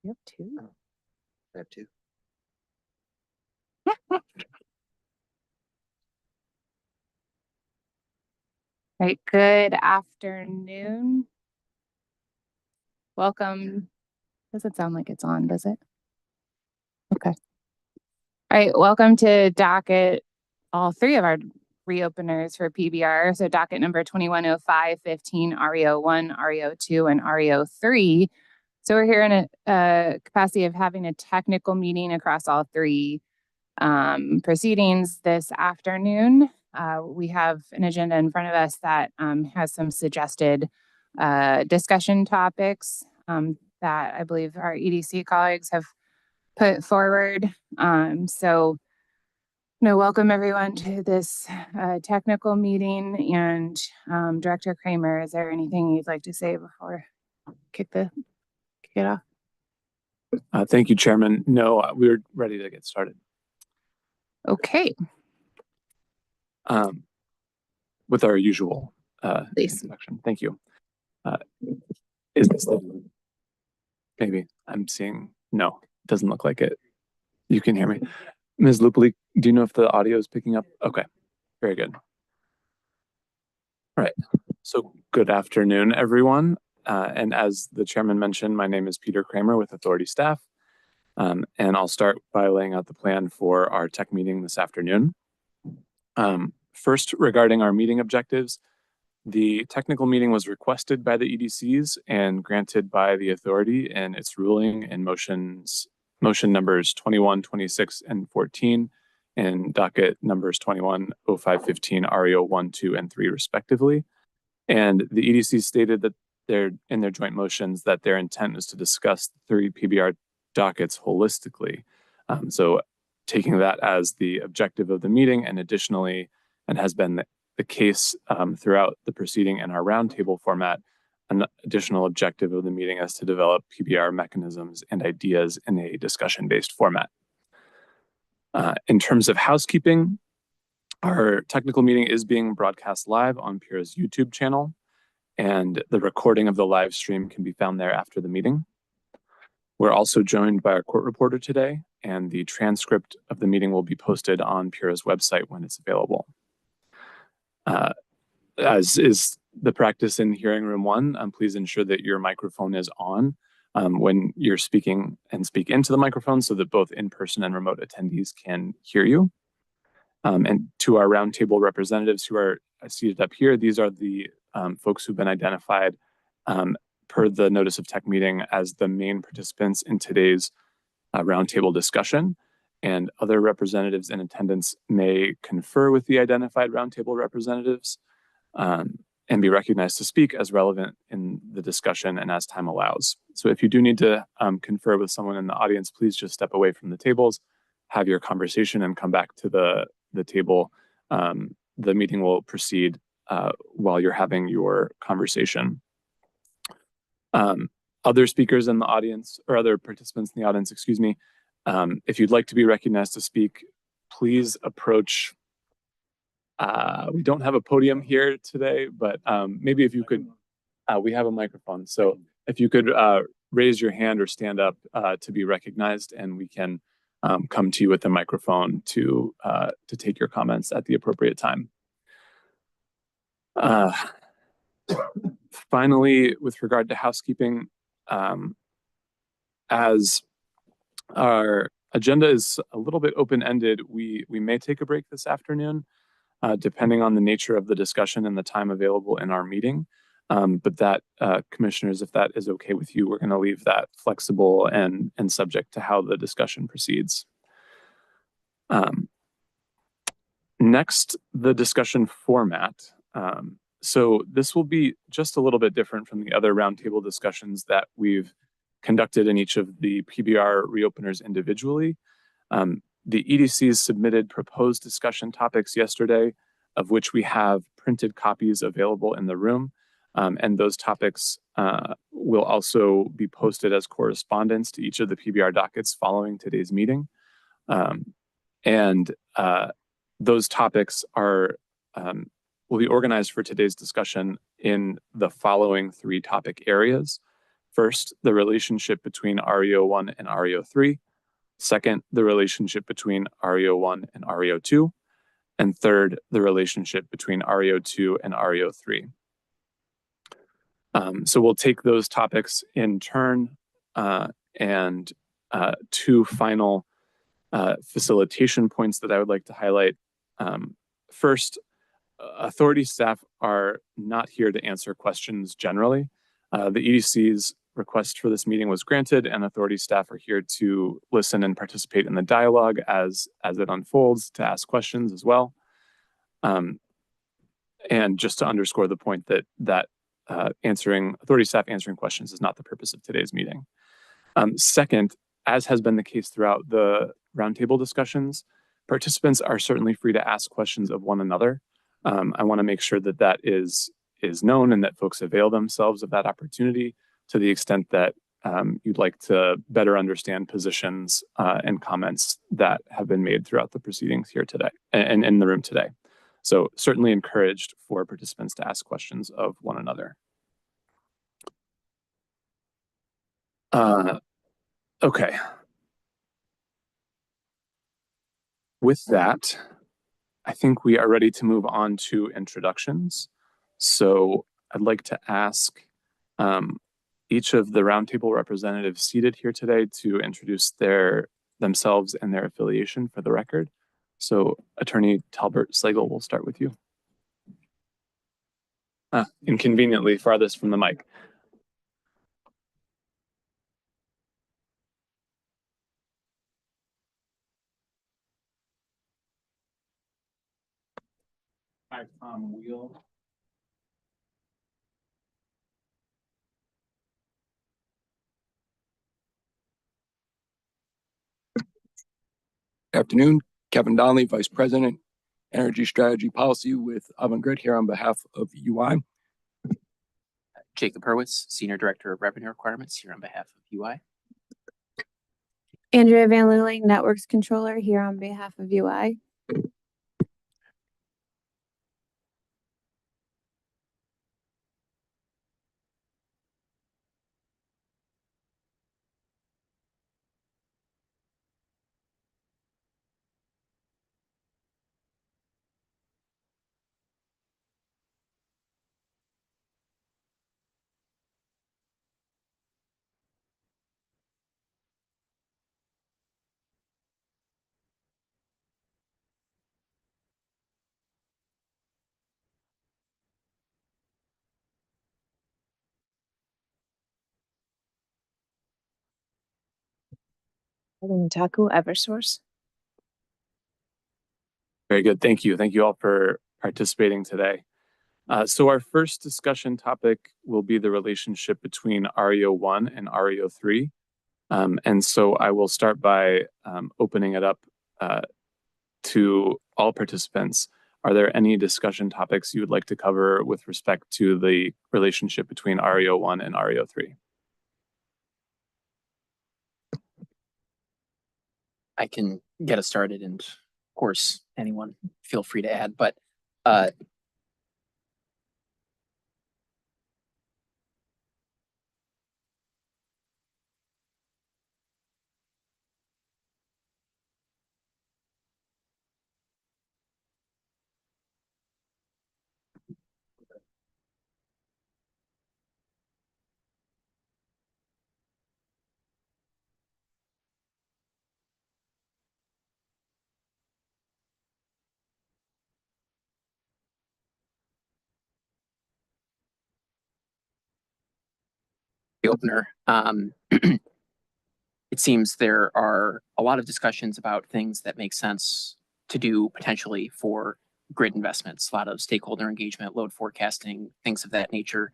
You have two? Oh, I have two. Right. Good afternoon. Welcome. Doesn't sound like it's on, does it? Okay. All right. Welcome to docket, all three of our reopeners for PBR. So docket number 2105, 15, RE01, RE02, and RE03. So we're here in a capacity of having a technical meeting across all three proceedings this afternoon. We have an agenda in front of us that has some suggested discussion topics that I believe our EDC colleagues have put forward. So welcome everyone to this technical meeting. And Director Kramer, is there anything you'd like to say before kick it off? Thank you, Chairman. No, we're ready to get started. Okay. With our usual introduction. Thank you. Is this maybe I'm seeing? No, it doesn't look like it. You can hear me. Ms. Lupoli, do you know if the audio is picking up? Okay, very good. All right, so good afternoon, everyone. And as the chairman mentioned, my name is Peter Kramer with Authority Staff. And I'll start by laying out the plan for our tech meeting this afternoon. First, regarding our meeting objectives, the technical meeting was requested by the EDCs and granted by the authority in its ruling in motion numbers 21, 26, and 14, and docket numbers 21, 05, 15, RE01, 2, and 3, respectively. And the EDCs stated that in their joint motions that their intent is to discuss the three PBR dockets holistically. So taking that as the objective of the meeting, and additionally, and has been the case throughout the proceeding in our roundtable format, an additional objective of the meeting is to develop PBR mechanisms and ideas in a discussion-based format. In terms of housekeeping, our technical meeting is being broadcast live on PURA's YouTube channel, and the recording of the live stream can be found there after the meeting. We're also joined by our court reporter today, and the transcript of the meeting will be posted on PURA's website when it's available. As is the practice in hearing room 1, please ensure that your microphone is on when you're speaking, and speak into the microphone so that both in-person and remote attendees can hear you. And to our roundtable representatives who are seated up here, these are the folks who've been identified per the notice of tech meeting as the main participants in today's roundtable discussion. And other representatives in attendance may confer with the identified roundtable representatives and be recognized to speak as relevant in the discussion and as time allows. So if you do need to confer with someone in the audience, please just step away from the tables, have your conversation, and come back to the table. The meeting will proceed while you're having your conversation. Other speakers in the audience, or other participants in the audience, excuse me, if you'd like to be recognized to speak, please approach. We don't have a podium here today, but maybe if you could, we have a microphone. So if you could raise your hand or stand up to be recognized, and we can come to you with the microphone to take your comments at the appropriate time. Finally, with regard to housekeeping, as our agenda is a little bit open-ended, we may take a break this afternoon, depending on the nature of the discussion and the time available in our meeting. But that, commissioners, if that is okay with you, we're going to leave that flexible and subject to how the discussion proceeds. Next, the discussion format. So this will be just a little bit different from the other roundtable discussions that we've conducted in each of the PBR reopeners individually. The EDCs submitted proposed discussion topics yesterday, of which we have printed copies available in the room. And those topics will also be posted as correspondence to each of the PBR dockets following today's meeting. Those topics will be organized for today's discussion in the following 3 topic areas. First, the relationship between RE01 and RE03. Second, the relationship between RE01 and RE02. And third, the relationship between RE02 and RE03. So we'll take those topics in turn, and two final facilitation points that I would like to highlight. First, authority staff are not here to answer questions generally. The EDC's request for this meeting was granted, and authority staff are here to listen and participate in the dialogue as it unfolds, to ask questions as well. And just to underscore the point that authority staff answering questions is not the purpose of today's meeting. Second, as has been the case throughout the roundtable discussions, participants are certainly free to ask questions of one another. I want to make sure that that is known and that folks avail themselves of that opportunity to the extent that you'd like to better understand positions and comments that have been made throughout the proceedings here today and in the room today. So certainly encouraged for participants to ask questions of one another. Okay. With that, I think we are ready to move on to introductions. So I'd like to ask each of the roundtable representatives seated here today to introduce themselves and their affiliation for the record. So Attorney Talbert Slagle, we'll start with you. Inconveniently farthest from the mic. Hi, Tom Wheel. Afternoon, Kevin Donnelly, Vice President, Energy Strategy Policy with Avangrid here on behalf of UI. Jacob Hurwitz, Senior Director of Revenue Requirements here on behalf of UI. Andrea Van Lilling, Networks Controller here on behalf of UI. Taku, Eversource. Very good. Thank you. Thank you all for participating today. So our first discussion topic will be the relationship between RE01 and RE03. And so I will start by opening it up to all participants. Are there any discussion topics you would like to cover with respect to the relationship between RE01 and RE03? I can get us started, and of course, anyone feel free to add, but the opener. It seems there are a lot of discussions about things that make sense to do potentially for grid investments, a lot of stakeholder engagement, load forecasting, things of that nature.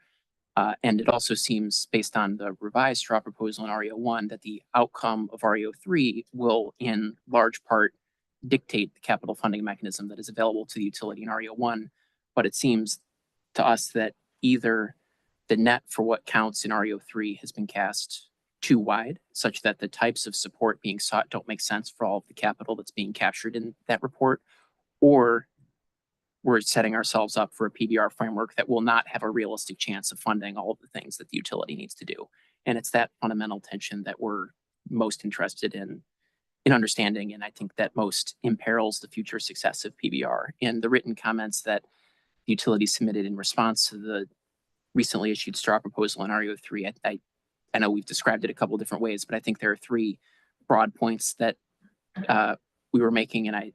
And it also seems, based on the revised straw proposal in RE01, that the outcome of RE03 will, in large part, dictate the capital funding mechanism that is available to the utility in RE01. But it seems to us that either the net for what counts in RE03 has been cast too wide, such that the types of support being sought don't make sense for all of the capital that's being captured in that report, or we're setting ourselves up for a PBR framework that will not have a realistic chance of funding all of the things that the utility needs to do. And it's that fundamental tension that we're most interested in understanding. And I think that most imperils the future success of PBR. In the written comments that the utility submitted in response to the recently issued straw proposal in RE03, I know we've described it a couple different ways, but I think there are three broad points that we were making, and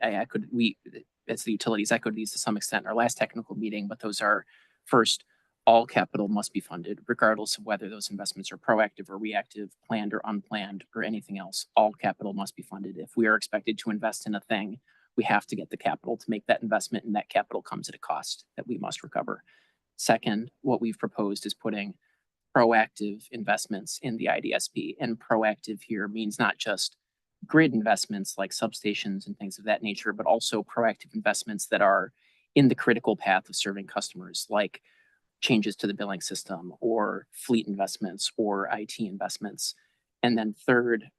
as the utilities echoed these to some extent in our last technical meeting, but those are: first, all capital must be funded, regardless of whether those investments are proactive or reactive, planned or unplanned, or anything else. All capital must be funded. If we are expected to invest in a thing, we have to get the capital to make that investment, and that capital comes at a cost that we must recover. Second, what we've proposed is putting proactive investments in the IDSP, and proactive here means not just grid investments like substations and things of that nature, but also proactive investments that are in the critical path of serving customers, like changes to the billing system or fleet investments or IT investments. And then third,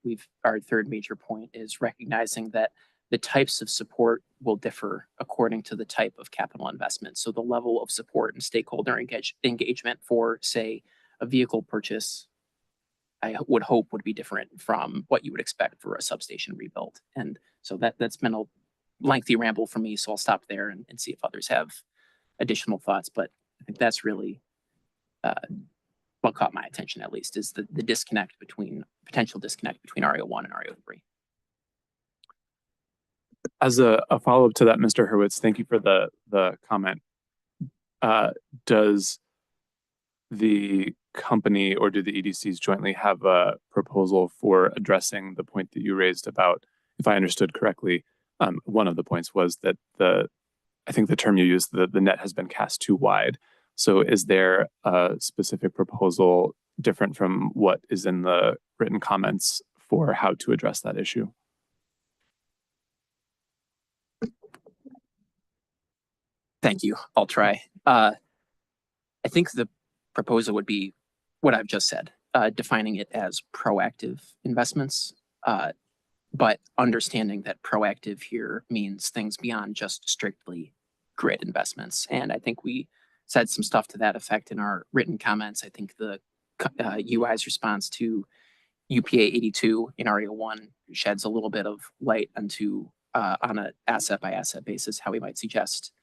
our third major point is recognizing that the types of support will differ according to the type of capital investment. So the level of support and stakeholder engagement for, say, a vehicle purchase, I would hope would be different from what you would expect for a substation rebuild. And so that's been a lengthy ramble for me. So I'll stop there and see if others have additional thoughts. But I think that's really what caught my attention, at least, is the potential disconnect between RE01 and RE03. As a follow-up to that, Mr. Hurwitz, thank you for the comment. Does the company or do the EDCs jointly have a proposal for addressing the point that you raised about, if I understood correctly, one of the points was that I think the term you used, the net has been cast too wide. So is there a specific proposal different from what is in the written comments for how to address that issue? Thank you. I'll try. I think the proposal would be what I've just said, defining it as proactive investments, but understanding that proactive here means things beyond just strictly grid investments. And I think we said some stuff to that effect in our written comments. I think the UI's response to UPA 82 in RE01 sheds a little bit of light onto on an asset by asset basis how we might suggest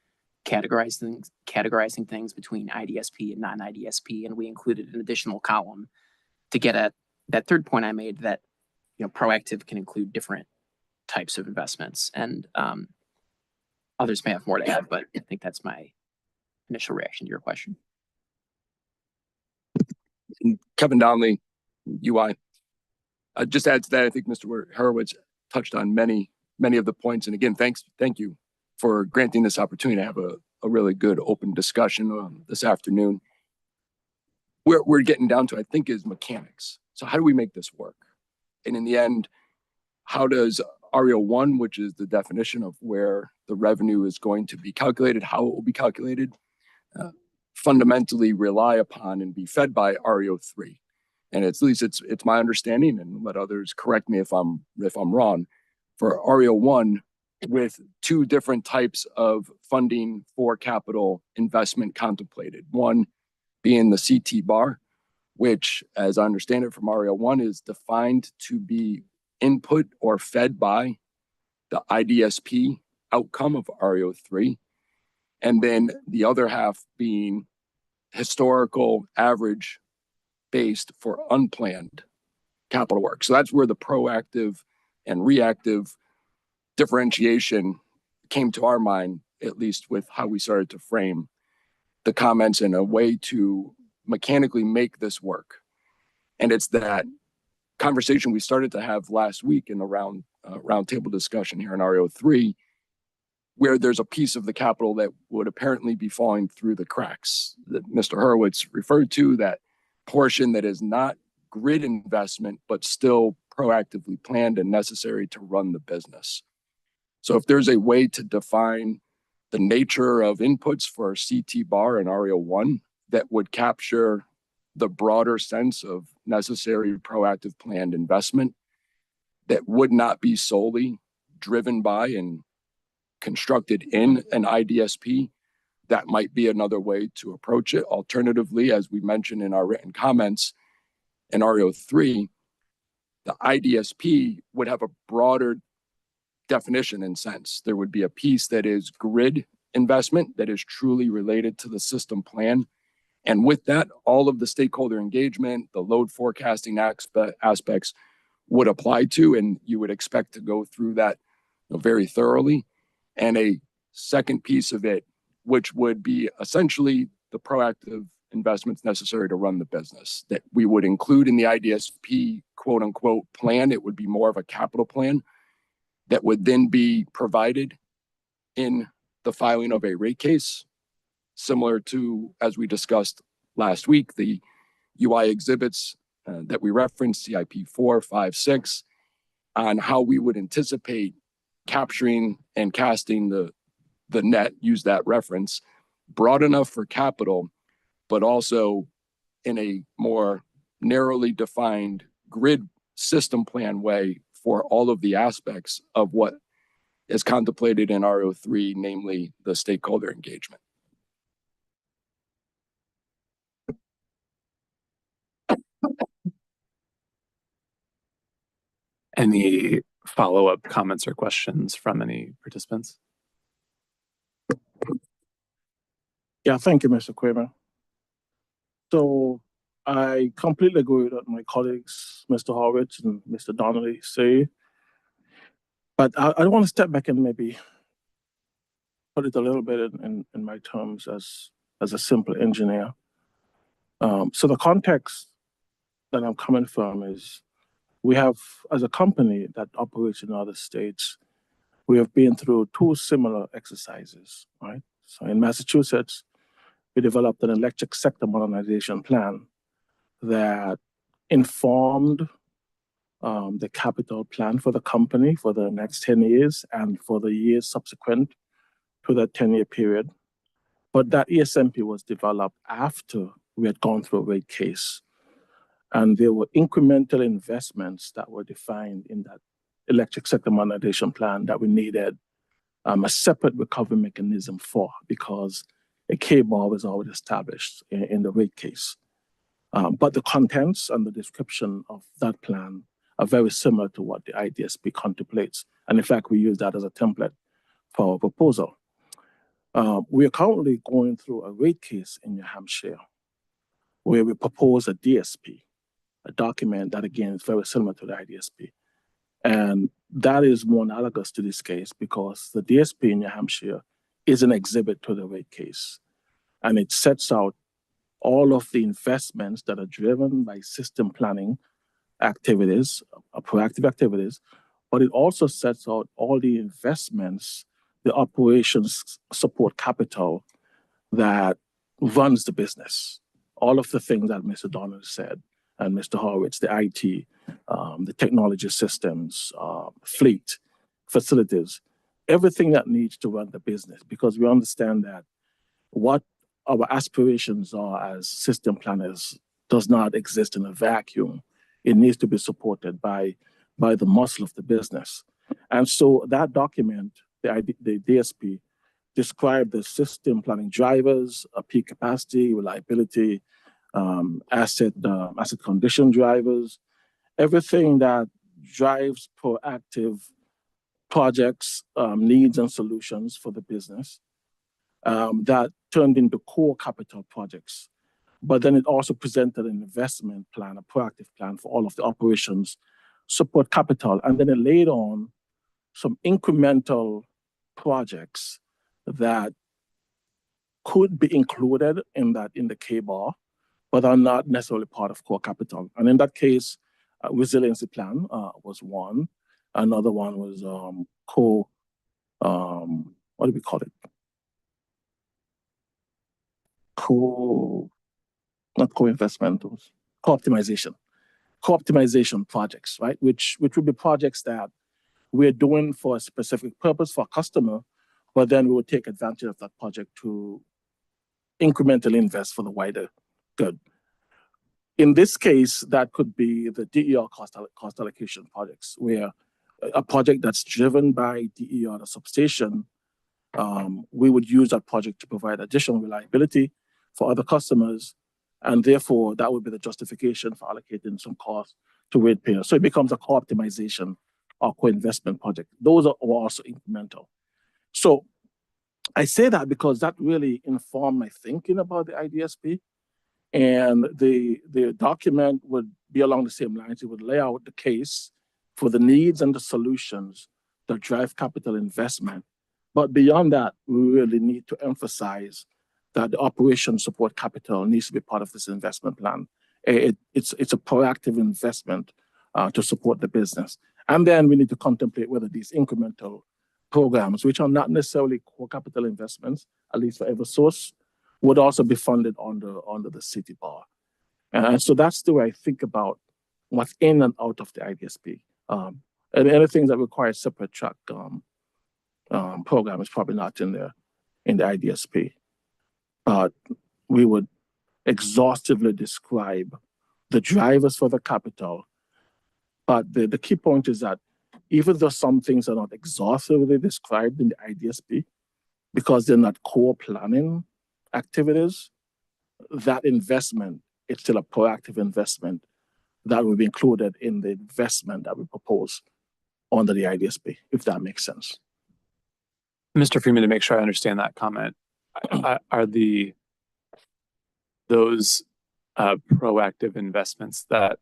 categorizing things between IDSP and non-IDSP, and we included an additional column to get at that third point I made, that proactive can include different types of investments, and others may have more to add, but I think that's my initial reaction to your question. And Kevin Donnelly, UI. Just add to that, I think Mr. Hurwitz touched on many of the points, and again, thank you for granting this opportunity to have a really good open discussion this afternoon. Where we're getting down to, I think, is mechanics. So how do we make this work? And in the end, how does RE01, which is the definition of where the revenue is going to be calculated, how it will be calculated, fundamentally rely upon and be fed by RE03? And at least it's my understanding, and let others correct me if I'm wrong, for RE01, with two different types of funding for capital investment contemplated. One being the CT bar, which, as I understand it from RE01, is defined to be input or fed by the IDSP outcome of RE03. And then the other half being historical average based for unplanned capital work. So that's where the proactive and reactive differentiation came to our mind, at least with how we started to frame the comments in a way to mechanically make this work. And it's that conversation we started to have last week in the roundtable discussion here in RE03, where there's a piece of the capital that would apparently be falling through the cracks that Mr. Hurwitz referred to, that portion that is not grid investment, but still proactively planned and necessary to run the business. So if there's a way to define the nature of inputs for CT bar and RE01 that would capture the broader sense of necessary proactive planned investment that would not be solely driven by and constructed in an IDSP, that might be another way to approach it. Alternatively, as we mentioned in our written comments, in RE03, the IDSP would have a broader definition and sense. There would be a piece that is grid investment that is truly related to the system plan. And with that, all of the stakeholder engagement, the load forecasting aspects would apply to, and you would expect to go through that very thoroughly. And a second piece of it, which would be essentially the proactive investments necessary to run the business, that we would include in the IDSP quote unquote plan. It would be more of a capital plan that would then be provided in the filing of a rate case, similar to, as we discussed last week, the UI exhibits that we referenced, CIP 4, 5, 6, on how we would anticipate capturing and casting the net, use that reference, broad enough for capital, but also in a more narrowly defined grid system plan way for all of the aspects of what is contemplated in RE03, namely the stakeholder engagement. Any follow-up comments or questions from any participants? Yeah, thank you, Mr. Kramer. So I completely agree with what my colleagues, Mr. Horwitz and Mr. Donnelly, say. But I want to step back and maybe put it a little bit in my terms as a simple engineer. So the context that I'm coming from is we have, as a company that operates in other states, we have been through two similar exercises, right? So in Massachusetts, we developed an electric sector modernization plan that informed the capital plan for the company for the next 10 years and for the years subsequent to that 10-year period. But that ESMP was developed after we had gone through a rate case. And there were incremental investments that were defined in that electric sector modernization plan that we needed a separate recovery mechanism for, because a K-bar was already established in the rate case. But the contents and the description of that plan are very similar to what the IDSP contemplates. And in fact, we use that as a template for our proposal. We are currently going through a rate case in New Hampshire where we propose a DSP, a document that, again, is very similar to the IDSP. And that is more analogous to this case because the DSP in New Hampshire is an exhibit to the rate case. And it sets out all of the investments that are driven by system planning activities, proactive activities, but it also sets out all the investments, the operations support capital that runs the business. All of the things that Mr. Donald said and Mr. Horwitz, the IT, the technology systems, fleet, facilities, everything that needs to run the business, because we understand that what our aspirations are as system planners does not exist in a vacuum. It needs to be supported by the muscle of the business. And so that document, the DSP, described the system planning drivers, peak capacity, reliability, asset condition drivers, everything that drives proactive projects, needs and solutions for the business that turned into core capital projects. But then it also presented an investment plan, a proactive plan for all of the operations, support capital. And then it laid on some incremental projects that could be included in the K-bar, but are not necessarily part of core capital. And in that case, resiliency plan was one. Another one was what do we call it? Not co-investment, co-optimization projects, right? Which would be projects that we're doing for a specific purpose for a customer, but then we would take advantage of that project to incrementally invest for the wider good. In this case, that could be the DER cost allocation projects, where a project that's driven by DER, the substation, we would use that project to provide additional reliability for other customers, and therefore that would be the justification for allocating some cost to ratepayers. So it becomes a co-optimization or co-investment project. Those are also incremental. So I say that because that really informed my thinking about the IDSP. And the document would be along the same lines. It would lay out the case for the needs and the solutions that drive capital investment. But beyond that, we really need to emphasize that the operation support capital needs to be part of this investment plan. It's a proactive investment to support the business. And then we need to contemplate whether these incremental programs, which are not necessarily core capital investments, at least for Eversource, would also be funded under the city bar. And so that's the way I think about what's in and out of the IDSP. And anything that requires separate track program is probably not in the IDSP. We would exhaustively describe the drivers for the capital. But the key point is that even though some things are not exhaustively described in the IDSP, because they're not core planning activities, that investment, it's still a proactive investment that will be included in the investment that we propose under the IDSP, if that makes sense. Mr. Freeman, to make sure I understand that comment, are those proactive investments that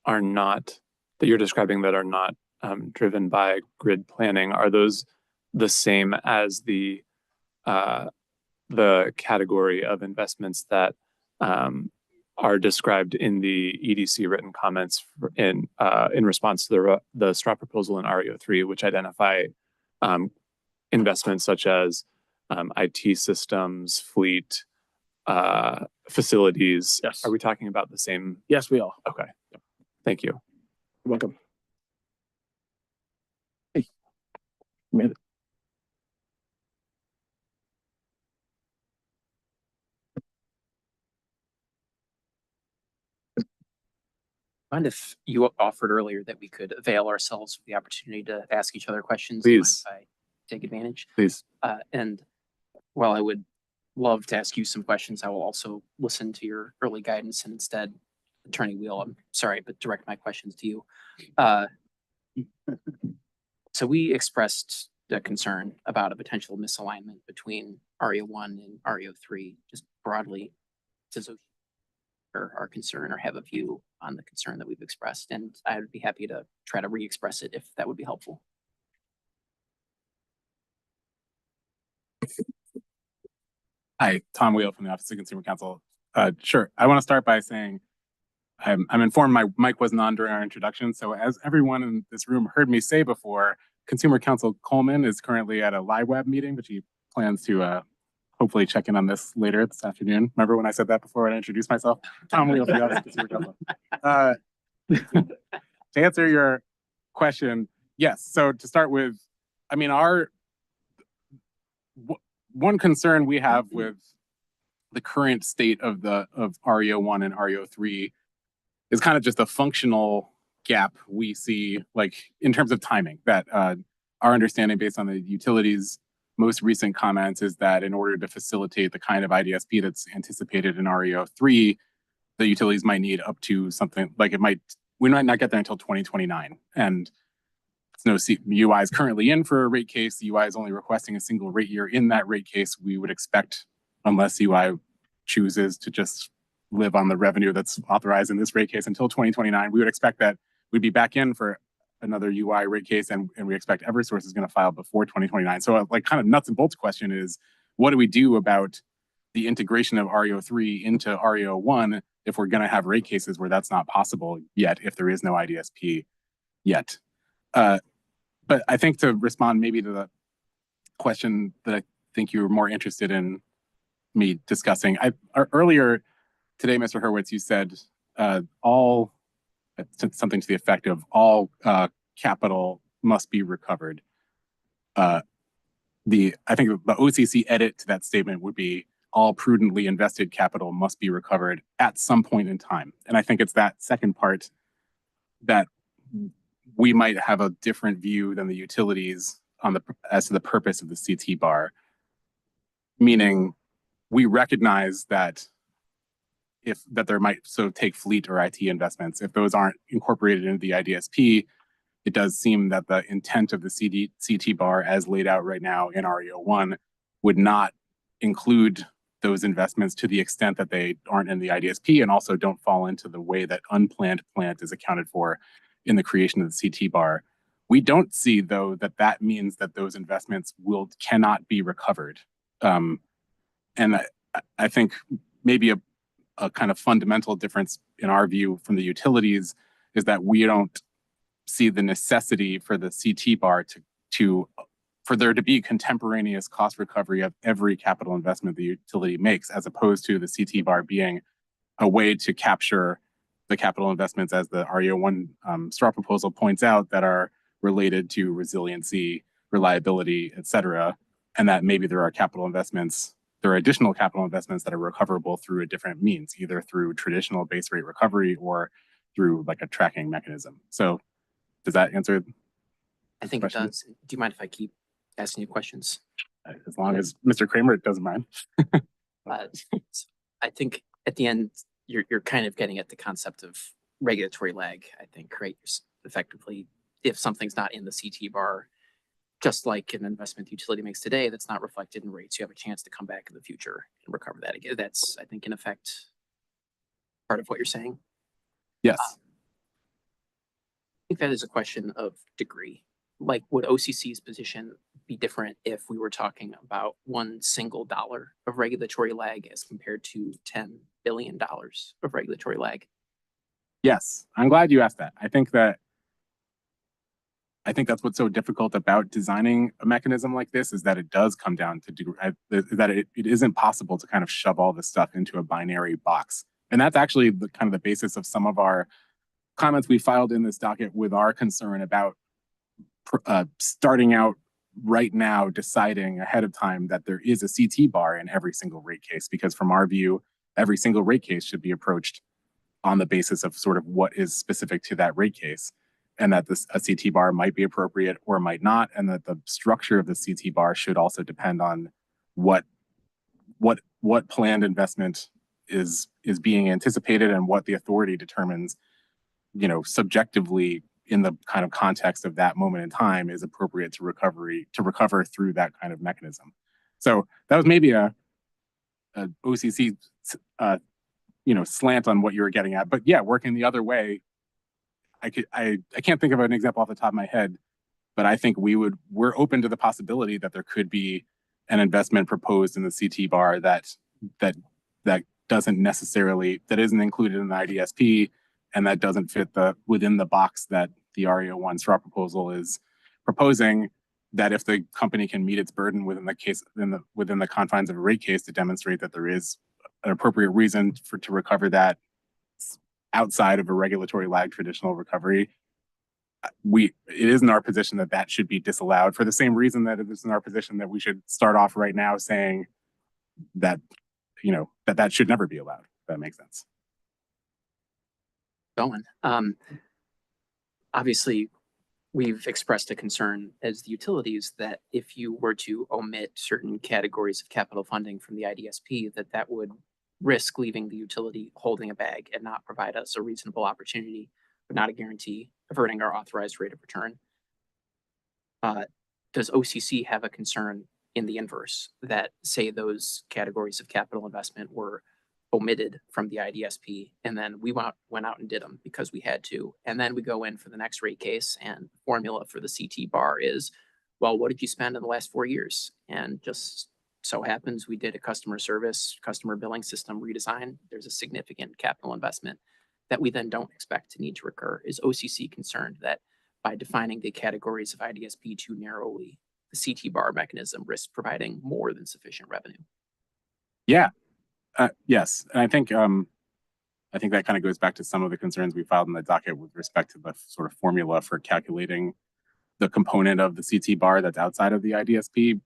are not, that you're describing that are not driven by grid planning, are those the same as the category of investments that are described in the EDC written comments in response to the straw proposal in RE03, which identify investments such as IT systems, fleet, facilities? Yes. Are we talking about the same? Yes, we are. Okay. Thank you. You're welcome. Hey, man. Mind if you offered earlier that we could avail ourselves of the opportunity to ask each other questions? Do you mind Please. if I take advantage? Please. And while I would love to ask you some questions, I will also listen to your early guidance and instead, Attorney Wheel, I'm sorry, but direct my questions to you. So we expressed a concern about a potential misalignment between RE01 and RE03, just broadly. Does our concern or have a view on the concern that we've expressed? And I would be happy to try to re-express it if that would be helpful. Hi, Tom Wheel from the Office of Consumer Counsel. Sure. I want to start by saying I'm informed my mic wasn't on during our introduction. So as everyone in this room heard me say before, Consumer Counsel Coleman is currently at a live web meeting, but he plans to hopefully check in on this later this afternoon. Remember when I said that before I introduced myself? Tom Wheel from the Office of Consumer Counsel. To answer your question, yes. So to start with, I mean, one concern we have with the current state of RE01 and RE03 is kind of just a functional gap we see, like in terms of timing, that our understanding based on the utilities' most recent comments is that in order to facilitate the kind of IDSP that's anticipated in RE03, the utilities might need up to something like we might not get there until 2029. And no UI is currently in for a rate case. The UI is only requesting a single rate year in that rate case. We would expect, unless UI chooses to just live on the revenue that's authorized in this rate case until 2029, we would expect that we'd be back in for another UI rate case, and we expect Eversource is going to file before 2029. So like kind of nuts and bolts question is, what do we do about the integration of RE03 into RE01 if we're going to have rate cases where that's not possible yet, if there is no IDSP yet? But I think to respond maybe to the question that I think you were more interested in me discussing, earlier today, Mr. Hurwitz, you said something to the effect of all capital must be recovered. I think the OCC edit to that statement would be all prudently invested capital must be recovered at some point in time. And I think it's that second part that we might have a different view than the utilities as to the purpose of the CT bar. meaning we recognize that there might take fleet or IT investments. If those aren't incorporated into the IDSP, it does seem that the intent of the CT bar as laid out right now in RE01 would not include those investments to the extent that they aren't in the IDSP and also don't fall into the way that unplanned plant is accounted for in the creation of the CT bar. We don't see, though, that means that those investments cannot be recovered. And I think maybe a kind of fundamental difference in our view from the utilities is that we don't see the necessity for the CT bar for there to be contemporaneous cost recovery of every capital investment the utility makes, as opposed to the CT bar being a way to capture the capital investments, as the RE01 straw proposal points out, that are related to resiliency, reliability, et cetera, and that maybe there are additional capital investments that are recoverable through a different means, either through traditional base rate recovery or through like a tracking mechanism. So does that answer? I think it does. Do you mind if I keep asking you questions? As long as Mr. Kramer doesn't mind. I think at the end, you're kind of getting at the concept of regulatory lag, I think, right? Effectively, if something's not in the CT bar, just like an investment the utility makes today that's not reflected in rates, you have a chance to come back in the future and recover that again. That's, I think, in effect, part of what you're saying. Yes. I think that is a question of degree. Like, would OCC's position be different if we were talking about $1 single of regulatory lag as compared to $10 billion of regulatory lag? Yes, I'm glad you asked that. I think that's what's so difficult about designing a mechanism like this, is that it does come down to that it isn't possible to kind of shove all this stuff into a binary box. And that's actually the basis of some of our comments we filed in this docket, with our concern about starting out right now, deciding ahead of time that there is a CT bar in every single rate case, because from our view, every single rate case should be approached on the basis of sort of what is specific to that rate case, and that a CT bar might be appropriate or might not, and that the structure of the CT bar should also depend on what planned investment is being anticipated and what the authority determines, subjectively in the kind of context of that moment in time is appropriate to recover through that kind of mechanism. So that was maybe a OCC slant on what you were getting at, but yeah, working the other way, I can't think of an example off the top of my head, but I think we're open to the possibility that there could be an investment proposed in the CT bar that isn't included in the IDSP, and that doesn't fit within the box that the RE01 straw proposal is proposing, that if the company can meet its burden within the confines of a rate case to demonstrate that there is an appropriate reason to recover that outside of a regulatory lag traditional recovery, it is in our position that should be disallowed, for the same reason that it is in our position that we should start off right now saying that that should never be allowed. If that makes sense. Obviously, we've expressed a concern as the utilities that if you were to omit certain categories of capital funding from the IDSP, that would risk leaving the utility holding a bag and not provide us a reasonable opportunity, but not a guarantee of earning our authorized rate of return. Does OCC have a concern in the inverse, that say those categories of capital investment were omitted from the IDSP, and then we went out and did them because we had to, and then we go in for the next rate case and the formula for the CT bar is, well, what did you spend in the last 4 years? And just so happens we did a customer billing system redesign. There's a significant capital investment that we then don't expect to need to recur. Is OCC concerned that by defining the categories of IDSP too narrowly, the CT bar mechanism risks providing more than sufficient revenue? Yeah. Yes, and I think that kind of goes back to some of the concerns we filed in the docket with respect to the sort of formula for calculating the component of the CT bar that's outside of the IDSP.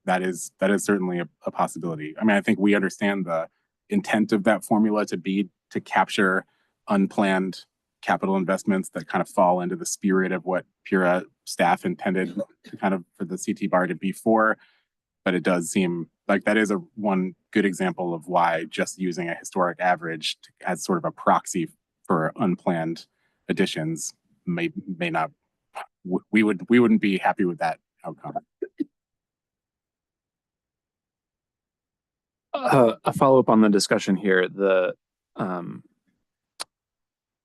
That is certainly a possibility. I mean, I think we understand the intent of that formula to capture unplanned capital investments that kind of fall into the spirit of what PURA staff intended to kind of for the CT bar to be for. but it does seem like that is one good example of why just using a historic average as sort of a proxy for unplanned additions may not, we wouldn't be happy with that outcome. A follow-up on the discussion here,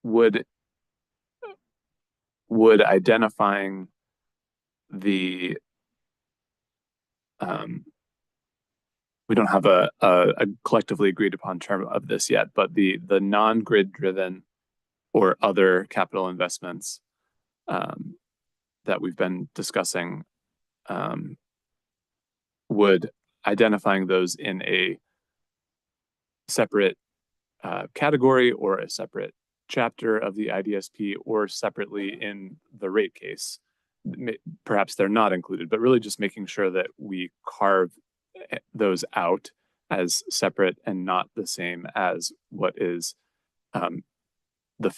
would identifying the we don't have a collectively agreed upon term of this yet, but the non-grid driven or other capital investments that we've been discussing, would identifying those in a separate category or a separate chapter of the IDSP or separately in the rate case, perhaps they're not included, but really just making sure that we carve those out as separate and not the same as what is the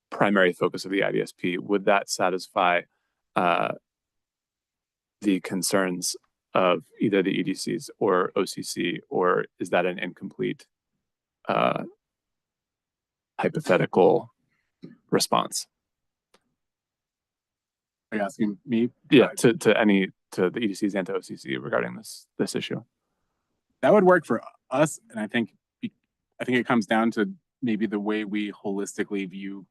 primary focus of the IDSP. Would that satisfy the concerns of either the EDCs or OCC, or is that an incomplete hypothetical response? Are you asking me? Yeah, to the EDCs and to OCC regarding this issue. That would work for us, and I think it comes down to maybe the way we holistically view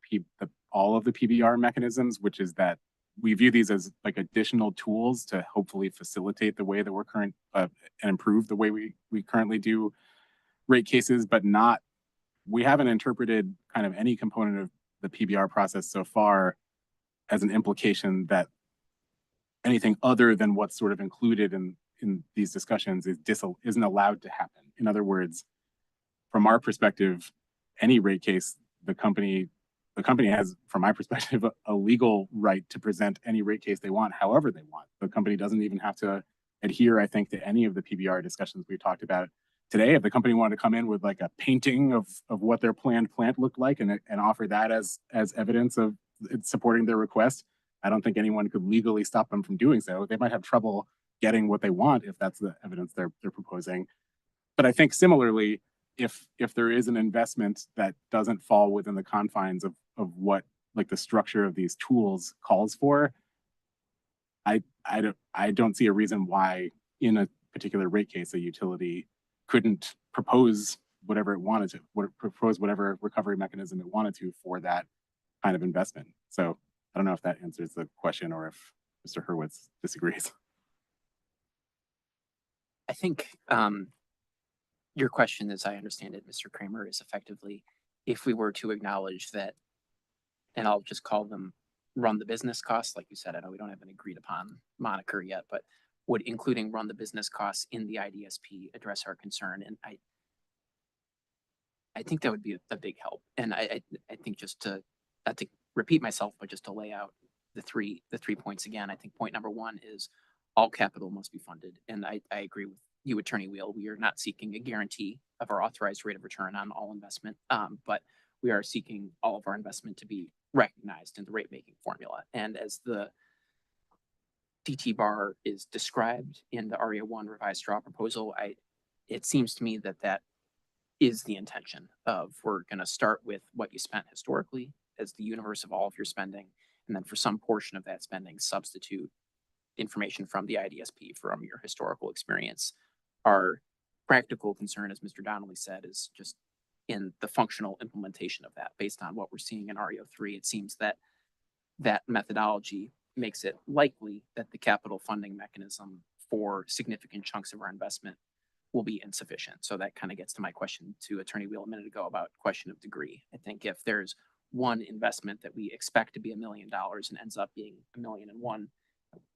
all of the PBR mechanisms, which is that we view these as like additional tools to hopefully facilitate the way that we're and improve the way we currently do rate cases, but we haven't interpreted kind of any component of the PBR process so far as an implication that anything other than what's sort of included in these discussions isn't allowed to happen. In other words, from our perspective, any rate case, the company has, from my perspective, a legal right to present any rate case they want, however they want. The company doesn't even have to adhere, I think, to any of the PBR discussions we talked about today. If the company wanted to come in with like a painting of what their planned plant looked like and offer that as evidence of supporting their request, I don't think anyone could legally stop them from doing so. They might have trouble getting what they want if that's the evidence they're proposing. But I think similarly, if there is an investment that doesn't fall within the confines of what like the structure of these tools calls for, I don't see a reason why in a particular rate case a utility couldn't propose whatever it wanted to, propose whatever recovery mechanism it wanted to for that kind of investment. So I don't know if that answers the question or if Mr. Hurwitz disagrees. I think your question, as I understand it, Mr. Kramer, is effectively if we were to acknowledge that, and I'll just call them run the business costs, like you said, I know we don't have an agreed upon moniker yet, but would including run the business costs in the IDSP address our concern? And I think that would be a big help. And I think just to, not to repeat myself, but just to lay out the three points again, I think point number one is all capital must be funded. And I agree with you, Attorney Wheel. We are not seeking a guarantee of our authorized rate of return on all investment, but we are seeking all of our investment to be recognized in the rate making formula. And as the DT bar is described in the RE01 revised straw proposal, it seems to me that is the intention of, we're going to start with what you spent historically as the universe of all of your spending, and then for some portion of that spending, substitute information from the IDSP from your historical experience. Our practical concern, as Mr. Donnelly said, is just in the functional implementation of that. Based on what we're seeing in RE03, it seems that methodology makes it likely that the capital funding mechanism for significant chunks of our investment will be insufficient. So that kind of gets to my question to Attorney Wheel a minute ago about question of degree. I think if there's one investment that we expect to be $1 million and ends up being $1,000,001,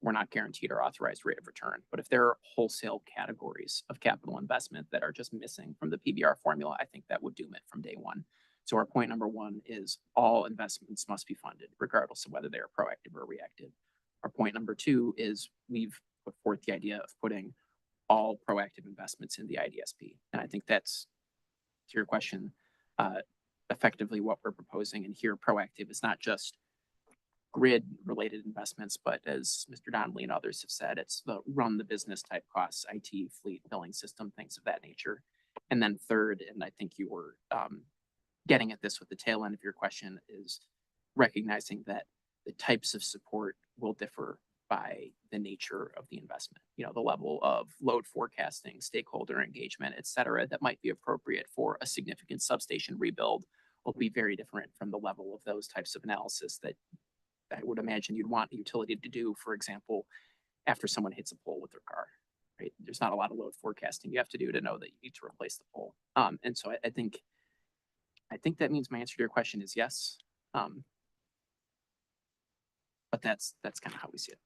we're not guaranteed our authorized rate of return. But if there are wholesale categories of capital investment that are just missing from the PBR formula, I think that would doom it from day one. So our point number one is all investments must be funded, regardless of whether they're proactive or reactive. Our point number two is we've put forth the idea of putting all proactive investments in the IDSP. And I think that's, to your question, effectively what we're proposing. And here, proactive is not just grid related investments, but as Mr. Donnelly and others have said, it's the run the business type costs, IT, fleet, billing system, things of that nature. And then third, and I think you were getting at this with the tail end of your question, is recognizing that the types of support will differ by the nature of the investment. You know, the level of load forecasting, stakeholder engagement, et cetera, that might be appropriate for a significant substation rebuild will be very different from the level of those types of analysis that I would imagine you'd want a utility to do, for example, after someone hits a pole with their car, right? There's not a lot of load forecasting you have to do to know that you need to replace the pole. And so I think that means my answer to your question is yes. But that's kind of how we see it.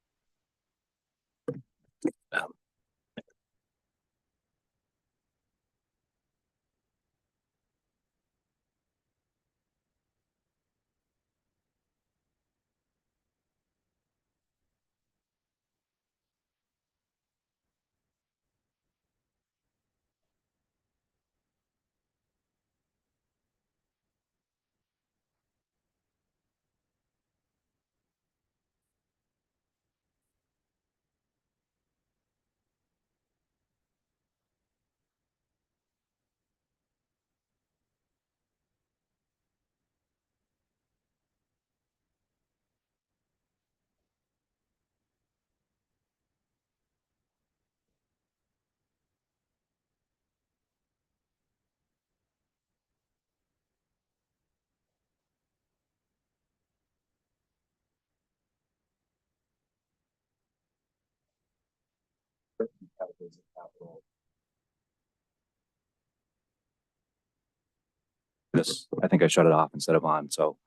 This, I think I shut it off instead of on, so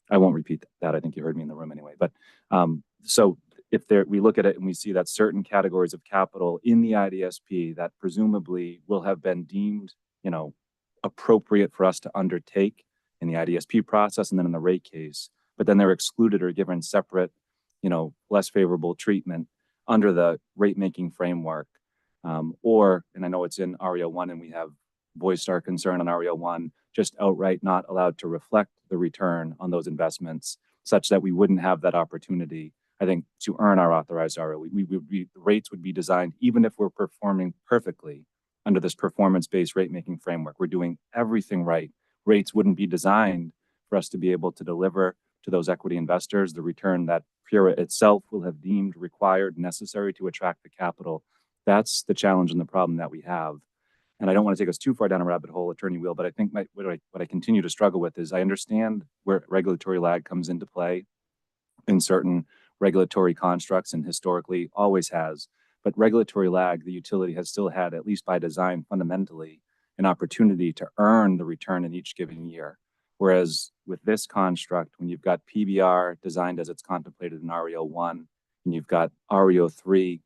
I won't repeat that. I think you heard me in the room anyway. But so if we look at it and we see that certain categories of capital in the IDSP that presumably will have been deemed, appropriate for us to undertake in the IDSP process and then in the rate case, but then they're excluded or given separate, less favorable treatment under the rate making framework. And I know it's in RE01 and we have voiced our concern on RE01, just outright not allowed to reflect the return on those investments such that we wouldn't have that opportunity, I think, to earn our authorized ROE. The rates would be designed, even if we're performing perfectly under this performance-based rate making framework, we're doing everything right. Rates wouldn't be designed for us to be able to deliver to those equity investors the return that PURA itself will have deemed required, necessary to attract the capital. That's the challenge and the problem that we have. And I don't want to take us too far down a rabbit hole, Attorney Wheel, but I think what I continue to struggle with is I understand where regulatory lag comes into play in certain regulatory constructs and historically always has. But regulatory lag, the utility has still had, at least by design, fundamentally, an opportunity to earn the return in each given year. Whereas with this construct, when you've got PBR designed as it's contemplated in RE01, and you've got RE03,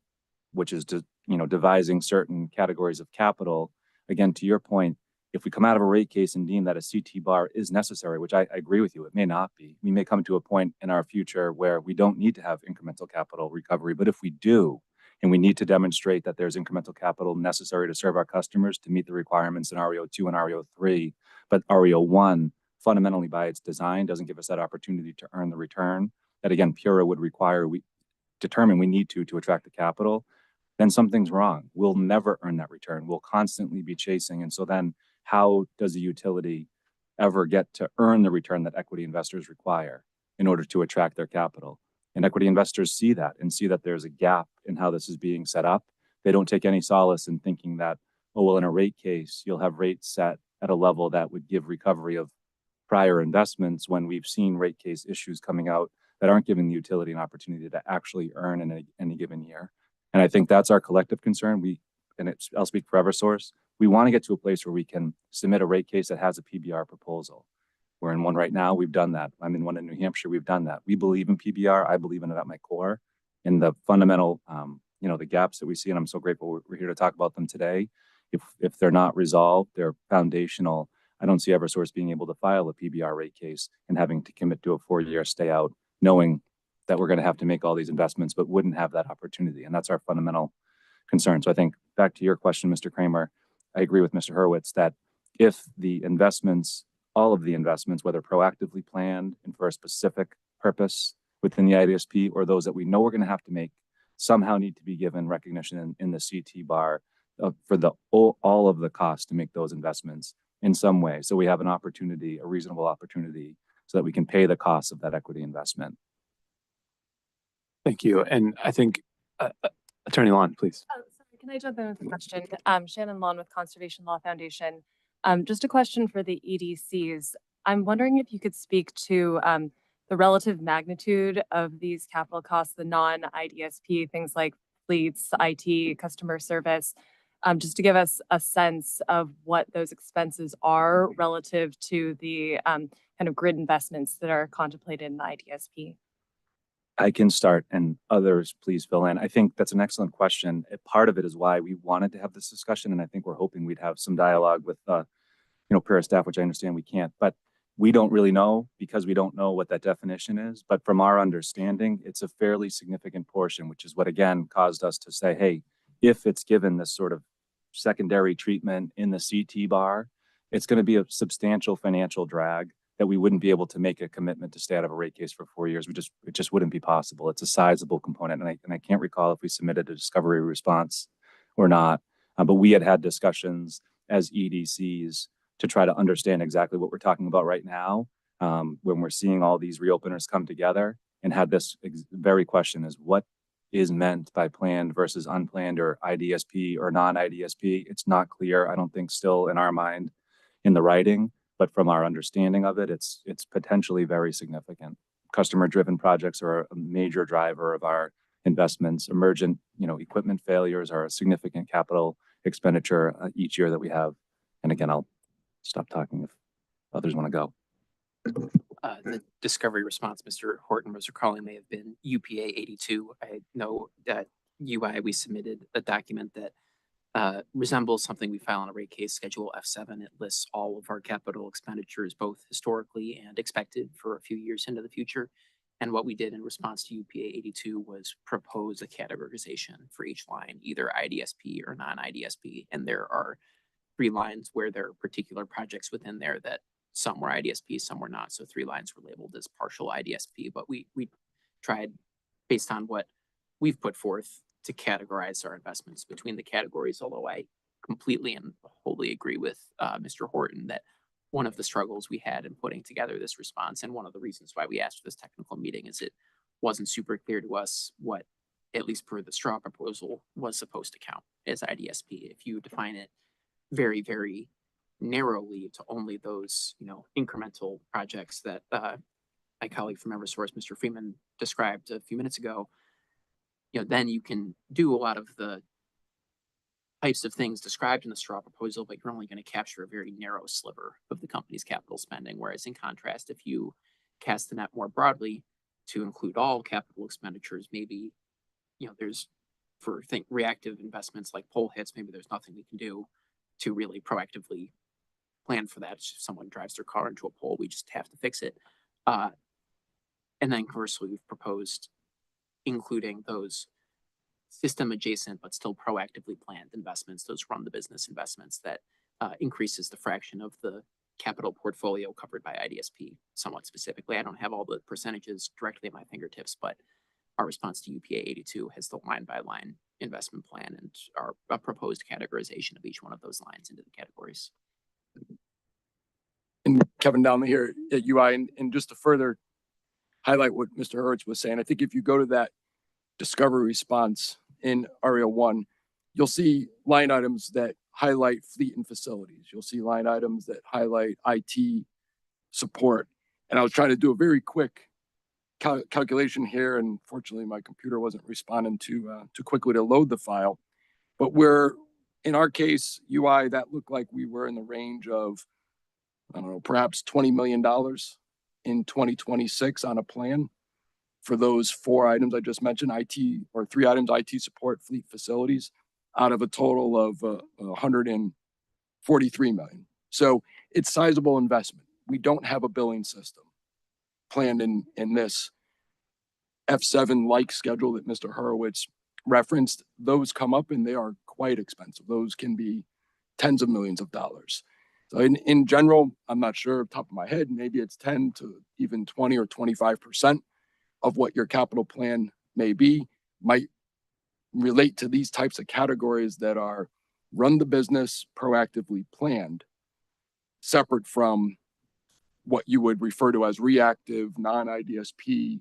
which is devising certain categories of capital, again, to your point, if we come out of a rate case and deem that a CT bar is necessary, which I agree with you, it may not be. We may come to a point in our future where we don't need to have incremental capital recovery. But if we do, and we need to demonstrate that there's incremental capital necessary to serve our customers to meet the requirements in RE02 and RE03, but RE01 fundamentally by its design doesn't give us that opportunity to earn the return that, again, PURA would require, we determine we need to attract the capital, then something's wrong. We'll never earn that return. We'll constantly be chasing. And so then how does a utility ever get to earn the return that equity investors require in order to attract their capital? And equity investors see that and see that there's a gap in how this is being set up. They don't take any solace in thinking that, oh, well, in a rate case, you'll have rates set at a level that would give recovery of prior investments when we've seen rate case issues coming out that aren't giving the utility an opportunity to actually earn in any given year. And I think that's our collective concern. I'll speak for Eversource. We want to get to a place where we can submit a rate case that has a PBR proposal. We're in one right now. We've done that. I'm in one in New Hampshire. We've done that. We believe in PBR. I believe in it at my core. And the fundamental, the gaps that we see, and I'm so grateful we're here to talk about them today. If they're not resolved, they're foundational. I don't see Eversource being able to file a PBR rate case and having to commit to a 4-year stay out, knowing that we're going to have to make all these investments, but wouldn't have that opportunity. And that's our fundamental concern. So I think back to your question, Mr. Kramer, I agree with Mr. Hurwitz that if the investments, all of the investments, whether proactively planned and for a specific purpose, within the IDSP or those that we know we're going to have to make somehow need to be given recognition in the CT bar for all of the costs to make those investments in some way. So we have an opportunity, a reasonable opportunity, so that we can pay the cost of that equity investment. Thank you. And I think Attorney Lon, please. Oh, sorry, can I jump in with a question? Shannon Lon with Conservation Law Foundation. Just a question for the EDCs. I'm wondering if you could speak to the relative magnitude of these capital costs, the non-IDSP, things like fleets, IT, customer service, just to give us a sense of what those expenses are relative to the kind of grid investments that are contemplated in the IDSP. I can start and others please fill in. I think that's an excellent question. Part of it is why we wanted to have this discussion. And I think we're hoping we'd have some dialogue with, para staff, which I understand we can't, but we don't really know because we don't know what that definition is. But from our understanding, it's a fairly significant portion, which is what again caused us to say, hey, if it's given this sort of secondary treatment in the CT bar, it's going to be a substantial financial drag that we wouldn't be able to make a commitment to stay out of a rate case for 4 years. It just wouldn't be possible. It's a sizable component. And I can't recall if we submitted a discovery response or not, but we had discussions as EDCs to try to understand exactly what we're talking about right now when we're seeing all these reopeners come together, and had this very question is what is meant by planned versus unplanned or IDSP or non-IDSP. It's not clear, I don't think still in our mind in the writing, but from our understanding of it, it's potentially very significant. Customer-driven projects are a major driver of our investments. Emergent, equipment failures are a significant capital expenditure each year that we have. And again, I'll stop talking if others want to go. The discovery response Mr. Horton was recalling may have been UPA 82. I know that UI, we submitted a document that resembles something we file on a rate case, Schedule F7. It lists all of our capital expenditures, both historically and expected for a few years into the future. And what we did in response to UPA 82 was propose a categorization for each line, either IDSP or non-IDSP. And there are 3 lines where there are particular projects within there that some were IDSP, some were not. So 3 lines were labeled as partial IDSP, but we tried, based on what we've put forth, to categorize our investments between the categories, although I completely and wholly agree with Mr. Horton that one of the struggles we had in putting together this response, and one of the reasons why we asked for this technical meeting, is it wasn't super clear to us what, at least per the straw proposal, was supposed to count as IDSP. If you define it very, very narrowly to only those, incremental projects that my colleague from Eversource, Mr. Freeman, described a few minutes ago, then you can do a lot of the types of things described in the straw proposal, but you're only going to capture a very narrow sliver of the company's capital spending. Whereas in contrast, if you cast the net more broadly to include all capital expenditures, maybe, there's reactive investments like pole hits, maybe there's nothing we can do to really proactively plan for that. If someone drives their car into a pole, we just have to fix it. And then conversely, we've proposed including those system adjacent but still proactively planned investments, those run the business investments that increases the fraction of the capital portfolio covered by IDSP somewhat specifically. I don't have all the percentages directly at my fingertips, but our response to UPA 82 has the line by line investment plan and our proposed categorization of each one of those lines into the categories. And Kevin Donnelly here at UI, and just to further highlight what Mr. Hurwitz was saying, I think if you go to that discovery response in RE01, you'll see line items that highlight fleet and facilities. You'll see line items that highlight IT support. And I was trying to do a very quick calculation here, and fortunately my computer wasn't responding too quickly to load the file. But in our case, UI, that looked like we were in the range of, I don't know, perhaps $20 million in 2026 on a plan for those 4 items I just mentioned, IT, or 3 items, IT support, fleet, facilities, out of a total of 143 million. So it's sizable investment. We don't have a billing system planned in this F7-like schedule that Mr. Hurwitz referenced. Those come up and they are quite expensive. Those can be tens of millions of dollars. So in general, I'm not sure, top of my head, maybe it's 10 to even 20 or 25% of what your capital plan may be might relate to these types of categories that are run the business, proactively planned, separate from what you would refer to as reactive, non-IDSP,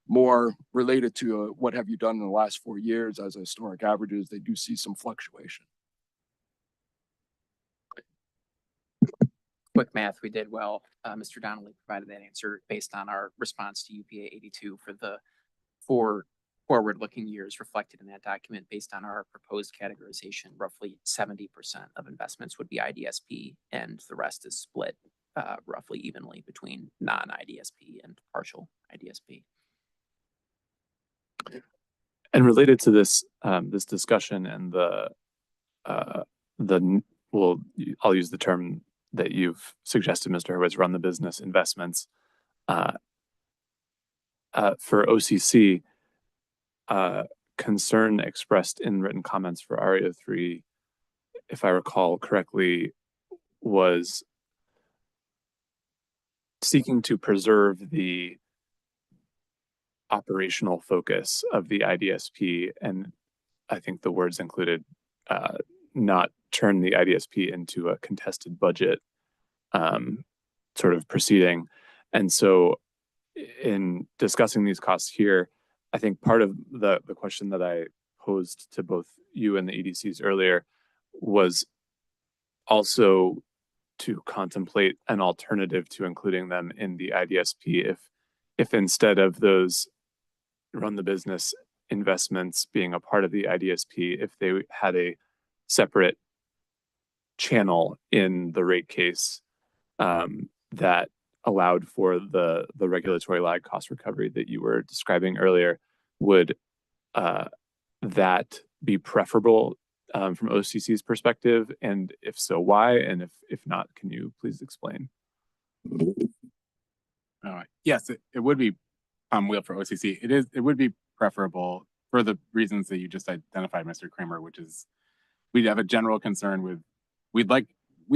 more related to what have you done in the last 4 years as historic averages. They do see some fluctuation. Quick math, we did well. Mr. Donnelly provided that answer based on our response to UPA 82 for the 4 forward-looking years reflected in that document. Based on our proposed categorization, roughly 70% of investments would be IDSP, and the rest is split roughly evenly between non-IDSP and partial IDSP. And related to this this discussion and I'll use the term that you've suggested, Mr. Hurwitz, run the business investments. For OCC, concern expressed in written comments for RE03, if I recall correctly, was seeking to preserve the operational focus of the IDSP, and I think the words included not turn the IDSP into a contested budget sort of proceeding. And so in discussing these costs here, I think part of the question that I posed to both you and the EDCs earlier was also to contemplate an alternative to including them in the IDSP if instead of those run the business investments being a part of the IDSP, if they had a separate channel in the rate case that allowed for the regulatory lag cost recovery that you were describing earlier, would that be preferable from OCC's perspective? And if so, why? And if not, can you please explain? Yes, it would be wheel for OCC. It would be preferable for the reasons that you just identified, Mr. Kramer, which is we'd have a general concern with, we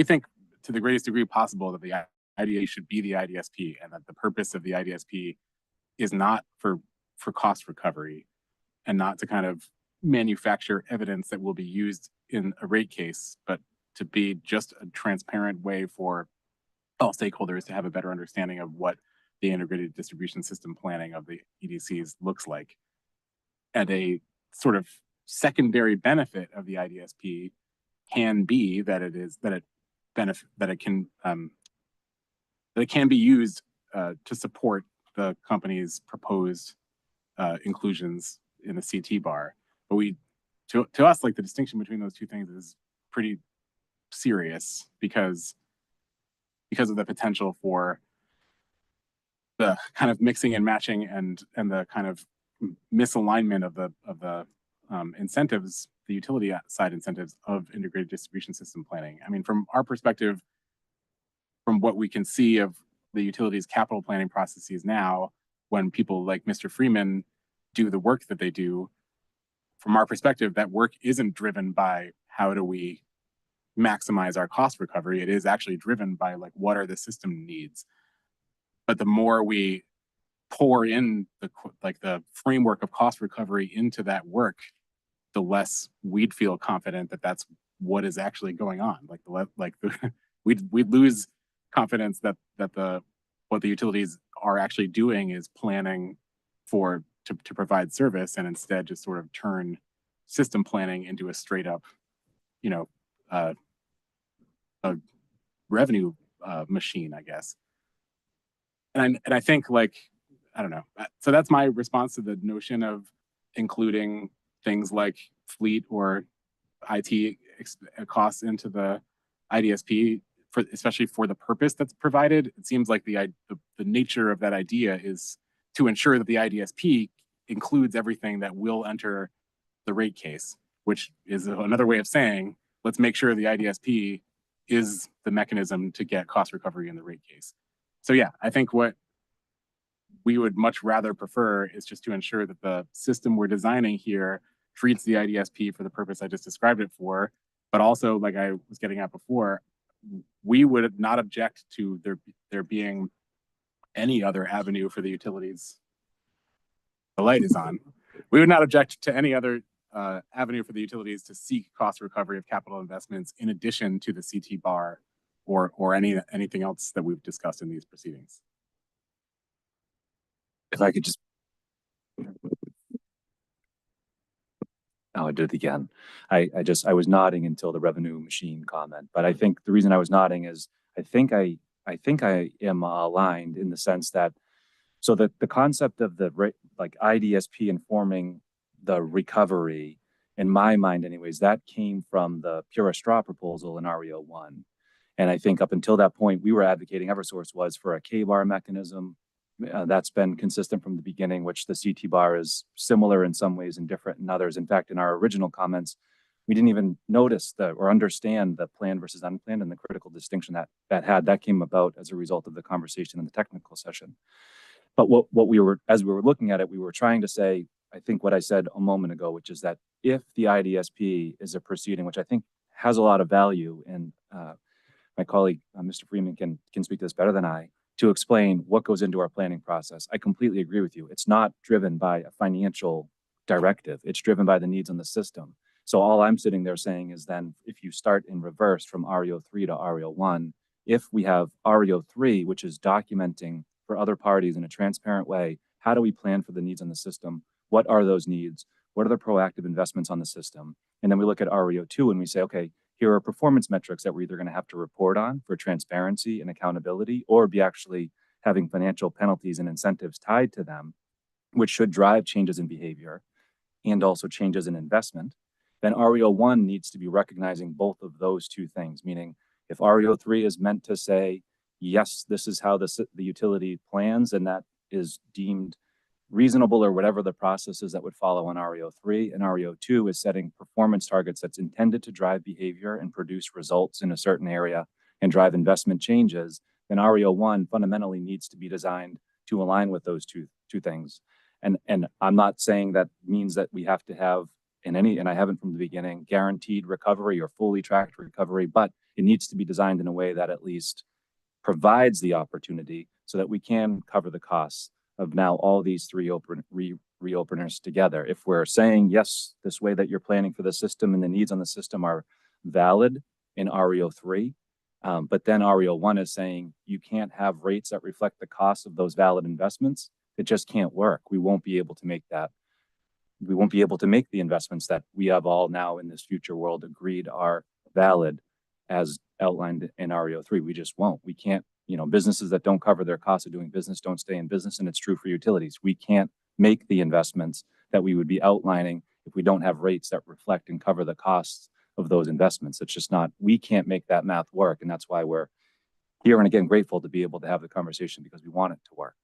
think to the greatest degree possible that the IDA should be the IDSP, and that the purpose of the IDSP is not for cost recovery and not to kind of manufacture evidence that will be used in a rate case, but to be just a transparent way for all stakeholders to have a better understanding of what the integrated distribution system planning of the EDCs looks like. And a sort of secondary benefit of the IDSP can be that it can be used to support the company's proposed inclusions in the CT bar. But to us, like, the distinction between those two things is pretty serious because of the potential for the kind of mixing and matching and the kind of misalignment of the incentives, the utility side incentives of integrated distribution system planning. I mean, from our perspective, from what we can see of the utilities capital planning processes now, when people like Mr. Freeman do the work that they do, from our perspective, that work isn't driven by how do we maximize our cost recovery. It is actually driven by, like, what are the system needs. But the more we pour in the framework of cost recovery into that work, the less we'd feel confident that that's what is actually going on. We'd lose confidence that what the utilities are actually doing is planning to provide service, and instead just sort of turn system planning into a straight up, a revenue machine, I guess. And I think, like, I don't know. So that's my response to the notion of including things like fleet or IT costs into the IDSP, especially for the purpose that's provided. It seems like the nature of that idea is to ensure that the IDSP includes everything that will enter the rate case, which is another way of saying, let's make sure the IDSP is the mechanism to get cost recovery in the rate case. So yeah, I think what we would much rather prefer is just to ensure that the system we're designing here treats the IDSP for the purpose I just described it for, but also, like I was getting at before, we would not object to there being any other avenue for the utilities the light is on. We would not object to any other avenue for the utilities to seek cost recovery of capital investments in addition to the CT bar or anything else that we've discussed in these proceedings. If I could just, oh, I did it again. I was nodding until the revenue machine comment, but I think the reason I was nodding is I think I am aligned in the sense that, so that the concept of the like IDSP informing the recovery, in my mind anyways, that came from the Pura Straw proposal in RE01. And I think up until that point, we were advocating, Eversource was, for a K-bar mechanism. That's been consistent from the beginning, which the CT bar is similar in some ways and different in others. In fact, in our original comments, we didn't even notice or understand the planned versus unplanned and the critical distinction that came about as a result of the conversation in the technical session. But what we were, as we were looking at it, we were trying to say, I think what I said a moment ago, which is that if the IDSP is a proceeding, which I think has a lot of value, and my colleague, Mr. Freeman, can speak to this better than I, to explain what goes into our planning process. I completely agree with you. It's not driven by a financial directive. It's driven by the needs on the system. So all I'm sitting there saying is then if you start in reverse from RE03 to RE01, if we have RE03, which is documenting for other parties in a transparent way, how do we plan for the needs on the system? What are those needs? What are the proactive investments on the system? And then we look at RE02 and we say, okay, here are performance metrics that we're either going to have to report on for transparency and accountability, or be actually having financial penalties and incentives tied to them, which should drive changes in behavior and also changes in investment. Then RE01 needs to be recognizing both of those two things, meaning if RE03 is meant to say, yes, this is how the utility plans, and that is deemed reasonable, or whatever the processes that would follow on RE03, and RE02 is setting performance targets that's intended to drive behavior and produce results in a certain area and drive investment changes, then RE01 fundamentally needs to be designed to align with those two things. And I'm not saying that means that we have to have and I haven't from the beginning, guaranteed recovery or fully tracked recovery, but it needs to be designed in a way that at least provides the opportunity so that we can cover the costs of now all these three reopeners together. If we're saying, yes, this way that you're planning for the system and the needs on the system are valid in RE03, but then RE01 is saying you can't have rates that reflect the cost of those valid investments, it just can't work. We won't be able to make that. We won't be able to make the investments that we have all now in this future world agreed are valid as outlined in RE03. We just won't. We can't, businesses that don't cover their costs of doing business don't stay in business, and it's true for utilities. We can't make the investments that we would be outlining if we don't have rates that reflect and cover the costs of those investments. It's just not, we can't make that math work. And that's why we're here, and again, grateful to be able to have the conversation because we want it to work.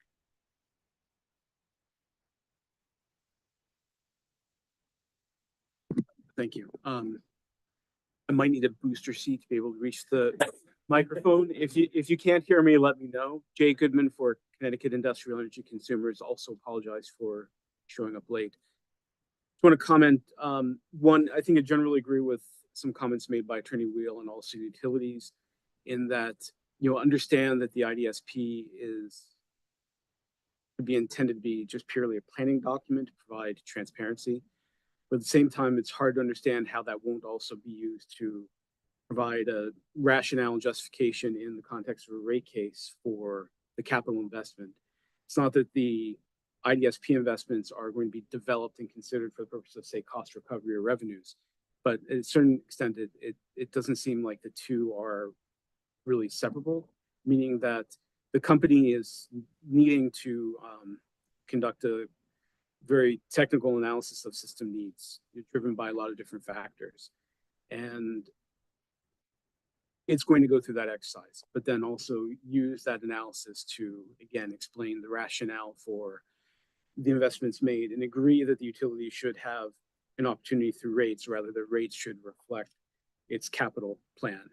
Thank you. I might need a booster seat to be able to reach the microphone. If you can't hear me, let me know. Jay Goodman for Connecticut Industrial Energy Consumers. Also apologize for showing up late. Just want to comment. One, I think I generally agree with some comments made by Attorney Wheel and also utilities in that, understand that the IDSP is to be intended to be just purely a planning document to provide transparency. But at the same time, it's hard to understand how that won't also be used to provide a rationale and justification in the context of a rate case for the capital investment. It's not that the IDSP investments are going to be developed and considered for the purpose of, say, cost recovery or revenues. But at a certain extent, it doesn't seem like the two are really separable, meaning that the company is needing to conduct a very technical analysis of system needs, driven by a lot of different factors. And it's going to go through that exercise, but then also use that analysis to, again, explain the rationale for the investments made and agree that the utility should have an opportunity through rates, rather the rates should reflect its capital plan,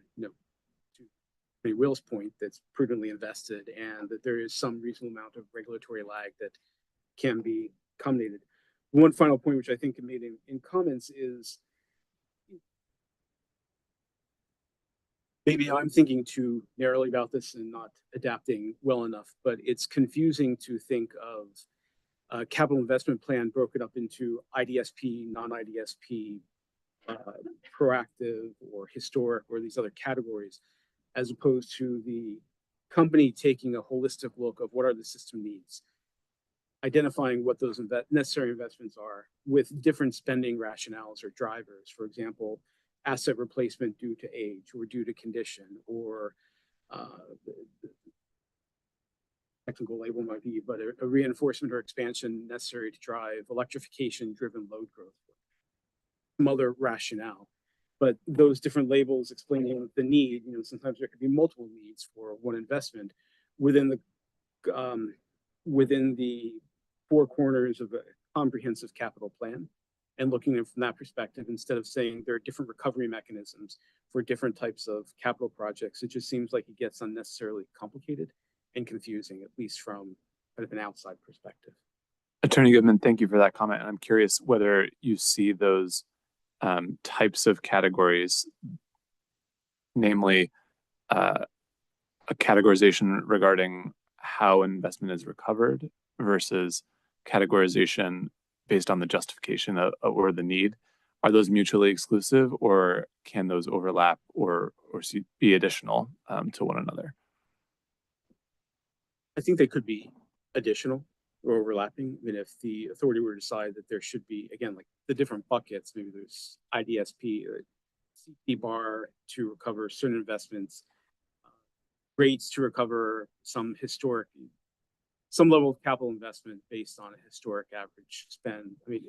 to Will's point, that's prudently invested, and that there is some reasonable amount of regulatory lag that can be accommodated. One final point, which I think made in comments, is maybe I'm thinking too narrowly about this and not adapting well enough, but it's confusing to think of capital investment plan broken up into IDSP, non-IDSP, proactive or historic, or these other categories, as opposed to the company taking a holistic look of what are the system needs, identifying what those necessary investments are with different spending rationales or drivers. For example, asset replacement due to age or due to condition, or the technical label might be, but a reinforcement or expansion necessary to drive electrification driven load growth, some other rationale. But those different labels explaining the need, sometimes there could be multiple needs for one investment within the four corners of a comprehensive capital plan, and looking at it from that perspective, instead of saying there are different recovery mechanisms for different types of capital projects. It just seems like it gets unnecessarily complicated and confusing, at least from kind of an outside perspective. Attorney Goodman, thank you for that comment. I'm curious whether you see those types of categories, namely a categorization regarding how investment is recovered versus categorization based on the justification or the need. Are those mutually exclusive, or can those overlap or be additional to one another? I think they could be additional or overlapping. I mean, if the authority were to decide that there should be, again, like the different buckets, maybe there's IDSP, CP bar to recover certain investments, rates to recover some level of capital investment based on a historic average spend. I mean,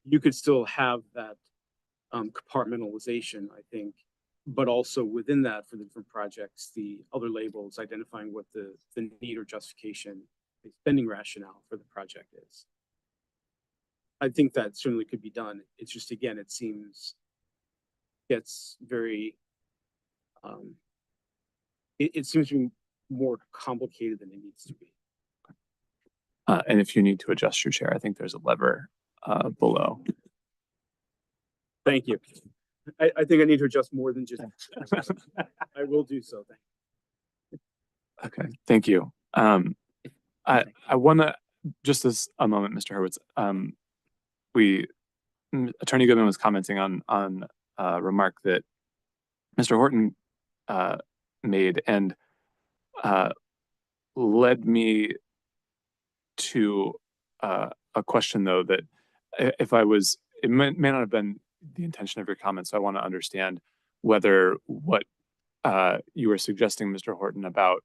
you could still have that compartmentalization, I think, but also within that, for the different projects, the other labels identifying what the need or justification, the spending rationale for the project is. I think that certainly could be done. It's just, again, it gets very, it seems to be more complicated than it needs to be. And if you need to adjust your chair, I think there's a lever below. Thank you. I think I need to adjust more than just. I will do so. Thank you. Okay, thank you. I want to, just as a moment, Mr. Hurwitz, Attorney Goodman was commenting on a remark that Mr. Horton made, and led me to a question, though, that it may not have been the intention of your comments. So I want to understand whether what you were suggesting, Mr. Horton, about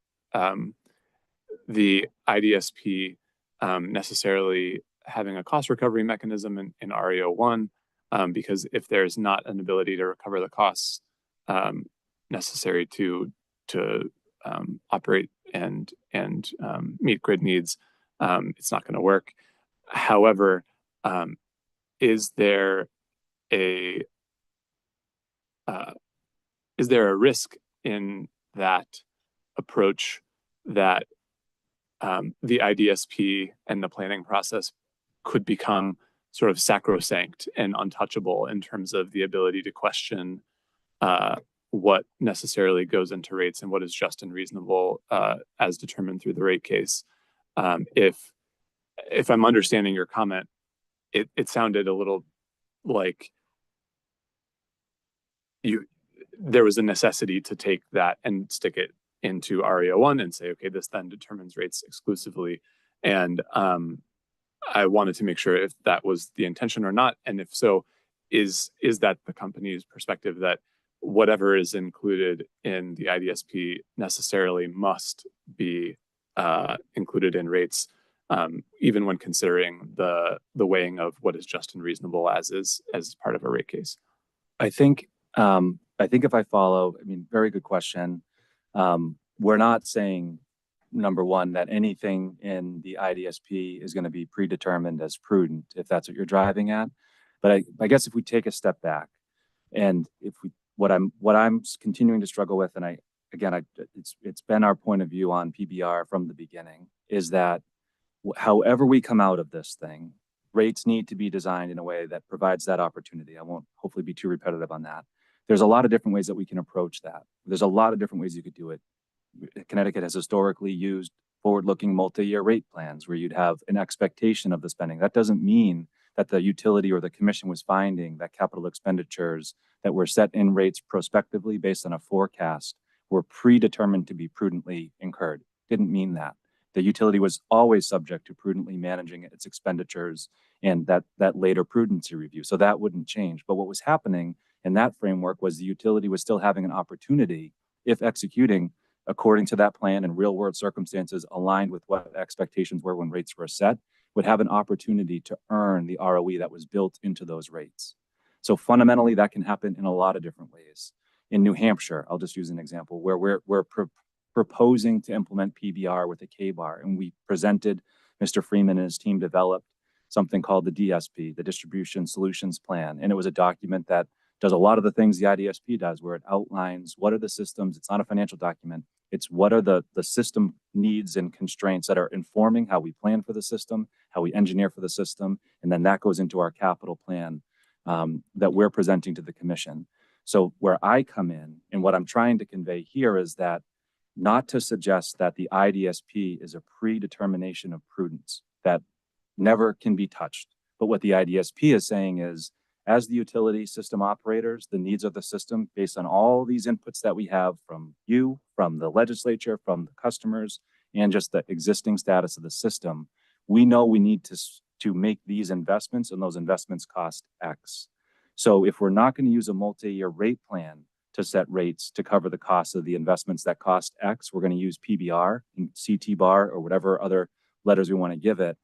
the IDSP necessarily having a cost recovery mechanism in RE01, because if there's not an ability to recover the costs necessary to operate and meet grid needs, it's not going to work. However, is there a risk in that approach that the IDSP and the planning process could become sort of sacrosanct and untouchable in terms of the ability to question what necessarily goes into rates and what is just and reasonable as determined through the rate case? If I'm understanding your comment, it sounded a little like there was a necessity to take that and stick it into RE01 and say, okay, this then determines rates exclusively. And I wanted to make sure if that was the intention or not. And if so, is that the company's perspective that whatever is included in the IDSP necessarily must be included in rates, even when considering the weighing of what is just and reasonable as part of a rate case? I think if I follow, I mean, very good question. We're not saying, number one, that anything in the IDSP is going to be predetermined as prudent, if that's what you're driving at. But I guess if we take a step back, and what I'm continuing to struggle with, and it's been our point of view on PBR from the beginning, is that however we come out of this thing, rates need to be designed in a way that provides that opportunity. I won't hopefully be too repetitive on that. There's a lot of different ways that we can approach that. There's a lot of different ways you could do it. Connecticut has historically used forward-looking multi-year rate plans where you'd have an expectation of the spending. That doesn't mean that the utility or the commission was finding that capital expenditures that were set in rates prospectively based on a forecast were predetermined to be prudently incurred. Didn't mean that. The utility was always subject to prudently managing its expenditures and that later prudency review. So that wouldn't change. But what was happening in that framework was the utility was still having an opportunity, if executing according to that plan and real world circumstances aligned with what expectations were when rates were set, would have an opportunity to earn the ROE that was built into those rates. So fundamentally, that can happen in a lot of different ways. In New Hampshire, I'll just use an example where we're proposing to implement PBR with a K-bar, and we presented, Mr. Freeman and his team developed something called the DSP, the Distribution Solutions Plan. And it was a document that does a lot of the things the IDSP does, where it outlines what are the systems. It's not a financial document. It's what are the system needs and constraints that are informing how we plan for the system, how we engineer for the system. And then that goes into our capital plan that we're presenting to the commission. So where I come in and what I'm trying to convey here is that not to suggest that the IDSP is a predetermination of prudence that never can be touched. But what the IDSP is saying is, as the utility system operators, the needs of the system, based on all these inputs that we have from you, from the legislature, from the customers, and just the existing status of the system, we know we need to make these investments, and those investments cost X. So if we're not going to use a multi-year rate plan to set rates to cover the cost of the investments that cost X, we're going to use PBR and CT bar or whatever other letters we want to give it.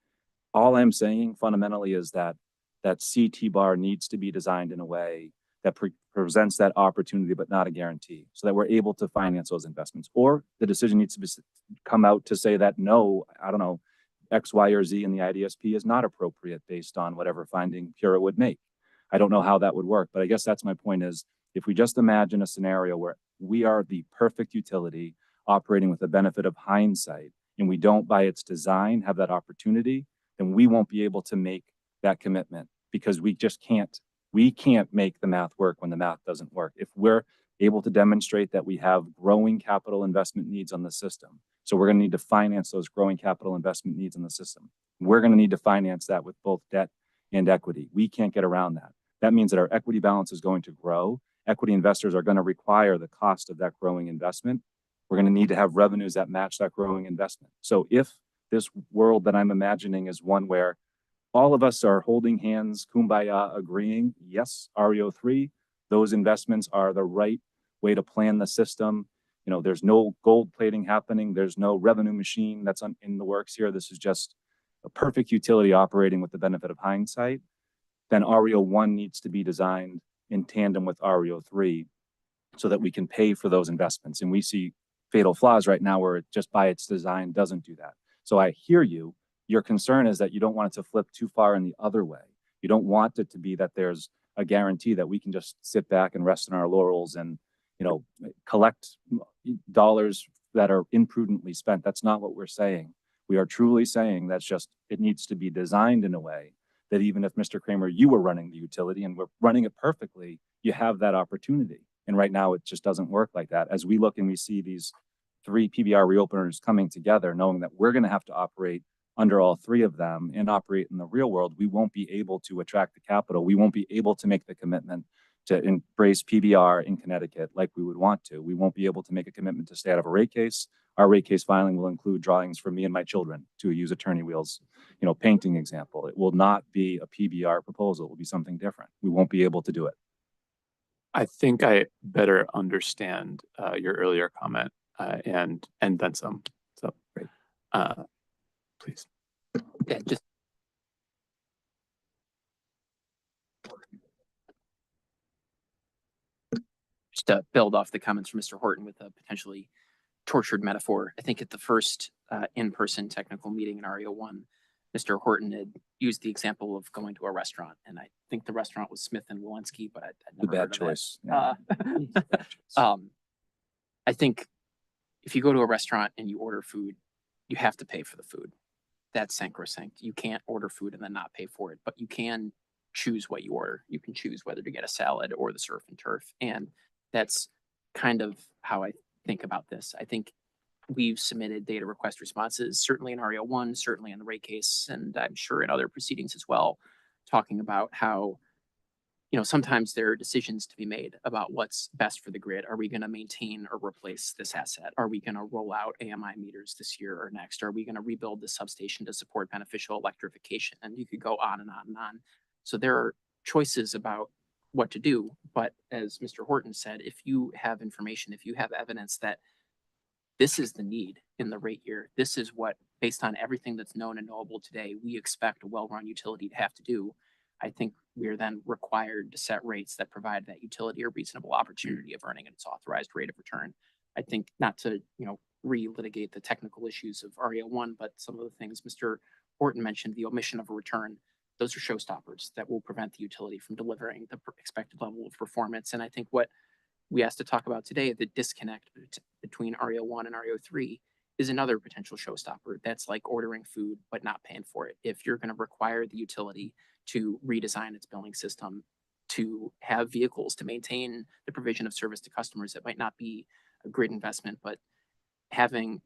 All I'm saying fundamentally is that CT bar needs to be designed in a way that presents that opportunity, but not a guarantee, so that we're able to finance those investments. Or the decision needs to come out to say that, no, I don't know, X, Y, or Z in the IDSP is not appropriate based on whatever finding Pura would make. I don't know how that would work, but I guess that's my point is, if we just imagine a scenario where we are the perfect utility operating with the benefit of hindsight, and we don't by its design have that opportunity, then we won't be able to make that commitment because we just can't make the math work when the math doesn't work. If we're able to demonstrate that we have growing capital investment needs on the system, so we're going to need to finance those growing capital investment needs on the system. We're going to need to finance that with both debt and equity. We can't get around that. That means that our equity balance is going to grow. Equity investors are going to require the cost of that growing investment. We're going to need to have revenues that match that growing investment. So if this world that I'm imagining is one where all of us are holding hands, kumbaya, agreeing, yes, RE03, those investments are the right way to plan the system. You know, there's no gold plating happening. There's no revenue machine that's in the works here. This is just a perfect utility operating with the benefit of hindsight. Then RE01 needs to be designed in tandem with RE03 so that we can pay for those investments. And we see fatal flaws right now where it just by its design doesn't do that. So I hear you. Your concern is that you don't want it to flip too far in the other way. You don't want it to be that there's a guarantee that we can just sit back and rest on our laurels and, you know, collect dollars that are imprudently spent. That's not what we're saying. We are truly saying that's just, it needs to be designed in a way that even if Mr. Kramer, you were running the utility and we're running it perfectly, you have that opportunity. And right now it just doesn't work like that. As we look and we see these 3 PBR reopeners coming together, knowing that we're going to have to operate under all 3 of them and operate in the real world, we won't be able to attract the capital. We won't be able to make the commitment to embrace PBR in Connecticut like we would want to. We won't be able to make a commitment to stay out of a rate case. Our rate case filing will include drawings for me and my children, to use attorney wheels, you know, painting example. It will not be a PBR proposal. It will be something different. We won't be able to do it. I think I better understand your earlier comment and then some. So great. Please. Yeah, just to build off the comments from Mr. Horton with a potentially tortured metaphor. I think at the first in-person technical meeting in RE01, Mr. Horton had used the example of going to a restaurant, and I think the restaurant was Smith and Walensky, but I'd never The heard bad of choice. that. I think if you go to a restaurant and you order food, you have to pay for the food. That's sacrosanct. You can't order food and then not pay for it, but you can choose what you order. You can choose whether to get a salad or the surf and turf. And that's kind of how I think about this. I think we've submitted data request responses, certainly in RE01, certainly in the rate case, and I'm sure in other proceedings as well, talking about how, sometimes there are decisions to be made about what's best for the grid. Are we going to maintain or replace this asset? Are we going to roll out AMI meters this year or next? Are we going to rebuild the substation to support beneficial electrification? And you could go on and on and on. So there are choices about what to do. But as Mr. Horton said, if you have information, if you have evidence that this is the need in the rate year, this is what, based on everything that's known and knowable today, we expect a well-run utility to have to do, I think we're then required to set rates that provide that utility a reasonable opportunity of earning its authorized rate of return. I think not to, re-litigate the technical issues of RE01, but some of the things Mr. Horton mentioned, the omission of a return, those are showstoppers that will prevent the utility from delivering the expected level of performance. And I think what we asked to talk about today, the disconnect between RE01 and RE03, is another potential showstopper. That's like ordering food but not paying for it. If you're going to require the utility to redesign its billing system, to have vehicles to maintain the provision of service to customers, it might not be a grid investment, but having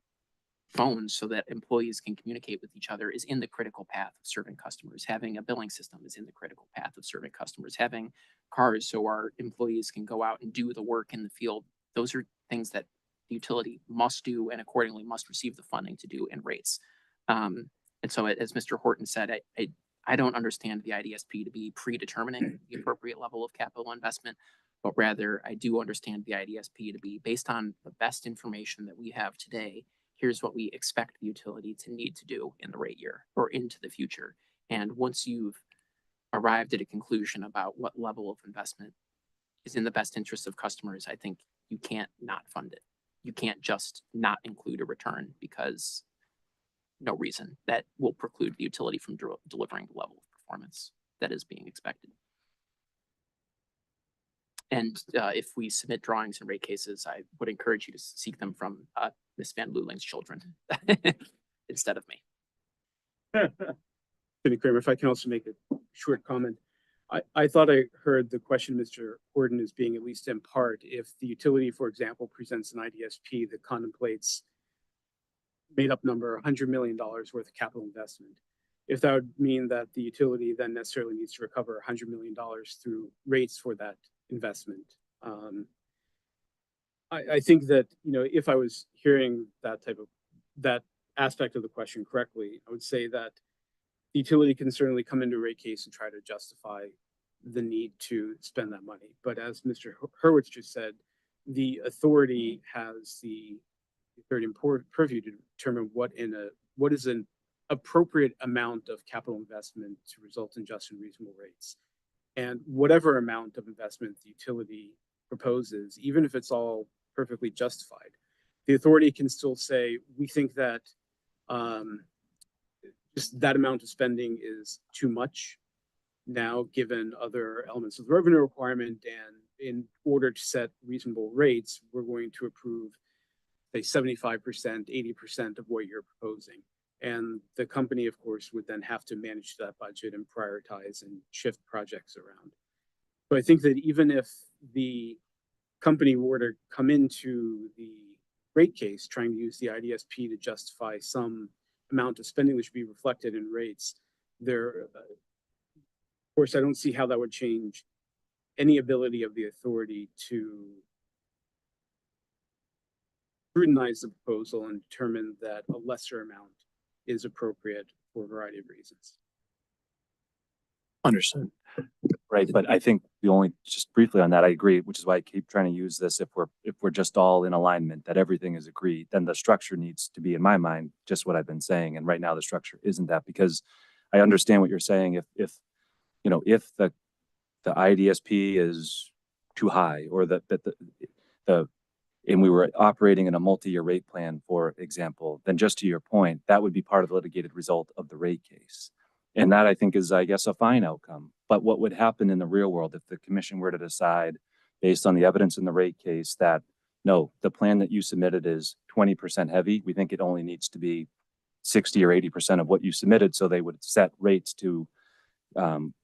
phones so that employees can communicate with each other is in the critical path of serving customers. Having a billing system is in the critical path of serving customers. Having cars so our employees can go out and do the work in the field, those are things that the utility must do and accordingly must receive the funding to do in rates. And so as Mr. Horton said, I don't understand the IDSP to be predetermining the appropriate level of capital investment, but rather I do understand the IDSP to be based on the best information that we have today. Here's what we expect the utility to need to do in the rate year or into the future. And once you've arrived at a conclusion about what level of investment is in the best interest of customers, I think you can't not fund it. You can't just not include a return because no reason that will preclude the utility from delivering the level of performance that is being expected. And if we submit drawings in rate cases, I would encourage you to seek them from Ms. Van Luling's children instead of me. Attorney Kramer, if I can also make a short comment. I thought I heard the question, Mr. Horton, as being at least in part, if the utility, for example, presents an IDSP that contemplates made up number $100 million worth of capital investment, if that would mean that the utility then necessarily needs to recover $100 million through rates for that investment. I think that, if I was hearing that aspect of the question correctly, I would say that the utility can certainly come into a rate case and try to justify the need to spend that money. But as Mr. Hurwitz just said, the authority has the very important purview to determine what is an appropriate amount of capital investment to result in just and reasonable rates. And whatever amount of investment the utility proposes, even if it's all perfectly justified, the authority can still say, we think that just that amount of spending is too much now, given other elements of the revenue requirement, and in order to set reasonable rates, we're going to approve, say, 75%, 80% of what you're proposing. And the company, of course, would then have to manage that budget and prioritize and shift projects around. So I think that even if the company were to come into the rate case trying to use the IDSP to justify some amount of spending that should be reflected in rates, of course, I don't see how that would change any ability of the authority to scrutinize the proposal and determine that a lesser amount is appropriate for a variety of reasons. Understood. Right, but I think just briefly on that, I agree, which is why I keep trying to use this. If we're just all in alignment, that everything is agreed, then the structure needs to be, in my mind, just what I've been saying. And right now the structure isn't that, because I understand what you're saying. If the IDSP is too high, or and we were operating in a multi-year rate plan, for example, then just to your point, that would be part of the litigated result of the rate case. And that, I think, is, I guess, a fine outcome. But what would happen in the real world if the commission were to decide, based on the evidence in the rate case, that no, the plan that you submitted is 20% heavy, we think it only needs to be 60 or 80% of what you submitted, so they would set rates to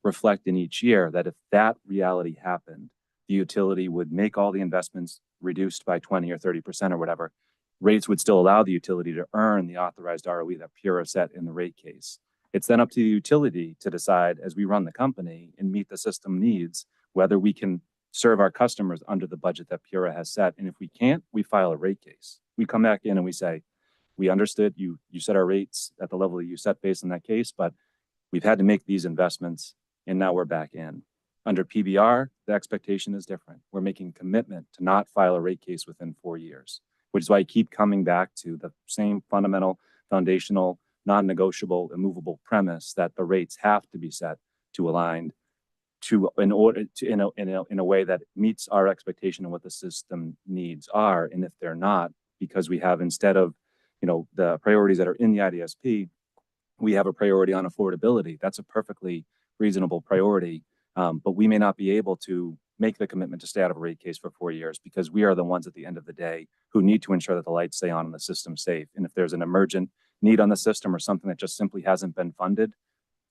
reflect in each year, that if that reality happened, the utility would make all the investments reduced by 20 or 30% or whatever, rates would still allow the utility to earn the authorized ROE that PURA set in the rate case. It's then up to the utility to decide, as we run the company and meet the system needs, whether we can serve our customers under the budget that PURA has set. And if we can't, we file a rate case. We come back in and we say, we understood you set our rates at the level that you set based on that case, but we've had to make these investments and now we're back in. Under PBR, the expectation is different. We're making a commitment to not file a rate case within 4 years, which is why I keep coming back to the same fundamental, foundational, non-negotiable, immovable premise that the rates have to be set to align to in a way that meets our expectation of what the system needs are. And if they're not, because we have, instead of the priorities that are in the IDSP, we have a priority on affordability. That's a perfectly reasonable priority, but we may not be able to make the commitment to stay out of a rate case for 4 years because we are the ones at the end of the day who need to ensure that the lights stay on and the system safe. And if there's an emergent need on the system or something that just simply hasn't been funded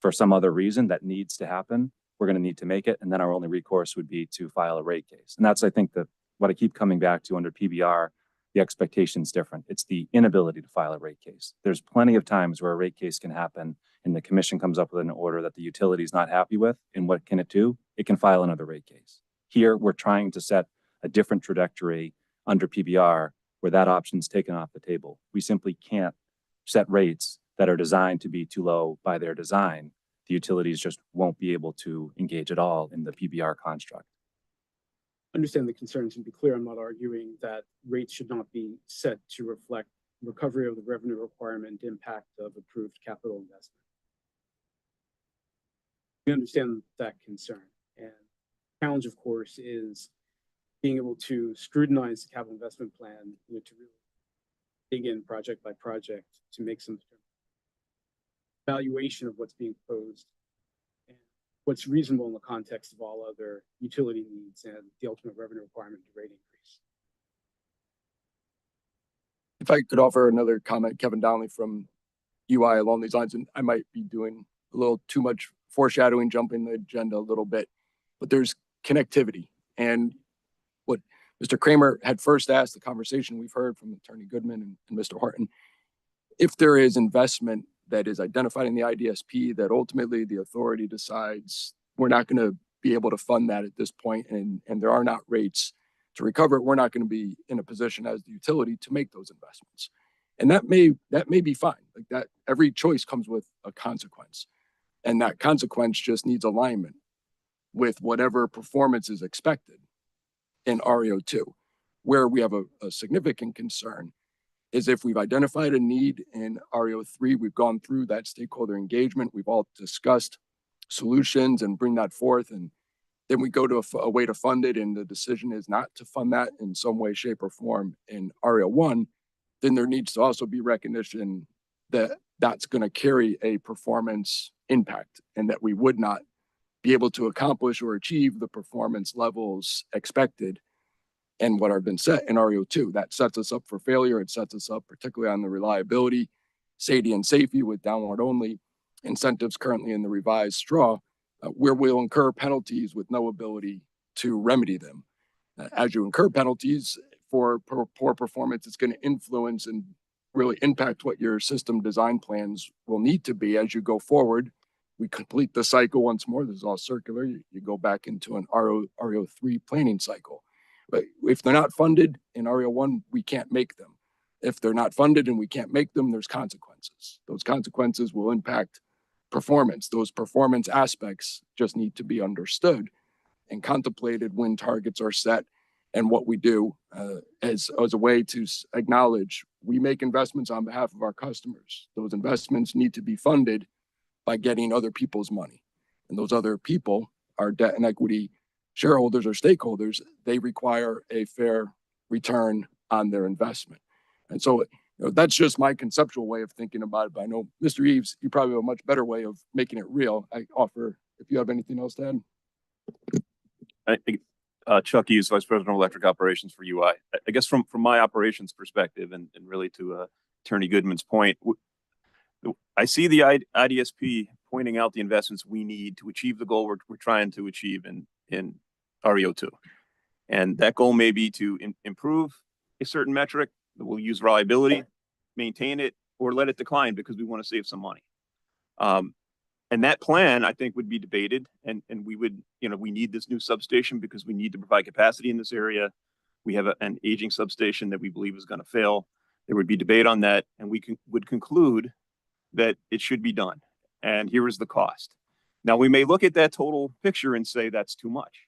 for some other reason that needs to happen, we're going to need to make it. And then our only recourse would be to file a rate case. And that's, I think, what I keep coming back to under PBR. The expectation is different. It's the inability to file a rate case. There's plenty of times where a rate case can happen and the commission comes up with an order that the utility is not happy with. And what can it do? It can file another rate case. Here, we're trying to set a different trajectory under PBR where that option's taken off the table. We simply can't set rates that are designed to be too low by their design. The utilities just won't be able to engage at all in the PBR construct. Understand the concerns and be clear, I'm not arguing that rates should not be set to reflect recovery of the revenue requirement impact of approved capital investment. We understand that concern, and the challenge, of course, is being able to scrutinize the capital investment plan, to really dig in project by project to make some evaluation of what's being proposed and what's reasonable in the context of all other utility needs and the ultimate revenue requirement to rate increase. If I could offer another comment, Kevin Donnelly from UI along these lines, and I might be doing a little too much foreshadowing, jumping the agenda a little bit, but there's connectivity. And what Mr. Kramer had first asked, the conversation we've heard from Attorney Goodman and Mr. Horton, if there is investment that is identified in the IDSP that ultimately the authority decides we're not going to be able to fund that at this point, and there are not rates to recover it, we're not going to be in a position as the utility to make those investments. And that may be fine. Like that, every choice comes with a consequence. And that consequence just needs alignment with whatever performance is expected in RE02. Where we have a significant concern is if we've identified a need in RE03, we've gone through that stakeholder engagement, we've all discussed solutions and bring that forth, and then we go to a way to fund it, and the decision is not to fund that in some way, shape, or form in RE01, then there needs to also be recognition that that's going to carry a performance impact and that we would not be able to accomplish or achieve the performance levels expected and what have been set in RE02. That sets us up for failure. It sets us up particularly on the reliability, safety, and safety with downward only incentives currently in the revised straw, where we'll incur penalties with no ability to remedy them. As you incur penalties for poor performance, it's going to influence and really impact what your system design plans will need to be as you go forward. We complete the cycle once more. This is all circular. You go back into an RE03 planning cycle. But if they're not funded in RE01, we can't make them. If they're not funded and we can't make them, there's consequences. Those consequences will impact performance. Those performance aspects just need to be understood and contemplated when targets are set, and what we do as a way to acknowledge we make investments on behalf of our customers. Those investments need to be funded by getting other people's money. And those other people are debt and equity shareholders or stakeholders. They require a fair return on their investment. And so that's just my conceptual way of thinking about it. But I know, Mr. Eves, you probably have a much better way of making it real. I offer, if you have anything else to add. I think Chuck Eves, Vice President of Electric Operations for UI. I guess from my operations perspective, and really to Attorney Goodman's point, I see the IDSP pointing out the investments we need to achieve the goal we're trying to achieve in RE02. And that goal may be to improve a certain metric We'll use reliability, maintain it, or let it decline because we want to save some money. And that plan, I think, would be debated, and we would, we need this new substation because we need to provide capacity in this area. We have an aging substation that we believe is going to fail. There would be debate on that, and we would conclude that it should be done. And here is the cost. Now, we may look at that total picture and say that's too much.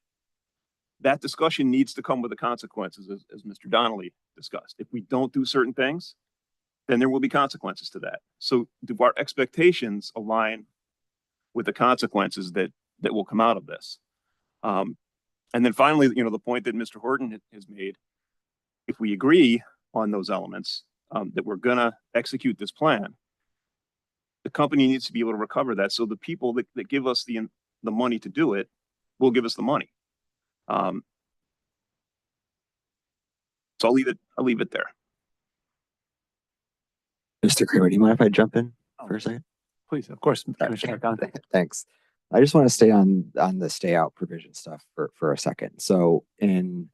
That discussion needs to come with the consequences, as Mr. Donnelly discussed. If we don't do certain things, then there will be consequences to that. So do our expectations align with the consequences that will come out of this? And then finally, the point that Mr. Horton has made, if we agree on those elements, that we're going to execute this plan, the company needs to be able to recover that. So the people that give us the money to do it will give us the money. So I'll leave it there. Mr. Kramer, do you mind if I jump in for a second? Please, of course, Commissioner Conte. Thanks. I just want to stay on the stay out provision stuff for a second. So in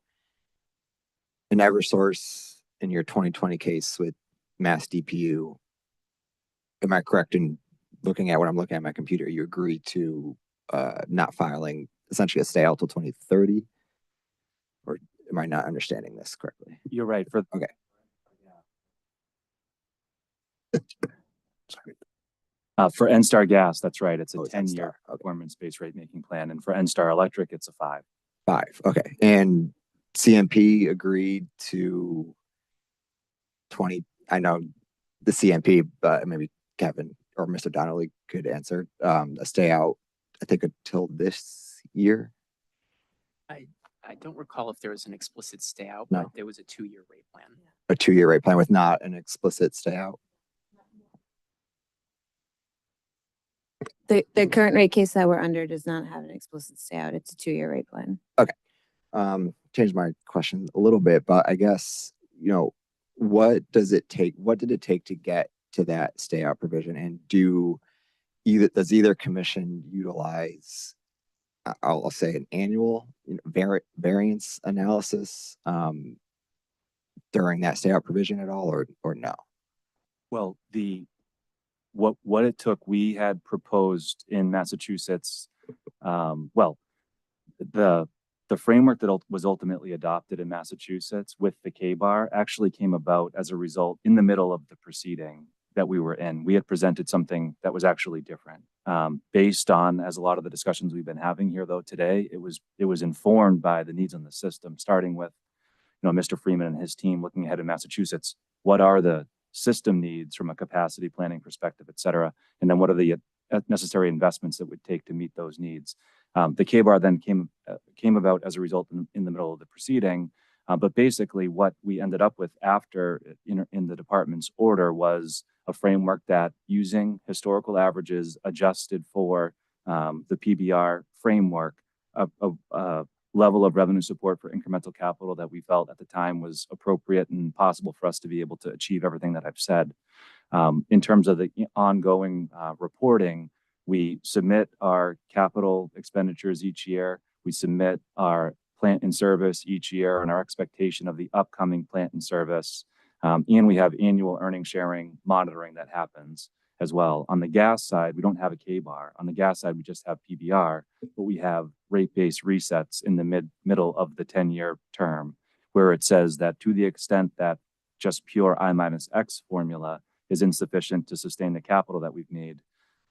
Eversource, in your 2020 case with Mass DPU, am I correct in looking at what I'm looking at my computer? You agree to not filing essentially a stay out till 2030, or am I not understanding this correctly? You're right. Okay. Sorry. For NSTAR Gas, that's right. It's a It's 10-year NSTAR. Okay. performance-based rate making plan, and for NSTAR Electric, it's a 5. 5. Okay. And CMP agreed to 20. I know the CMP, but maybe Kevin or Mr. Donnelly could answer a stay out, I think, until this year. I don't recall if there was an explicit stay out, No. but there was a 2-year rate plan. A 2-year rate plan with not an explicit stay out. The current rate case that we're under does not have an explicit stay out. It's a 2-year rate plan. Change my question a little bit, but I guess, what did it take to get to that stay out provision? And does either commission utilize, I'll say, an annual variance analysis during that stay out provision at all, or no? Well, what it took, we had proposed in Massachusetts, the framework that was ultimately adopted in Massachusetts with the K-bar actually came about as a result in the middle of the proceeding that we were in. We had presented something that was actually different, based on, as a lot of the discussions we've been having here though today, it was informed by the needs on the system, starting with, Mr. Freeman and his team looking ahead in Massachusetts. What are the system needs from a capacity planning perspective, et cetera? And then what are the necessary investments that would take to meet those needs? The K-bar then came about as a result in the middle of the proceeding. But basically what we ended up with after in the department's order was a framework that, using historical averages adjusted for the PBR framework, a level of revenue support for incremental capital that we felt at the time was appropriate and possible for us to be able to achieve everything that I've said. In terms of the ongoing reporting, we submit our capital expenditures each year. We submit our plant in service each year and our expectation of the upcoming plant in service. And we have annual earning sharing monitoring that happens as well. On the gas side, we don't have a K-bar. On the gas side, we just have PBR, but we have rate-based resets in the middle of the 10-year term, where it says that to the extent that just pure I minus X formula is insufficient to sustain the capital that we've made,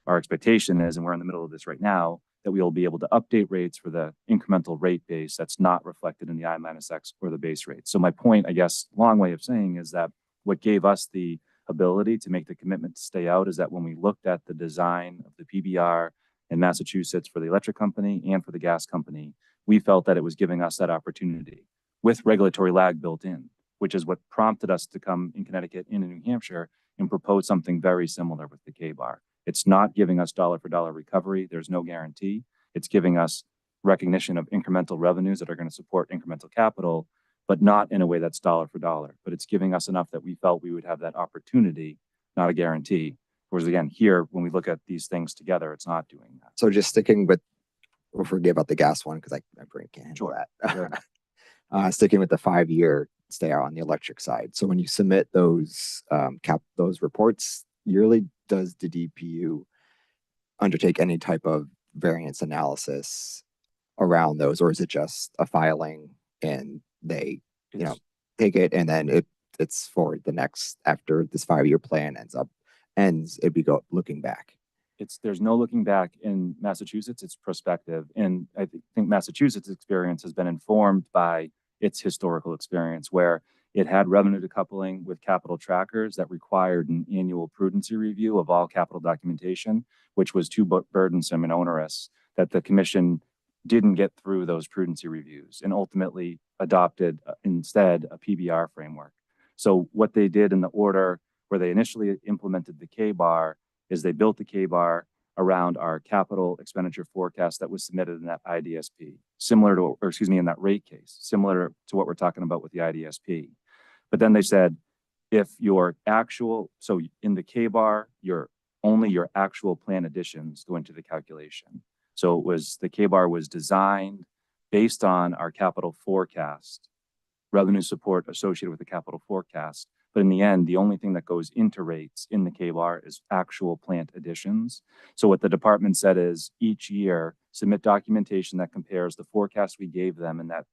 our expectation is, and we're in the middle of this right now, that we will be able to update rates for the incremental rate base that's not reflected in the I minus X or the base rate. So my point, I guess, long way of saying, is that what gave us the ability to make the commitment to stay out is that when we looked at the design of the PBR in Massachusetts for the electric company and for the gas company, we felt that it was giving us that opportunity with regulatory lag built in, which is what prompted us to come in Connecticut and in New Hampshire and propose something very similar with the K-bar. It's not giving us dollar for dollar recovery. There's no guarantee. It's giving us recognition of incremental revenues that are going to support incremental capital, but not in a way that's dollar for dollar. But it's giving us enough that we felt we would have that opportunity, not a guarantee. Whereas again, here, when we look at these things together, it's not doing that. So just sticking with, we'll forget about the gas one because my brain can't handle Sure. that. Sure. Sticking with the 5-year stay out on the electric side. So when you submit those those reports yearly, does the DPU undertake any type of variance analysis around those, or is it just a filing and they take it and then it's for the next, after this 5-year plan ends, it'd be looking back? There's no looking back in Massachusetts. It's prospective. And I think Massachusetts' experience has been informed by its historical experience, where it had revenue decoupling with capital trackers that required an annual prudency review of all capital documentation, which was too burdensome and onerous, that the commission didn't get through those prudency reviews and ultimately adopted instead a PBR framework. So what they did in the order where they initially implemented the K-bar is they built the K-bar around our capital expenditure forecast that was submitted in that IDSP, in that rate case, similar to what we're talking about with the IDSP. But then they said, if your so in the K-bar, only your actual plan additions go into the calculation. So the K-bar was designed based on our capital forecast, revenue support associated with the capital forecast. But in the end, the only thing that goes into rates in the K-bar is actual plant additions. So what the department said is each year, submit documentation that compares the forecast we gave them in that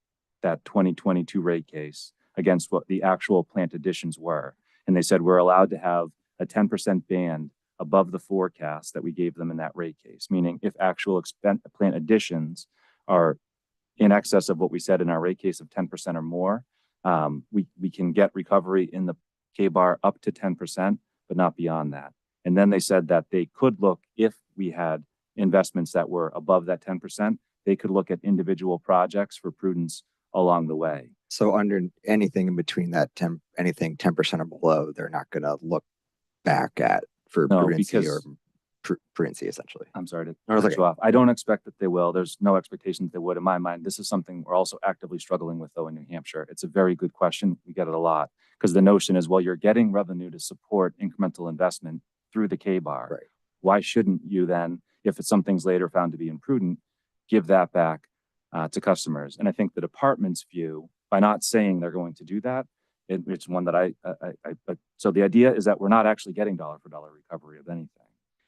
2022 rate case against what the actual plant additions were. And they said we're allowed to have a 10% band above the forecast that we gave them in that rate case, meaning if actual plant additions are in excess of what we said in our rate case of 10% or more, we can get recovery in the K-bar up to 10%, but not beyond that. And then they said that they could look, if we had investments that were above that 10%, they could look at individual projects for prudence along the way. So under anything in between that anything 10% or below, they're not going to look back at for prudency or prudency, essentially. I'm sorry to cut you off. I don't expect that they will. There's no expectation that they would in my mind. This is something we're also actively struggling with, though, in New Hampshire. It's a very good question. We get it a lot because the notion is, well, you're getting revenue to support incremental investment through the K-bar. Right. Why shouldn't you then, if it's something's later found to be imprudent, give that back to customers? And I think the department's view, by not saying they're going to do that, it's one that so the idea is that we're not actually getting dollar for dollar recovery of anything.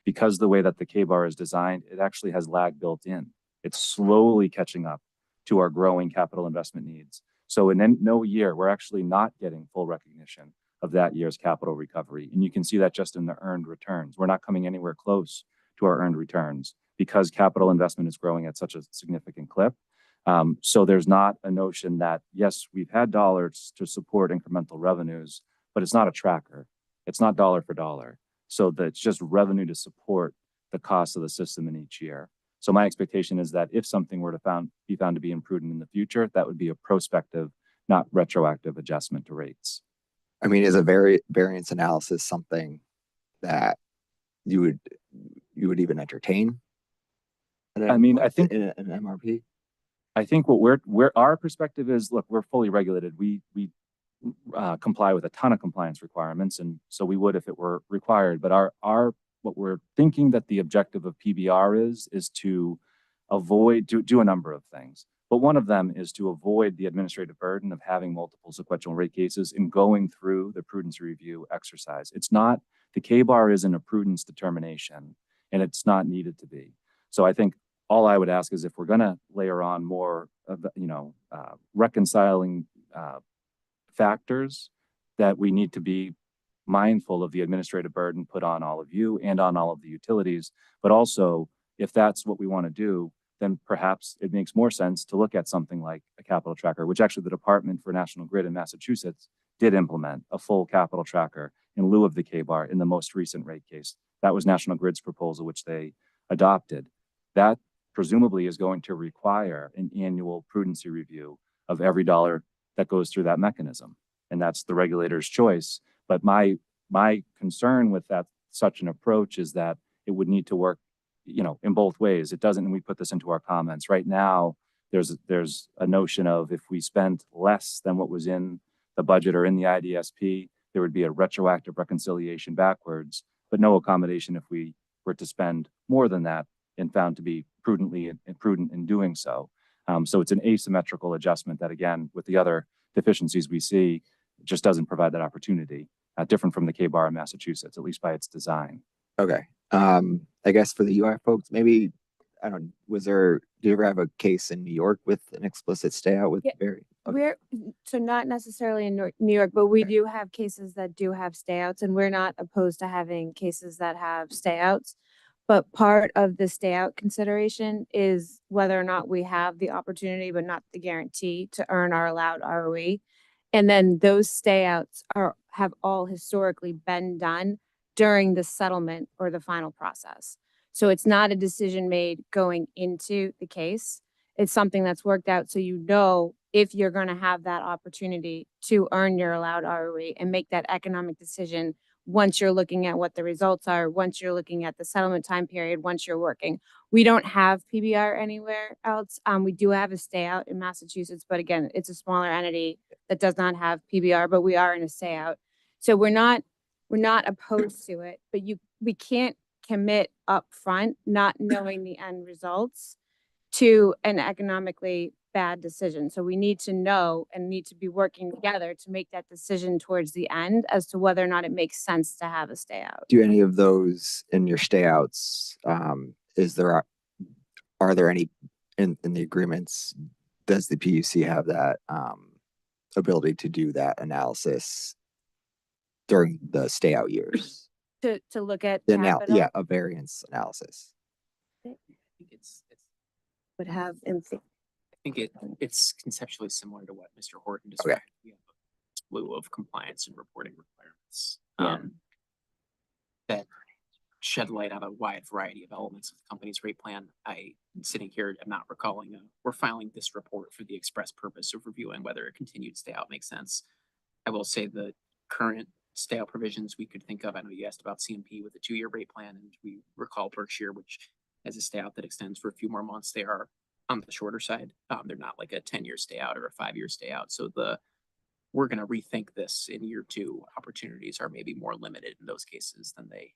Because the way that the K-bar is designed, it actually has lag built in. It's slowly catching up to our growing capital investment needs. So in no year, we're actually not getting full recognition of that year's capital recovery. And you can see that just in the earned returns. We're not coming anywhere close to our earned returns because capital investment is growing at such a significant clip. So there's not a notion that, yes, we've had dollars to support incremental revenues, but it's not a tracker. It's not dollar for dollar. So that's just revenue to support the cost of the system in each year. So my expectation is that if something were to be found to be imprudent in the future, that would be a prospective, not retroactive adjustment to rates. I mean, is a variance analysis something that you would even entertain? I mean, I think in an MRP. I think our perspective is, look, we're fully regulated. We comply with a ton of compliance requirements, and so we would if it were required. But what we're thinking that the objective of PBR is to do a number of things. But one of them is to avoid the administrative burden of having multiple sequential rate cases and going through the prudence review exercise. The K-bar isn't a prudence determination, and it's not needed to be. So I think all I would ask is, if we're going to layer on more of reconciling factors, that we need to be mindful of the administrative burden put on all of you and on all of the utilities. But also, if that's what we want to do, then perhaps it makes more sense to look at something like a capital tracker, which actually the Department for National Grid in Massachusetts did implement a full capital tracker in lieu of the K-bar in the most recent rate case. That was National Grid's proposal, which they adopted. That presumably is going to require an annual prudency review of every dollar that goes through that mechanism. And that's the regulator's choice. But my concern with such an approach is that it would need to work, in both ways. It doesn't, and we put this into our comments. Right now, there's a notion of, if we spent less than what was in the budget or in the IDSP, there would be a retroactive reconciliation backwards, but no accommodation if we were to spend more than that and found to be prudent in doing so. So it's an asymmetrical adjustment that, again, with the other deficiencies we see, it just doesn't provide that opportunity. Different from the K-bar in Massachusetts, at least by its design. Okay. I guess for the UI folks, maybe, I don't, did you ever have a case in New York with an explicit stay out with Yeah, very? Okay. We're, so not necessarily in New York, but we do have cases that do have stay outs, and we're not opposed to having cases that have stay outs. But part of the stay out consideration is whether or not we have the opportunity, but not the guarantee, to earn our allowed ROE. And then those stay outs have all historically been done during the settlement or the final process. So it's not a decision made going into the case. It's something that's worked out, so you know if you're going to have that opportunity to earn your allowed ROE and make that economic decision once you're looking at what the results are, once you're looking at the settlement time period, once you're working. We don't have PBR anywhere else. We do have a stay out in Massachusetts, but again, it's a smaller entity that does not have PBR, but we are in a stay out. So we're not opposed to it, but we can't commit up front, not knowing the end results, to an economically bad decision. So we need to know and need to be working together to make that decision towards the end as to whether or not it makes sense to have a stay out. Do any of those in your stay outs, are there any in the agreements? Does the PUC have that ability to do that analysis during the stay out years? To look at The capital a variance analysis. I think it's would have I think it's conceptually similar to what Mr. Horton described. We have a slew of compliance and reporting requirements that shed light on a wide variety of elements of the company's rate plan. I, sitting here, am not recalling we're filing this report for the express purpose of reviewing whether a continued stay out makes sense. I will say the current stay out provisions we could think of. I know you asked about CMP with a 2-year rate plan, and we recall Berkshire, which has a stay out that extends for a few more months. They are on the shorter side. They're not like a 10-year stay out or a 5-year stay out. So we're going to rethink this in year 2. Opportunities are maybe more limited in those cases than they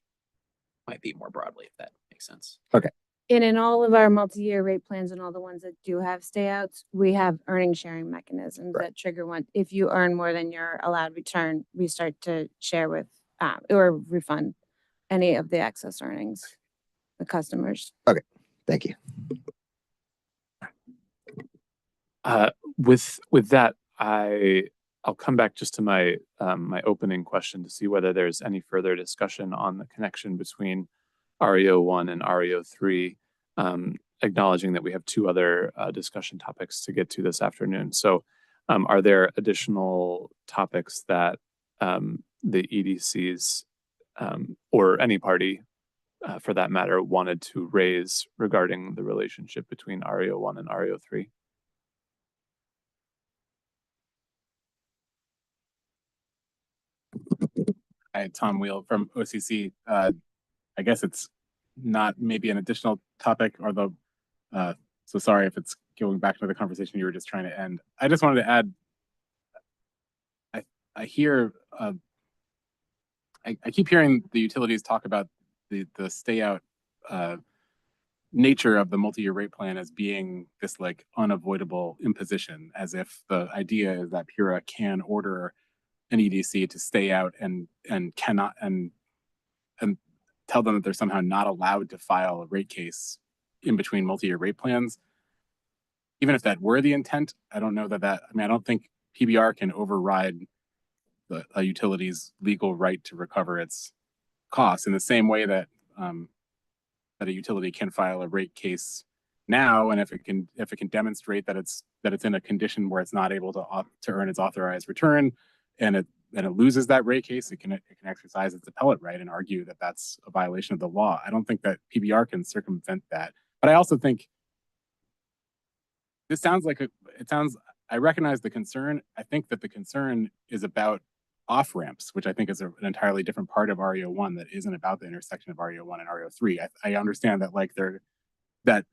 might be more broadly, if that makes sense. Okay. And in all of our multi-year rate plans and all the ones that do have stay outs, we have earning sharing mechanisms that trigger one. If you earn more than your allowed return, we start to share with or refund any of the excess earnings, the customers. Okay, thank you. With that, I'll come back just to my my opening question to see whether there's any further discussion on the connection between RE01 and RE03, acknowledging that we have 2 other discussion topics to get to this afternoon. So are there additional topics that the EDCs or any party for that matter wanted to raise regarding the relationship between RE01 and RE03? Hi, Tom Wheel from OCC. I guess it's not maybe an additional topic, although, so sorry if it's going back to the conversation you were just trying to end. I just wanted to add, I hear, I keep hearing the utilities talk about the stay out nature of the multi-year rate plan as being this like unavoidable imposition, as if the idea is that PURA can order an EDC to stay out and cannot and tell them that they're somehow not allowed to file a rate case in between multi-year rate plans. Even if that were the intent, I don't know I mean, I don't think PBR can override a utility's legal right to recover its costs in the same way that that a utility can file a rate case now, and if it can demonstrate that it's in a condition where it's not able to earn its authorized return, and it loses that rate case, it can exercise its appellate right and argue that that's a violation of the law. I don't think that PBR can circumvent that. But I also think this sounds like I recognize the concern. I think that the concern is about off ramps, which I think is an entirely different part of RE01 that isn't about the intersection of RE01 and RE03. I understand that that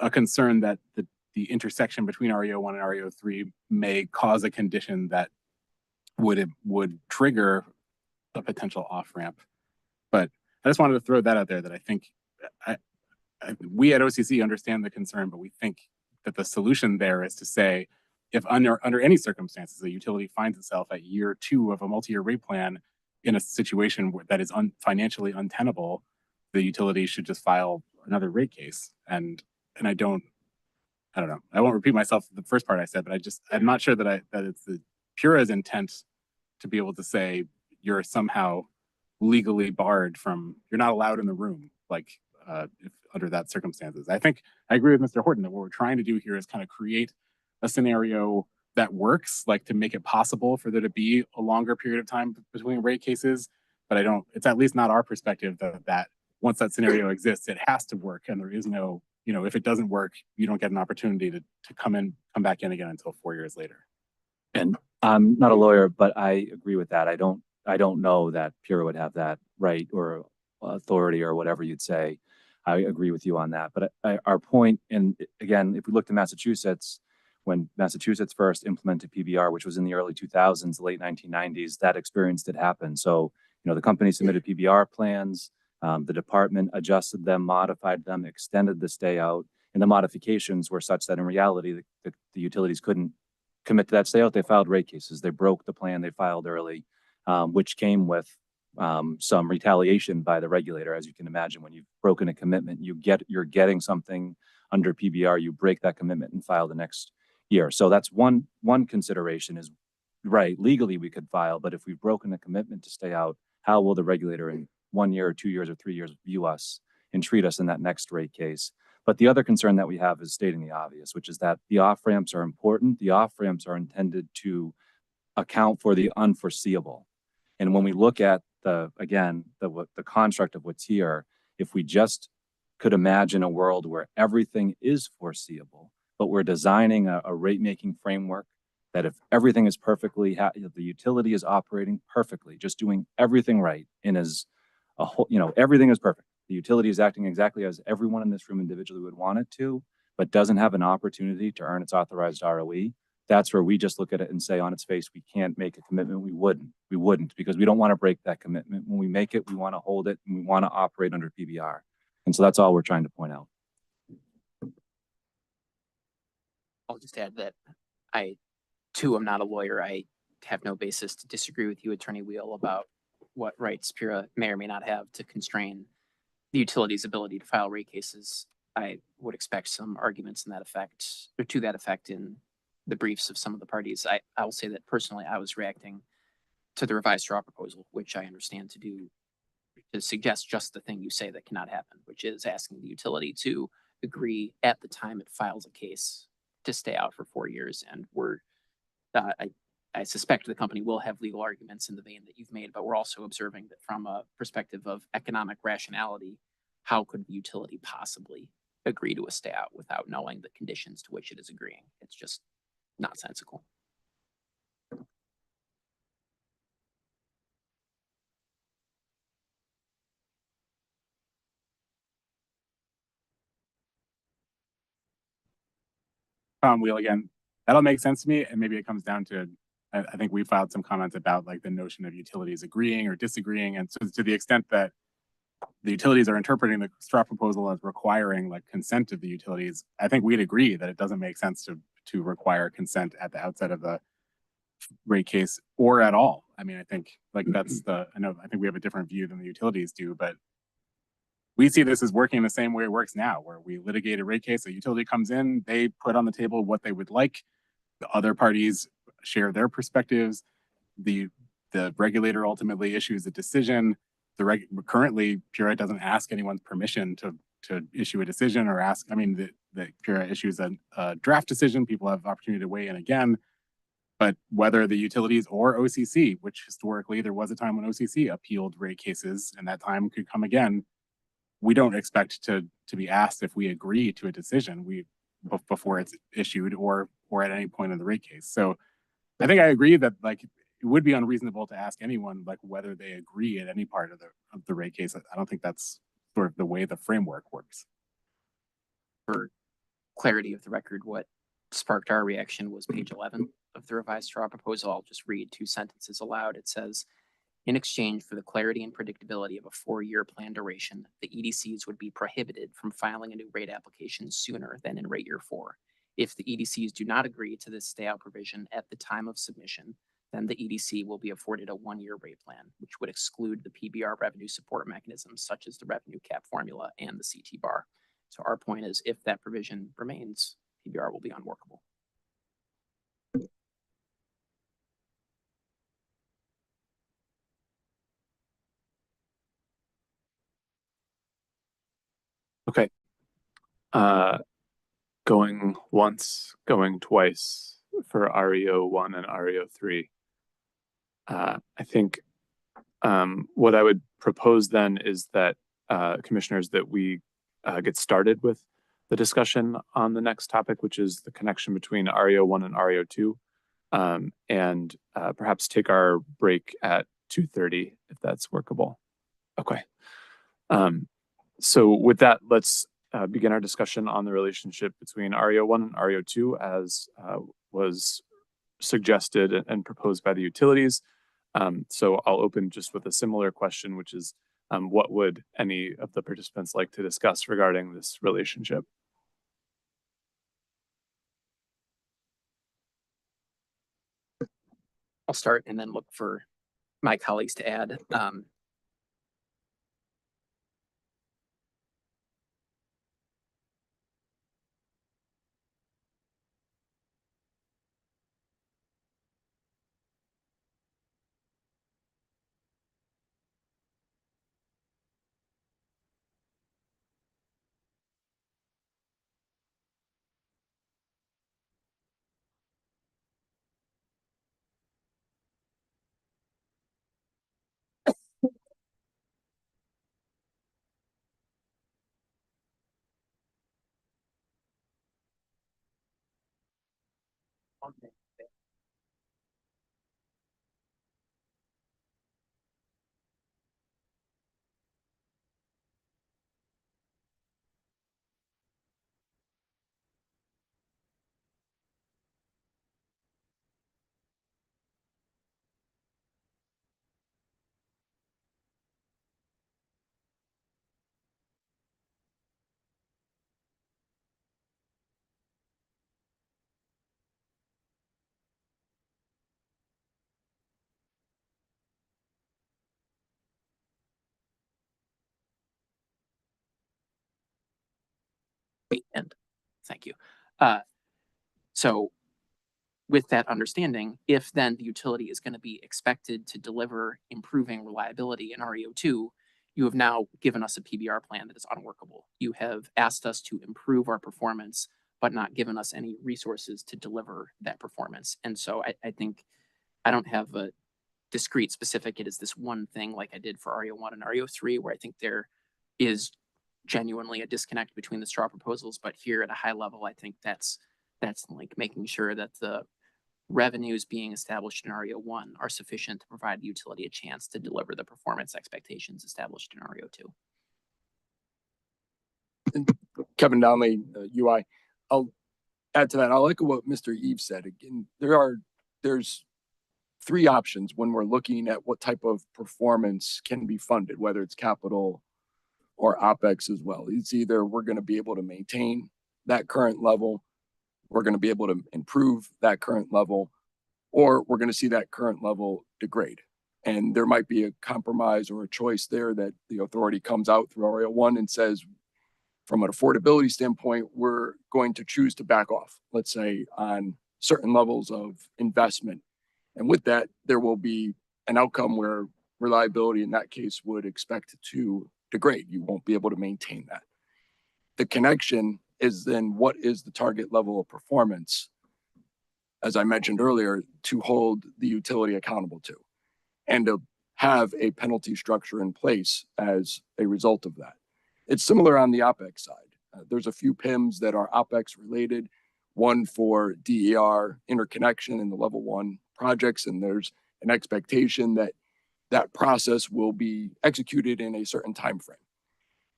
a concern that the intersection between RE01 and RE03 may cause a condition that would trigger a potential off ramp. But I just wanted to throw that out there, that I think we at OCC understand the concern, but we think that the solution there is to say, if under any circumstances, the utility finds itself at year 2 of a multi-year rate plan in a situation that is financially untenable, the utility should just file another rate case. And I don't know. I won't repeat myself the first part I said, but I'm not sure that it's the PURA's intent to be able to say you're somehow legally barred from, you're not allowed in the room, like if under that circumstances. I think I agree with Mr. Horton that what we're trying to do here is kind of create a scenario that works, like to make it possible for there to be a longer period of time between rate cases. But it's at least not our perspective that once that scenario exists, it has to work, and there is no, if it doesn't work, you don't get an opportunity to come back in again until 4 years later. And I'm not a lawyer, but I agree with that. I don't know that PURA would have that right or authority or whatever you'd say. I agree with you on that. But our point, and again, if we look to Massachusetts, when Massachusetts first implemented PBR, which was in the early 2000s, late 1990s, that experience did happen. So, the company submitted PBR plans, the department adjusted them, modified them, extended the stay out, and the modifications were such that in reality, the utilities couldn't commit to that stay out. They filed rate cases. They broke the plan. They filed early, which came with some retaliation by the regulator. As you can imagine, when you've broken a commitment, you're getting something under PBR, you break that commitment and file the next year. So that's one consideration is, right, legally we could file, but if we've broken a commitment to stay out, how will the regulator in 1 year or 2 years or 3 years view us and treat us in that next rate case? But the other concern that we have is stating the obvious, which is that the off-ramps are important. The off-ramps are intended to account for the unforeseeable. And when we look at the construct of what's here, if we just could imagine a world where everything is foreseeable, but we're designing a rate-making framework that if everything is perfectly, the utility is operating perfectly, just doing everything right, and as a whole, everything is perfect. The utility is acting exactly as everyone in this room individually would want it to, but doesn't have an opportunity to earn its authorized ROE. That's where we just look at it and say on its face, we can't make a commitment. We wouldn't, because we don't want to break that commitment. When we make it, we want to hold it, and we want to operate under PBR. And so that's all we're trying to point out. I'll just add that I, too, am not a lawyer. I have no basis to disagree with you, Attorney Wheel, about what rights PURA may or may not have to constrain the utility's ability to file rate cases. I would expect some arguments in that effect, or to that effect, in the briefs of some of the parties. I will say that personally, I was reacting to the revised straw proposal, which I understand to suggest just the thing you say that cannot happen, which is asking the utility to agree at the time it files a case to stay out for 4 years. And I suspect the company will have legal arguments in the vein that you've made, but we're also observing that from a perspective of economic rationality, how could the utility possibly agree to a stay out without knowing the conditions to which it is agreeing? It's just nonsensical. Wheel again. That'll make sense to me, and maybe it comes down to, I think we filed some comments about like the notion of utilities agreeing or disagreeing, and so to the extent that the utilities are interpreting the straw proposal as requiring like consent of the utilities, I think we'd agree that it doesn't make sense to require consent at the outset of the rate case or at all. I mean, I think like I think we have a different view than the utilities do, but we see this as working the same way it works now, where we litigate a rate case, a utility comes in, they put on the table what they would like, the other parties share their perspectives, the regulator ultimately issues a decision. Currently, PURA doesn't ask anyone's permission to issue a decision or ask. I mean, the PURA issues a draft decision. People have opportunity to weigh in again. But whether the utilities or OCC, which historically there was a time when OCC appealed rate cases, and that time could come again, we don't expect to be asked if we agree to a decision before it's issued or at any point in the rate case. So I think I agree that like it would be unreasonable to ask anyone like whether they agree at any part of the rate case. I don't think that's sort of the way the framework works. For clarity of the record, what sparked our reaction was page 11 of the revised straw proposal. I'll just read 2 sentences aloud. It says, in exchange for the clarity and predictability of a 4-year plan duration, the EDCs would be prohibited from filing a new rate application sooner than in rate year 4. If the EDCs do not agree to this stay out provision at the time of submission, then the EDC will be afforded a 1-year rate plan, which would exclude the PBR revenue support mechanisms such as the revenue cap formula and the CT bar. So our point is, if that provision remains, PBR will be unworkable. Okay. Going once, going twice for RE01 and RE03. I think what I would propose then is that commissioners, that we get started with the discussion on the next topic, which is the connection between RE01 and RE02, and perhaps take our break at 2:30 if that's workable. Okay. So with that, let's begin our discussion on the relationship between RE01 and RE02 as was suggested and proposed by the utilities. So I'll open just with a similar question, which is what would any of the participants like to discuss regarding this relationship? I'll start and then look for my colleagues to add. And thank you. So with that understanding, if then the utility is going to be expected to deliver improving reliability in RE02, you have now given us a PBR plan that is unworkable. You have asked us to improve our performance, but not given us any resources to deliver that performance. And so I think I don't have a discrete specific, it is this one thing like I did for RE01 and RE03, where I think there is genuinely a disconnect between the straw proposals. But here at a high level, I think that's like making sure that the revenues being established in RE01 are sufficient to provide the utility a chance to deliver the performance expectations established in RE02. Kevin Donnelly, UI. I'll add to that. I like what Mr. Eve said. Again, there's 3 options when we're looking at what type of performance can be funded, whether it's capital or OpEx as well. It's either we're going to be able to maintain that current level, we're going to be able to improve that current level, or we're going to see that current level degrade. And there might be a compromise or a choice there that the authority comes out through RE01 and says, from an affordability standpoint, we're going to choose to back off, let's say, on certain levels of investment. And with that, there will be an outcome where reliability in that case would expect to degrade. You won't be able to maintain that. The connection is then what is the target level of performance, as I mentioned earlier, to hold the utility accountable to, and to have a penalty structure in place as a result of that. It's similar on the OpEx side. There's a few PIMs that are OpEx related, one for DER interconnection in the level 1 projects, and there's an expectation that that process will be executed in a certain time frame.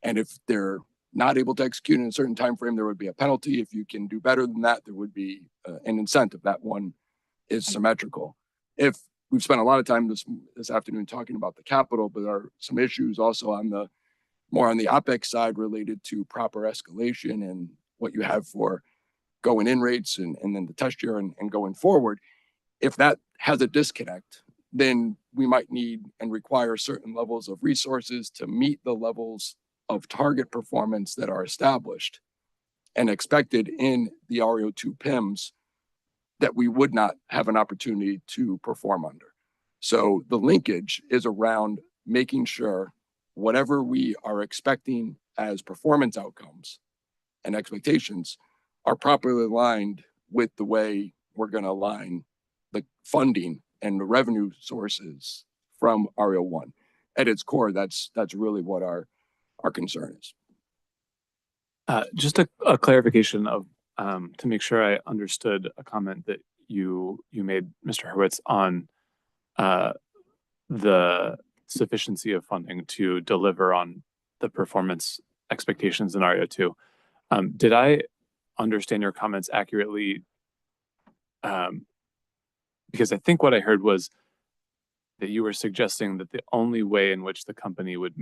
And if they're not able to execute in a certain time frame, there would be a penalty. If you can do better than that, there would be an incentive. That one is symmetrical. If we've spent a lot of time this afternoon talking about the capital, but there are some issues also on the more on the OpEx side related to proper escalation and what you have for going in rates and then the test year and going forward. If that has a disconnect, then we might need and require certain levels of resources to meet the levels of target performance that are established and expected in the RE02 PIMS that we would not have an opportunity to perform under. So the linkage is around making sure whatever we are expecting as performance outcomes and expectations are properly aligned with the way we're going to align the funding and the revenue sources from RE01. At its core, that's really what our concern is. Just a clarification of to make sure I understood a comment that you made, Mr. Hurwitz, on the sufficiency of funding to deliver on the performance expectations in RE02. Did I understand your comments accurately? Because I think what I heard was that you were suggesting that the only way in which the company would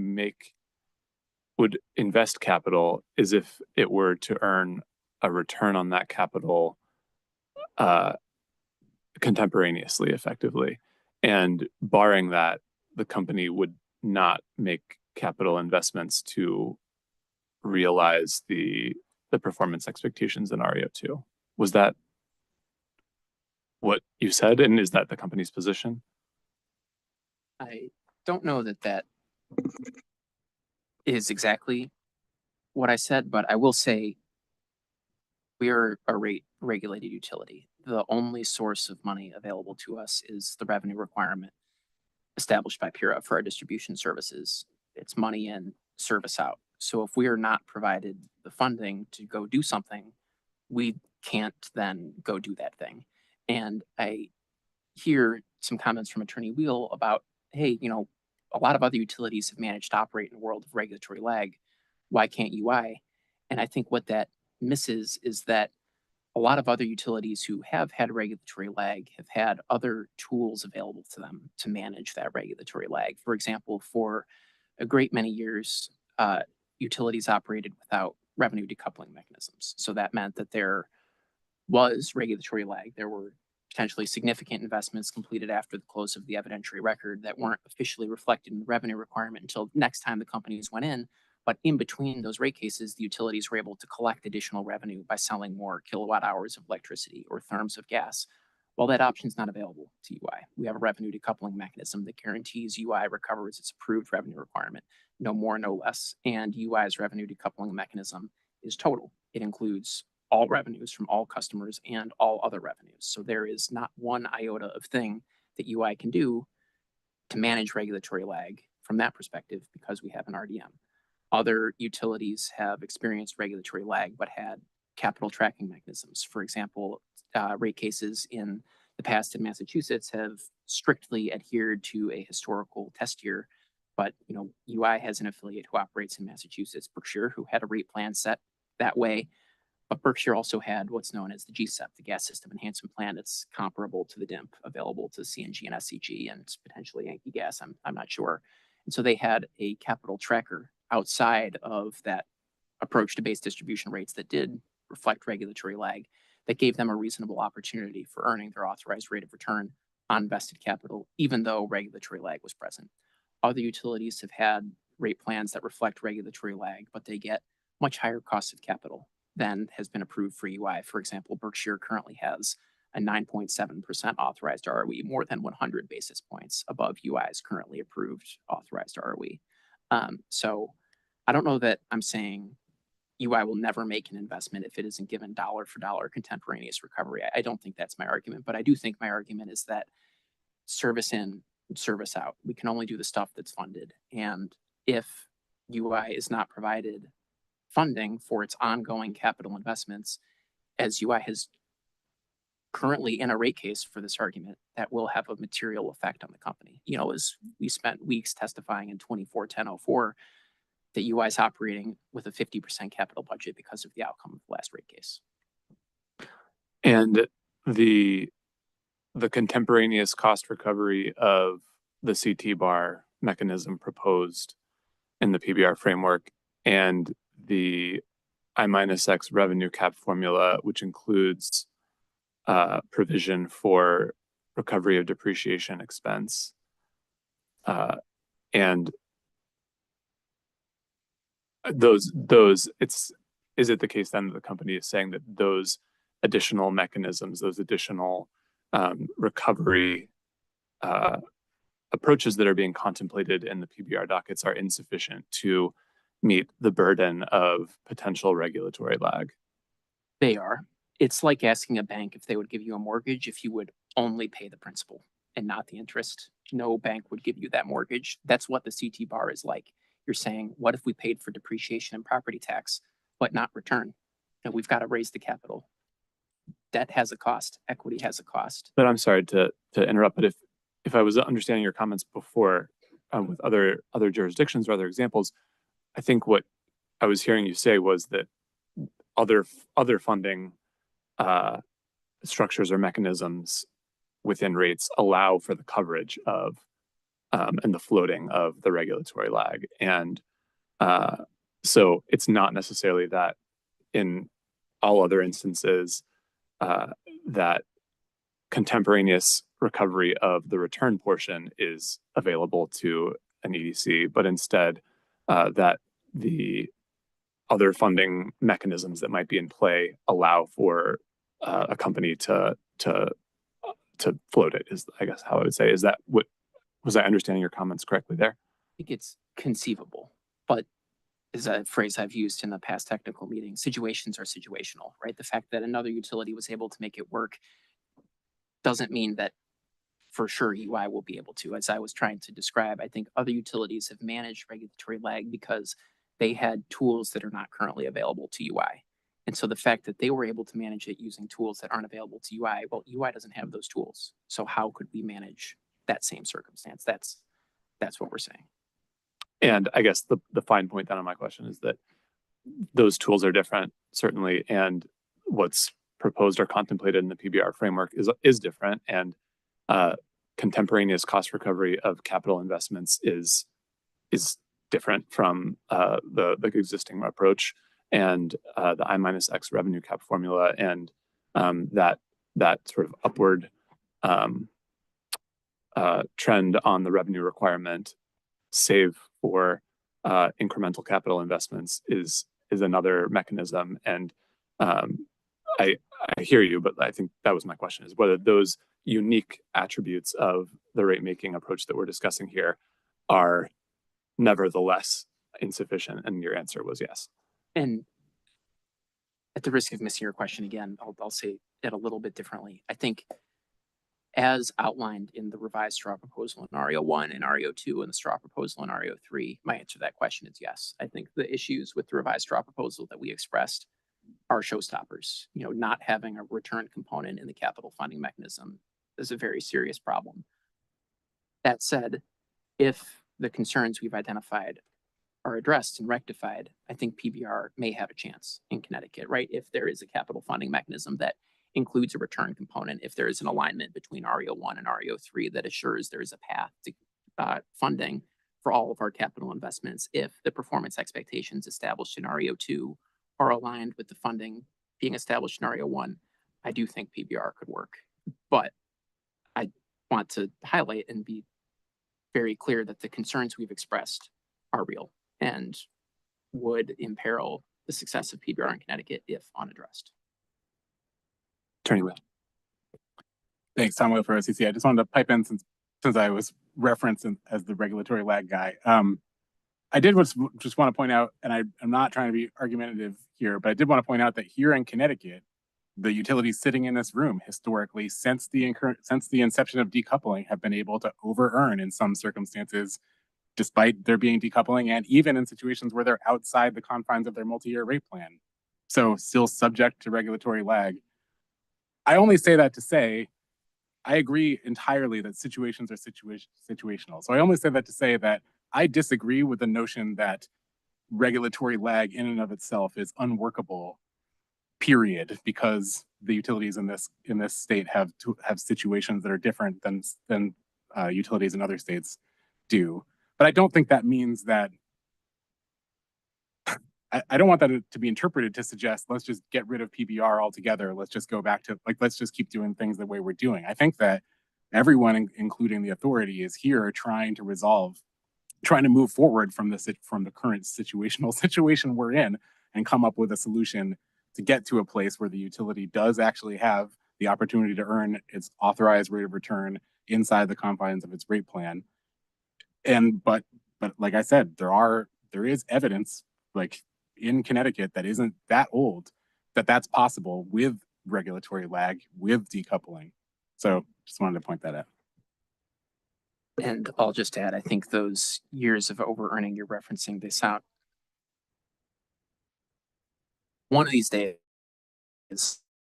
invest capital is if it were to earn a return on that capital contemporaneously, effectively. And barring that, the company would not make capital investments to realize the performance expectations in RE02. Was that what you said? And is that the company's position? I don't know that that is exactly what I said, but I will say we are a regulated utility. The only source of money available to us is the revenue requirement established by PURA for our distribution services. It's money in, service out. So if we are not provided the funding to go do something, we can't then go do that thing. And I hear some comments from Attorney Wheel about, hey, a lot of other utilities have managed to operate in a world of regulatory lag. Why can't UI? And I think what that misses is that a lot of other utilities who have had regulatory lag have had other tools available to them to manage that regulatory lag. For example, for a great many years, utilities operated without revenue decoupling mechanisms. So that meant that there was regulatory lag. There were potentially significant investments completed after the close of the evidentiary record that weren't officially reflected in the revenue requirement until next time the companies went in. But in between those rate cases, the utilities were able to collect additional revenue by selling more kilowatt hours of electricity or therms of gas. Well, that option is not available to UI. We have a revenue decoupling mechanism that guarantees UI recovers its approved revenue requirement, no more, no less. And UI's revenue decoupling mechanism is total. It includes all revenues from all customers and all other revenues. So there is not one iota of thing that UI can do to manage regulatory lag from that perspective because we have an RDM. Other utilities have experienced regulatory lag but had capital tracking mechanisms. For example, rate cases in the past in Massachusetts have strictly adhered to a historical test year. But UI has an affiliate who operates in Massachusetts, Berkshire, who had a rate plan set that way. But Berkshire also had what's known as the GSEP, the Gas System Enhancement Plan. It's comparable to the DIMP, available to CNG and SCG and potentially Yankee Gas. I'm not sure. And so they had a capital tracker outside of that approach to base distribution rates that did reflect regulatory lag that gave them a reasonable opportunity for earning their authorized rate of return on invested capital, even though regulatory lag was present. Other utilities have had rate plans that reflect regulatory lag, but they get much higher costs of capital than has been approved for UI. For example, Berkshire currently has a 9.7% authorized ROE, more than 100 basis points above UI's currently approved authorized ROE. So I don't know that I'm saying UI will never make an investment if it isn't given dollar for dollar contemporaneous recovery. I don't think that's my argument, but I do think my argument is that service in, service out. We can only do the stuff that's funded. And if UI is not provided funding for its ongoing capital investments, as UI has currently in a rate case for this argument, that will have a material effect on the company. As we spent weeks testifying in 24-10-04 that UI is operating with a 50% capital budget because of the outcome of the last rate case. And the contemporaneous cost recovery of the CT bar mechanism proposed in the PBR framework and the I-X revenue cap formula, which includes provision for recovery of depreciation expense. And is it the case then that the company is saying that those additional mechanisms, those additional recovery approaches that are being contemplated in the PBR dockets are insufficient to meet the burden of potential regulatory lag? They are. It's like asking a bank if they would give you a mortgage if you would only pay the principal and not the interest. No bank would give you that mortgage. That's what the CT bar is like. You're saying, what if we paid for depreciation and property tax, but not return? And we've got to raise the capital. Debt has a cost. Equity has a cost. But I'm sorry to interrupt, but if I was understanding your comments before with other jurisdictions or other examples, I think what I was hearing you say was that other funding structures or mechanisms within rates allow for the coverage of and the floating of the regulatory lag. And so it's not necessarily that in all other instances that contemporaneous recovery of the return portion is available to an EDC, but instead that the other funding mechanisms that might be in play allow for a company to float it, is I guess how I would say. Is that what, was I understanding your comments correctly there? I think it's conceivable, but is a phrase I've used in the past technical meetings. Situations are situational, right? The fact that another utility was able to make it work doesn't mean that for sure UI will be able to. As I was trying to describe, I think other utilities have managed regulatory lag because they had tools that are not currently available to UI. And so the fact that they were able to manage it using tools that aren't available to UI, well, UI doesn't have those tools. So how could we manage that same circumstance? That's what we're saying. And I guess the fine point then on my question is that those tools are different, certainly, and what's proposed or contemplated in the PBR framework is different, and contemporaneous cost recovery of capital investments is different from the existing approach, and the I-X revenue cap formula, and that sort of upward trend on the revenue requirement, save for incremental capital investments, is another mechanism. And I hear you, but I think that was my question, is whether those unique attributes of the rate making approach that we're discussing here are nevertheless insufficient, and your answer was yes. And at the risk of missing your question again, I'll say it a little bit differently. I think as outlined in the revised straw proposal in RE01 and RE02 and the straw proposal in RE03, my answer to that question is yes. I think the issues with the revised straw proposal that we expressed are showstoppers. You know, not having a return component in the capital funding mechanism is a very serious problem. That said, if the concerns we've identified are addressed and rectified, I think PBR may have a chance in Connecticut, right? If there is a capital funding mechanism that includes a return component, if there is an alignment between RE01 and RE03 that assures there is a path to funding for all of our capital investments, if the performance expectations established in RE02 are aligned with the funding being established in RE01, I do think PBR could work. But I want to highlight and be very clear that the concerns we've expressed are real and would imperil the success of PBR in Connecticut if unaddressed. Attorney Will. Thanks, Tom Will for OCC. I just wanted to pipe in since I was referenced as the regulatory lag guy. I did just want to point out, and I'm not trying to be argumentative here, but I did want to point out that here in Connecticut, the utilities sitting in this room historically, since the inception of decoupling, have been able to over-earn in some circumstances, despite there being decoupling, and even in situations where they're outside the confines of their multi-year rate plan. So still subject to regulatory lag. I only say that to say, I agree entirely that situations are situational. So I only say that to say that I disagree with the notion that regulatory lag in and of itself is unworkable, period, because the utilities in this state have situations that are different than utilities in other states do. But I don't think that means that I don't want that to be interpreted to suggest let's just get rid of PBR altogether. Let's just go back to let's just keep doing things the way we're doing. I think that everyone, including the authority, is here trying to move forward from the current situation we're in and come up with a solution to get to a place where the utility does actually have the opportunity to earn its authorized rate of return inside the confines of its rate plan. But like I said, there is evidence in Connecticut that isn't that old that's possible with regulatory lag, with decoupling. So just wanted to point that out. And I'll just add, I think those years of over-earning you're referencing, they sound one of these days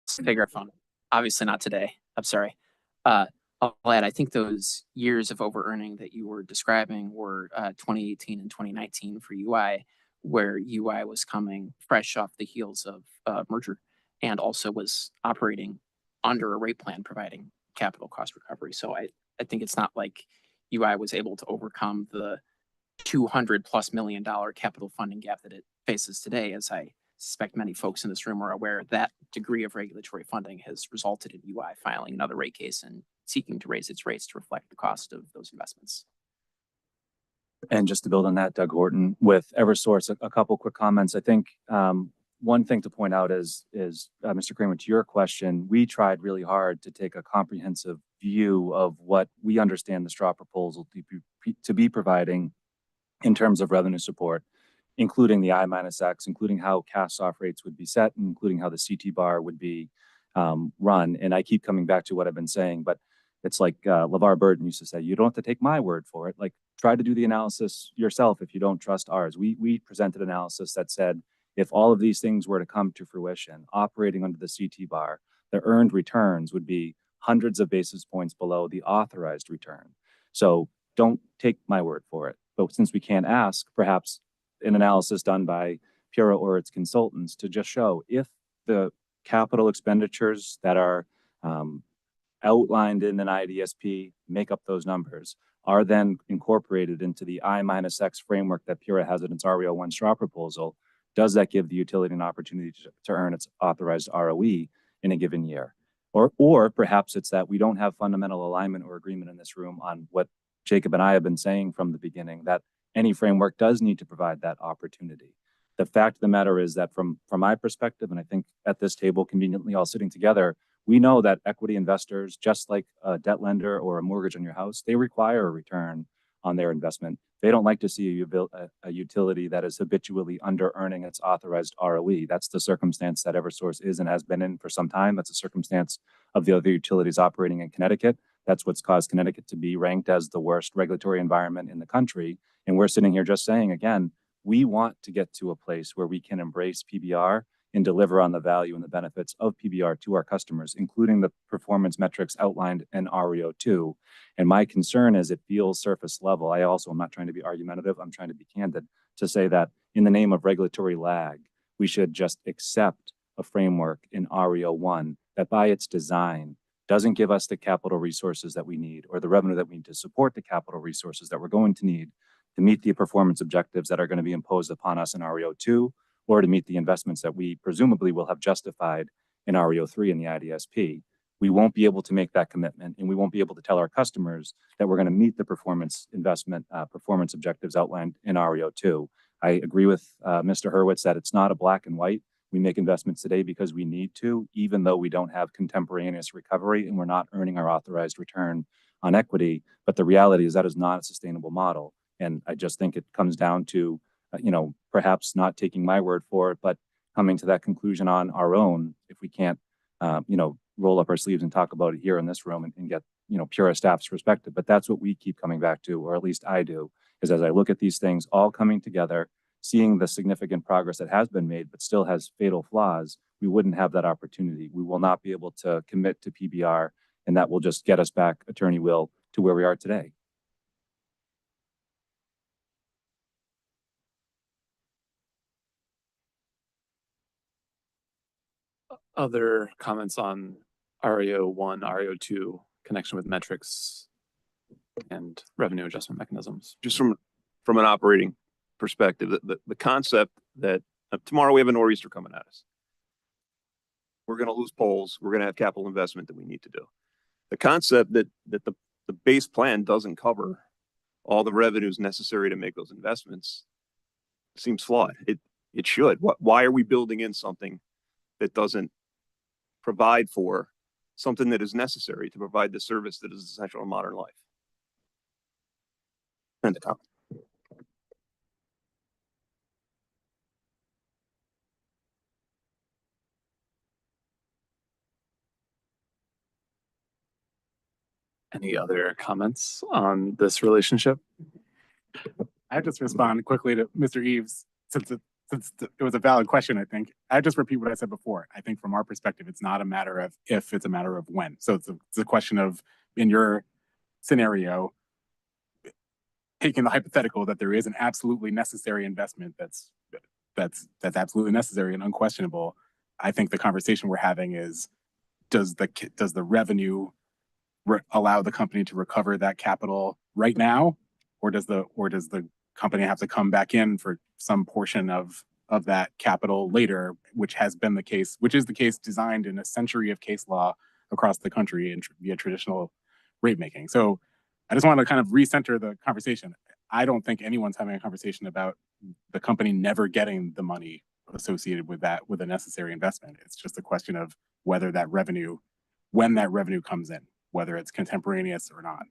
figure a phone. Obviously not today. I'm sorry. I'll add, I think those years of over-earning that you were describing were 2018 and 2019 for UI, where UI was coming fresh off the heels of merger and also was operating under a rate plan providing capital cost recovery. So I think it's not like UI was able to overcome the $200+ million capital funding gap that it faces today. As I suspect many folks in this room are aware, that degree of regulatory funding has resulted in UI filing another rate case and seeking to raise its rates to reflect the cost of those investments. And just to build on that, Doug Horton with Eversource, a couple quick comments. I think one thing to point out is Mr. Kramer, to your question, we tried really hard to take a comprehensive view of what we understand the straw proposal to be providing in terms of revenue support, including the I-X, including how cast off rates would be set, including how the CT bar would be run. And I keep coming back to what I've been saying, but it's like LeVar Burton used to say, you don't have to take my word for it. Like, try to do the analysis yourself if you don't trust ours. We presented analysis that said, if all of these things were to come to fruition, operating under the CT bar, the earned returns would be hundreds of basis points below the authorized return. So don't take my word for it. But since we can't ask, perhaps an analysis done by Pura or its consultants to just show if the capital expenditures that are outlined in an IDSP make up those numbers, are then incorporated into the I-X framework that Pura has in its RE01 straw proposal, does that give the utility an opportunity to earn its authorized ROE in a given year? Or perhaps it's that we don't have fundamental alignment or agreement in this room on what Jacob and I have been saying from the beginning, that any framework does need to provide that opportunity. The fact of the matter is that from my perspective, and I think at this table, conveniently all sitting together, we know that equity investors, just like a debt lender or a mortgage on your house, they require a return on their investment. They don't like to see a utility that is habitually under earning its authorized ROE. That's the circumstance that Eversource is and has been in for some time. That's a circumstance of the other utilities operating in Connecticut. That's what's caused Connecticut to be ranked as the worst regulatory environment in the country. And we're sitting here just saying, again, we want to get to a place where we can embrace PBR and deliver on the value and the benefits of PBR to our customers, including the performance metrics outlined in RE02. And my concern is it feels surface level. I also am not trying to be argumentative. I'm trying to be candid to say that in the name of regulatory lag, we should just accept a framework in RE01 that by its design doesn't give us the capital resources that we need or the revenue that we need to support the capital resources that we're going to need to meet the performance objectives that are going to be imposed upon us in RE02, or to meet the investments that we presumably will have justified in RE03 in the IDSP. We won't be able to make that commitment, and we won't be able to tell our customers that we're going to meet the performance objectives outlined in RE02. I agree with Mr. Hurwitz that it's not a black and white. We make investments today because we need to, even though we don't have contemporaneous recovery and we're not earning our authorized return on equity. But the reality is that is not a sustainable model. And I just think it comes down to perhaps not taking my word for it, but coming to that conclusion on our own if we can't, roll up our sleeves and talk about it here in this room and get, Pura staff's perspective. But that's what we keep coming back to, or at least I do, is as I look at these things all coming together, seeing the significant progress that has been made, but still has fatal flaws, we wouldn't have that opportunity. We will not be able to commit to PBR, and that will just get us back, Attorney Will, to where we are today. Other comments on RE01, RE02 connection with metrics and revenue adjustment mechanisms? Just from an operating perspective, the concept that Tomorrow we have a nor'easter coming at us. We're going to lose poles. We're going to have capital investment that we need to do. The concept that the base plan doesn't cover all the revenues necessary to make those investments seems flawed. It should. Why are we building in something that doesn't provide for something that is necessary to provide the service that is essential in modern life? End of comment. Any other comments on this relationship? I just respond quickly to Mr. Eves, since it was a valid question. I think I just repeat what I said before. I think from our perspective, it's not a matter of if, it's a matter of when. So it's a question of, in your scenario, taking the hypothetical that there is an absolutely necessary investment that's absolutely necessary and unquestionable. I think the conversation we're having is, does the revenue allow the company to recover that capital right now, or does the company have to come back in for some portion of that capital later, which is the case designed in a century of case law across the country and via traditional rate making. So I just want to kind of recenter the conversation. I don't think anyone's having a conversation about the company never getting the money associated with a necessary investment. It's just a question of whether that revenue, when that revenue comes in, whether it's contemporaneous or not.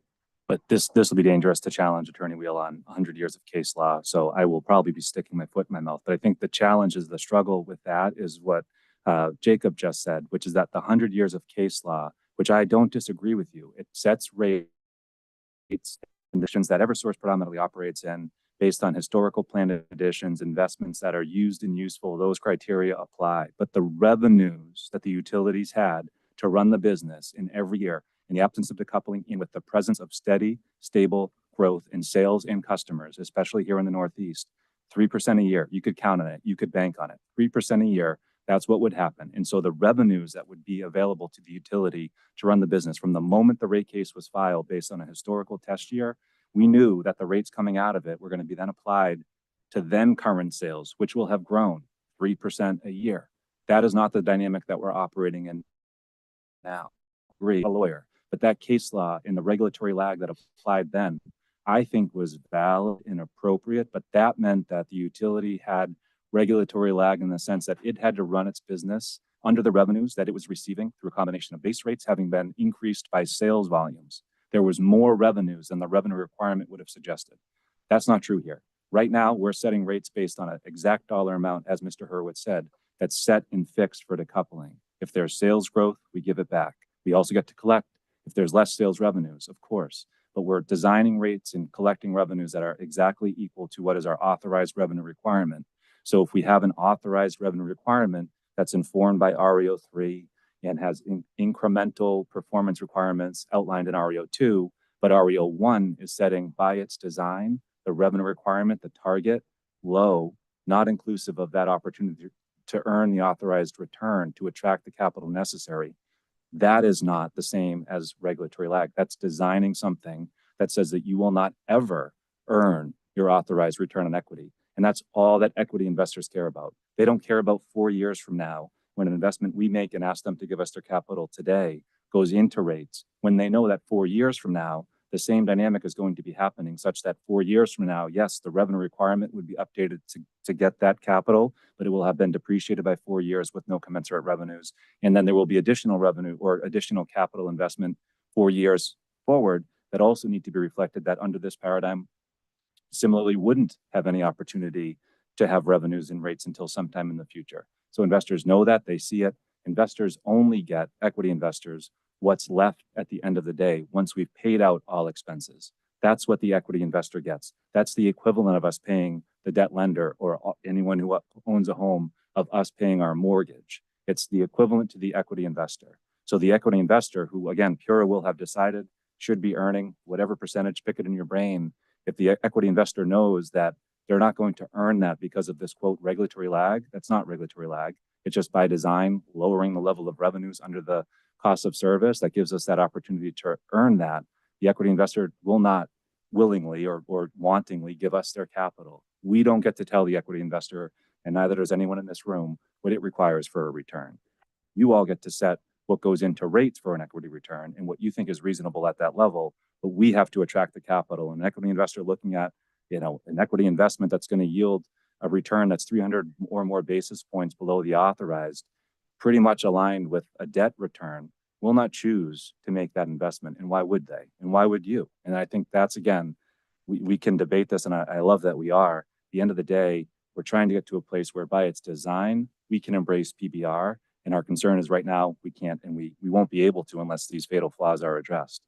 But this will be dangerous to challenge Attorney Wheel on 100 years of case law. So I will probably be sticking my foot in my mouth. But I think the challenge is, the struggle with that is what Jacob just said, which is that the 100 years of case law, which I don't disagree with you, it sets rates, conditions that Eversource predominantly operates in based on historical planned additions, investments that are used and useful. Those criteria apply. But the revenues that the utilities had to run the business in every year, in the absence of decoupling, in with the presence of steady, stable growth in sales and customers, especially here in the Northeast, 3% a year, you could count on it, you could bank on it, 3% a year, that's what would happen. And so the revenues that would be available to the utility to run the business from the moment the rate case was filed based on a historical test year, we knew that the rates coming out of it were going to be then applied to then current sales, which will have grown 3% a year. That is not the dynamic that we're operating in now. Agree, a lawyer. But that case law and the regulatory lag that applied then, I think was valid and appropriate, but that meant that the utility had regulatory lag in the sense that it had to run its business under the revenues that it was receiving through a combination of base rates having been increased by sales volumes. There was more revenues than the revenue requirement would have suggested. That's not true here. Right now, we're setting rates based on an exact dollar amount, as Mr. Hurwitz said, that's set and fixed for decoupling. If there's sales growth, we give it back. We also get to collect if there's less sales revenues, of course, but we're designing rates and collecting revenues that are exactly equal to what is our authorized revenue requirement. So if we have an authorized revenue requirement that's informed by RE03 and has incremental performance requirements outlined in RE02, but RE01 is setting by its design the revenue requirement, the target, low, not inclusive of that opportunity to earn the authorized return to attract the capital necessary. That is not the same as regulatory lag. That's designing something that says that you will not ever earn your authorized return on equity. And that's all that equity investors care about. They don't care about 4 years from now when an investment we make and ask them to give us their capital today goes into rates, when they know that 4 years from now, the same dynamic is going to be happening, such that 4 years from now, yes, the revenue requirement would be updated to get that capital, but it will have been depreciated by 4 years with no commensurate revenues. And then there will be additional revenue or additional capital investment 4 years forward that also need to be reflected, that under this paradigm similarly wouldn't have any opportunity to have revenues and rates until sometime in the future. So investors know that, they see it. Investors only get, equity investors, what's left at the end of the day once we've paid out all expenses. That's what the equity investor gets. That's the equivalent of us paying the debt lender or anyone who owns a home of us paying our mortgage. It's the equivalent to the equity investor. So the equity investor, who again, Pura will have decided should be earning whatever percentage, pick it in your brain. If the equity investor knows that they're not going to earn that because of this quote regulatory lag, that's not regulatory lag. It's just by design, lowering the level of revenues under the cost of service that gives us that opportunity to earn that. The equity investor will not willingly or wantingly give us their capital. We don't get to tell the equity investor and neither does anyone in this room, what it requires for a return. You all get to set what goes into rates for an equity return and what you think is reasonable at that level, but we have to attract the capital. An equity investor looking at, an equity investment that's going to yield a return that's 300 or more basis points below the authorized, pretty much aligned with a debt return, will not choose to make that investment. And why would they? And why would you? And I think that's, again, we can debate this, and I love that we are. At the end of the day, we're trying to get to a place where by its design, we can embrace PBR. And our concern is right now, we can't, and we won't be able to unless these fatal flaws are addressed.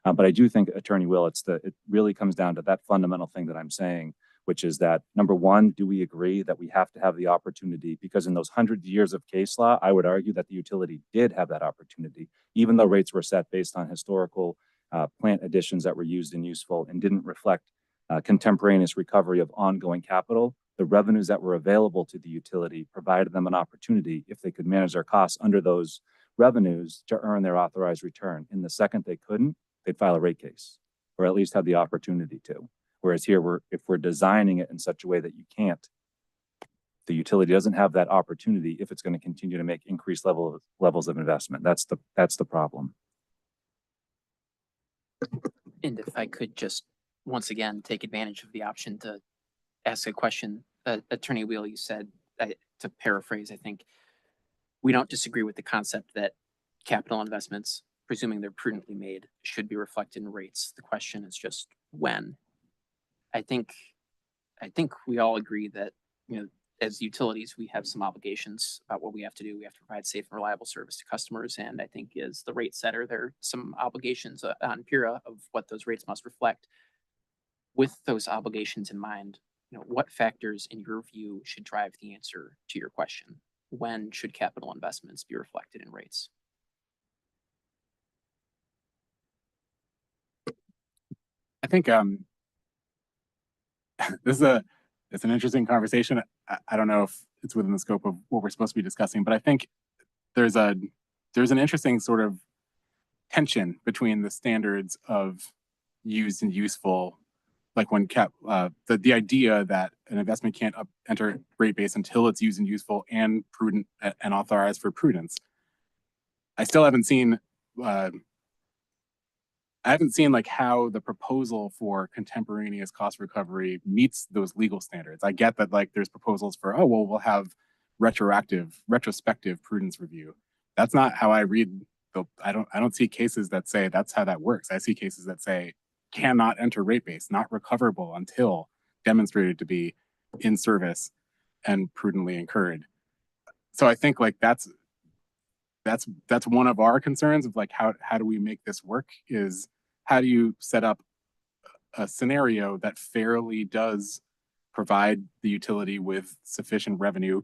But I do think, Attorney Will, it really comes down to that fundamental thing that I'm saying, which is that, number one, do we agree that we have to have the opportunity? Because in those 100 years of case law, I would argue that the utility did have that opportunity, even though rates were set based on historical plant additions that were used and useful and didn't reflect contemporaneous recovery of ongoing capital. The revenues that were available to the utility provided them an opportunity, if they could manage their costs under those revenues, to earn their authorized return. In the second they couldn't, they'd file a rate case, or at least have the opportunity to. Whereas here, if we're designing it in such a way that you can't, the utility doesn't have that opportunity if it's going to continue to make increased levels of investment. That's the problem. And if I could just once again take advantage of the option to ask a question, Attorney Wheel, you said, to paraphrase, I think, we don't disagree with the concept that capital investments, presuming they're prudently made, should be reflected in rates. The question is just when. I think we all agree that, as utilities, we have some obligations about what we have to do. We have to provide safe and reliable service to customers. And I think as the rate setter, there are some obligations on PURA of what those rates must reflect. With those obligations in mind, what factors in your view should drive the answer to your question? When should capital investments be reflected in rates? I think it's an interesting conversation. I don't know if it's within the scope of what we're supposed to be discussing, but I think there's an interesting sort of tension between the standards of used and useful, like when the idea that an investment can't enter rate base until it's used and useful and prudent and authorized for prudence. I still haven't seen like how the proposal for contemporaneous cost recovery meets those legal standards. I get that like there's proposals for, we'll have retrospective prudence review. That's not how I read I don't see cases that say that's how that works. I see cases that say cannot enter rate base, not recoverable until demonstrated to be in service and prudently incurred. So I think like that's one of our concerns of like how do we make this work, is how do you set up a scenario that fairly does provide the utility with sufficient revenue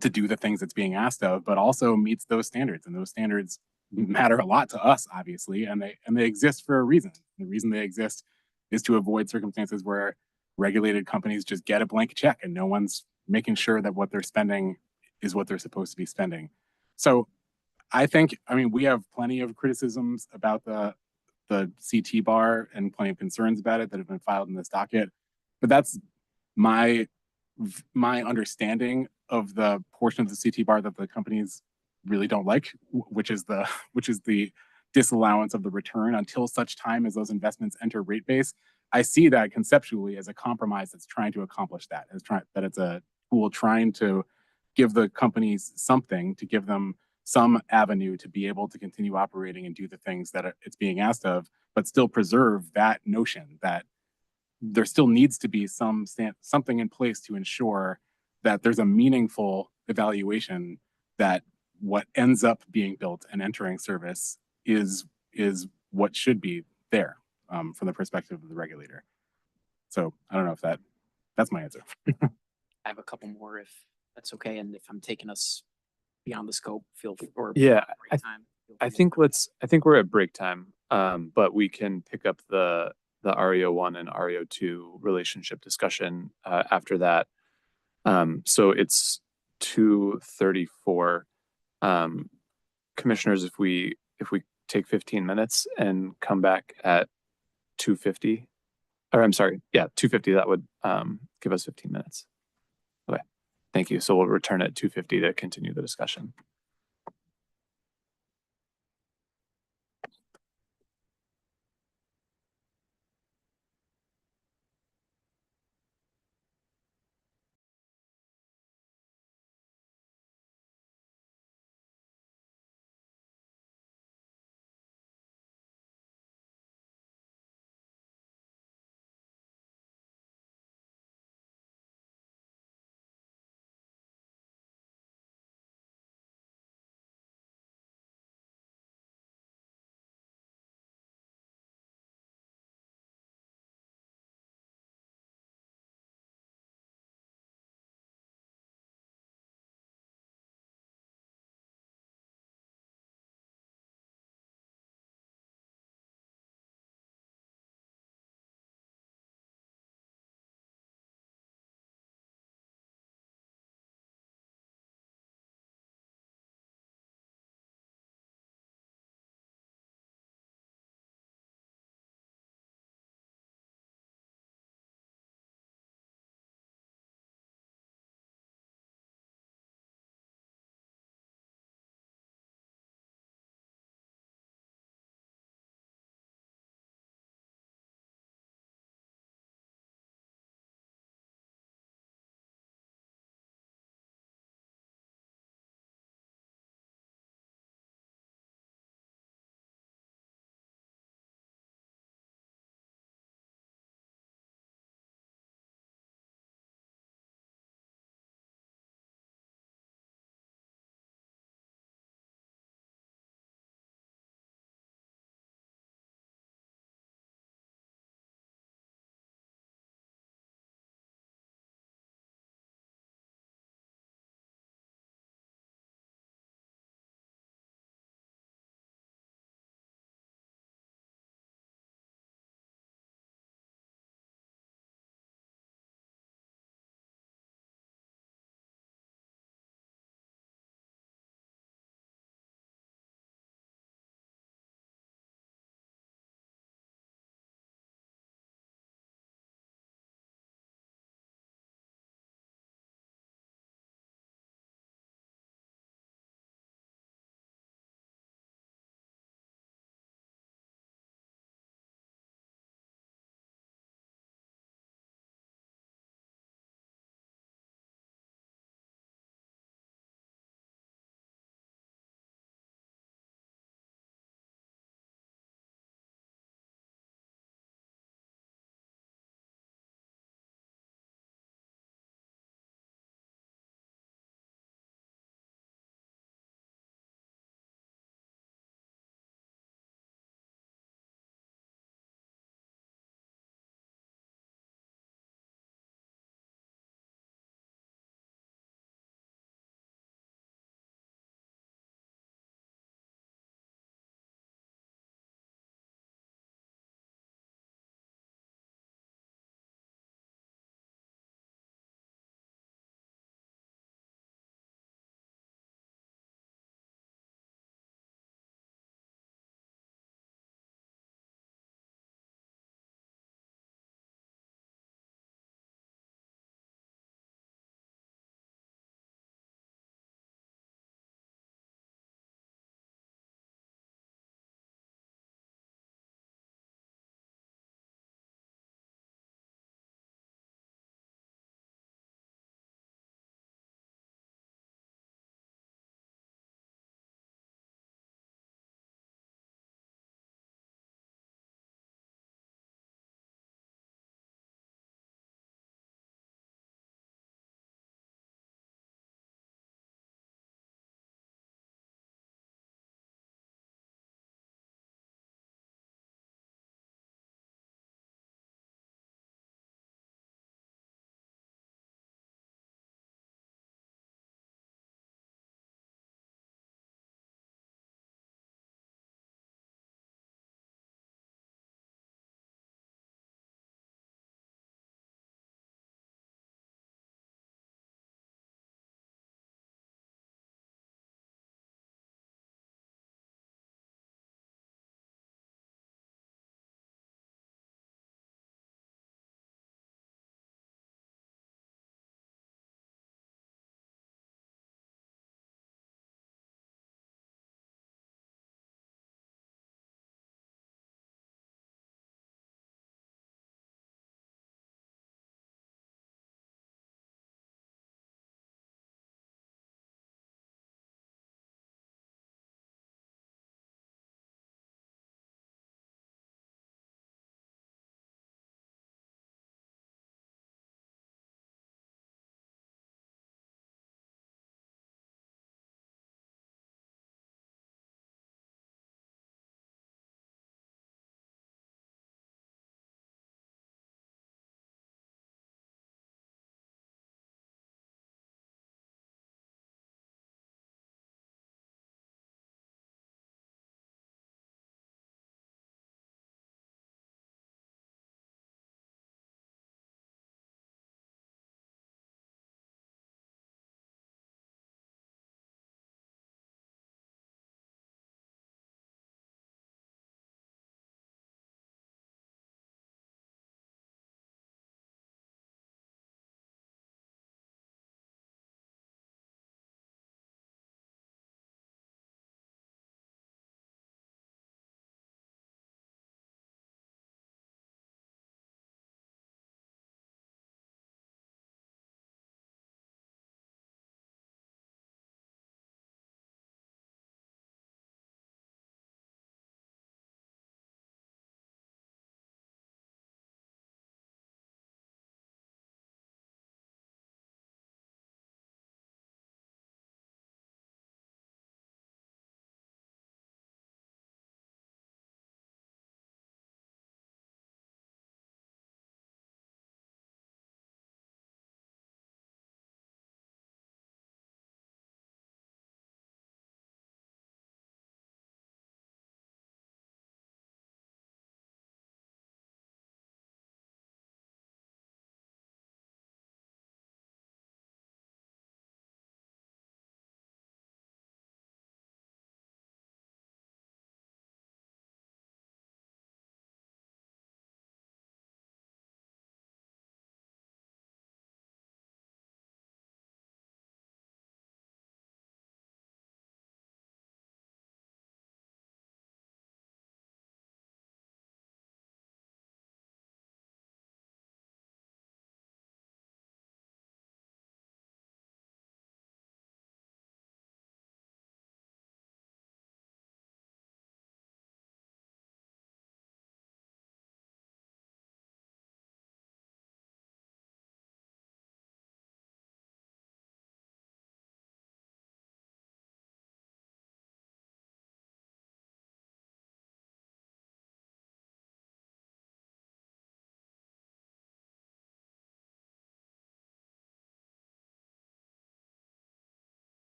to do the things it's being asked of, but also meets those standards. And those standards matter a lot to us, obviously, and they exist for a reason. The reason they exist is to avoid circumstances where regulated companies just get a blank check and no one's making sure that what they're spending is what they're supposed to be spending. So I mean, we have plenty of criticisms about the CT bar and plenty of concerns about it that have been filed in this docket, but that's my understanding of the portion of the CT bar that the companies really don't like, which is the disallowance of the return until such time as those investments enter rate base. I see that conceptually as a compromise that's trying to accomplish that, that it's a tool trying to give the companies something, to give them some avenue to be able to continue operating and do the things that it's being asked of, but still preserve that notion that there still needs to be something in place to ensure that there's a meaningful evaluation that what ends up being built and entering service is what should be there from the perspective of the regulator. So I don't know if that's my answer. I have a couple more if that's okay, and if I'm taking us beyond the scope, feel free. Or Yeah, break time. I think we're at break time, but we can pick up the RE01 and RE02 relationship discussion after that. So it's 2:34. Commissioners, if we take 15 minutes and come back at 2:50, or I'm sorry, yeah, 2:50, that would give us 15 minutes. Okay. Thank you. So we'll return at 2:50 to continue the discussion.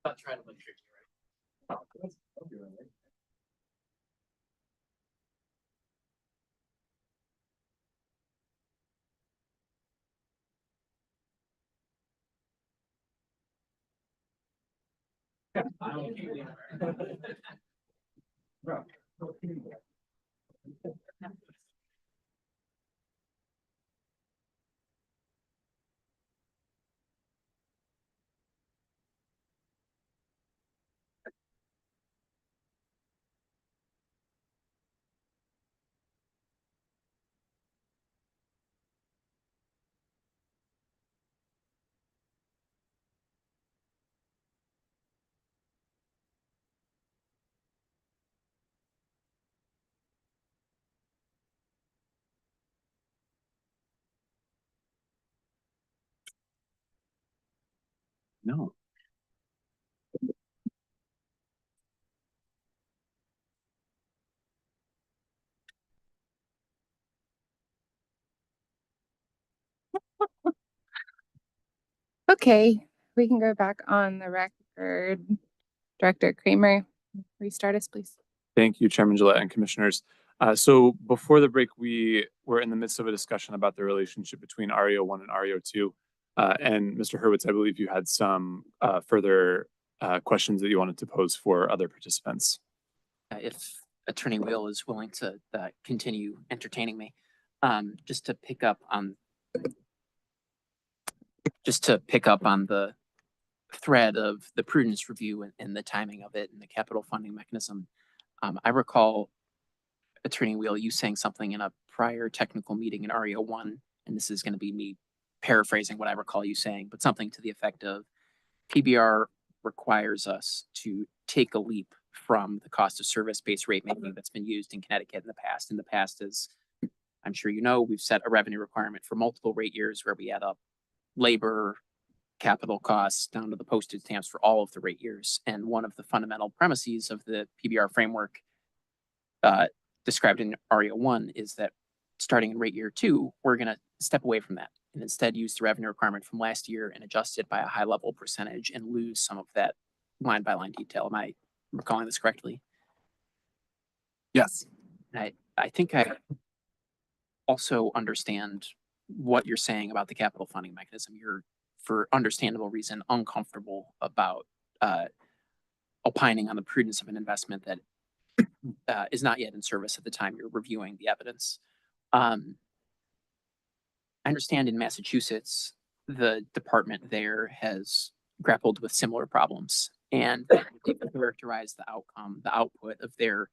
Not trying to look tricky, right? No. Okay, we can go back on the record. Director Kramer, restart us, please. Thank you, Chairman Gillette and Commissioners. So before the break, we were in the midst of a discussion about the relationship between RE01 and RE02. And Mr. Hurwitz, I believe you had some further questions that you wanted to pose for other participants. If Attorney Wheel is willing to continue entertaining me, just to pick up on the thread of the prudence review and the timing of it and the capital funding mechanism. I recall Attorney Wheel, you saying something in a prior technical meeting in RE01, and this is going to be me paraphrasing what I recall you saying, but something to the effect of PBR requires us to take a leap from the cost of service-based rate making that's been used in Connecticut in the past. In the past, as I'm sure you know, we've set a revenue requirement for multiple rate years where we add up labor, capital costs down to the postage stamps for all of the rate years. And one of the fundamental premises of the PBR framework described in RE01 is that starting in rate year 2, we're going to step away from that and instead use the revenue requirement from last year and adjust it by a high level percentage and lose some of that line by line detail. Am I recalling this correctly? Yes. I think I also understand what you're saying about the capital funding mechanism. You're, for understandable reason, uncomfortable about opining on the prudence of an investment that is not yet in service at the time you're reviewing the evidence. I understand in Massachusetts, the department there has grappled with similar problems, and they've characterized the outcome, the output of their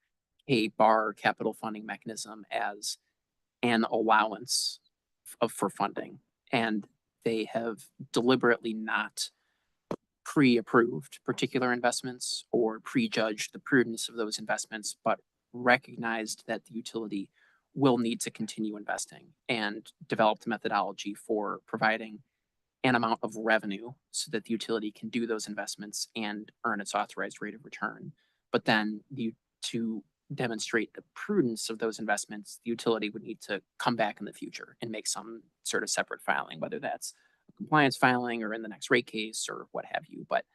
K-bar capital funding mechanism as an allowance for funding. And they have deliberately not pre-approved particular investments or prejudged the prudence of those investments, but recognized that the utility will need to continue investing and developed a methodology for providing an amount of revenue so that the utility can do those investments and earn its authorized rate of return. But then to demonstrate the prudence of those investments, the utility would need to come back in the future and make some sort of separate filing, whether that's a compliance filing or in the next rate case or what have you. But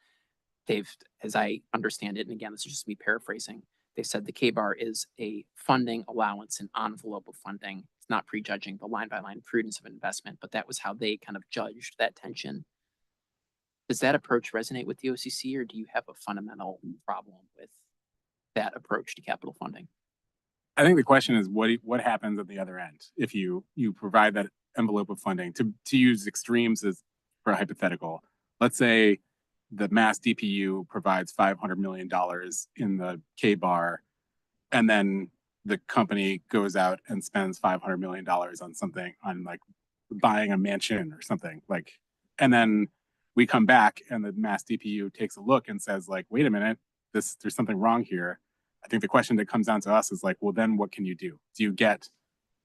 they've, as I understand it, and again, this is just me paraphrasing, they said the K-bar is a funding allowance, an envelope of funding. It's not prejudging the line by line prudence of investment, but that was how they kind of judged that tension. Does that approach resonate with the OCC, or do you have a fundamental problem with that approach to capital funding? I think the question is what happens at the other end if you provide that envelope of funding. To use extremes as for a hypothetical, let's say the Mass DPU provides $500 million in the K-bar, and then the company goes out and spends $500 million on something, on like buying a mansion or something, like, and then we come back and the Mass DPU takes a look and says, like, wait a minute, there's something wrong here. I think the question that comes down to us is like, well, then what can you do? Do you get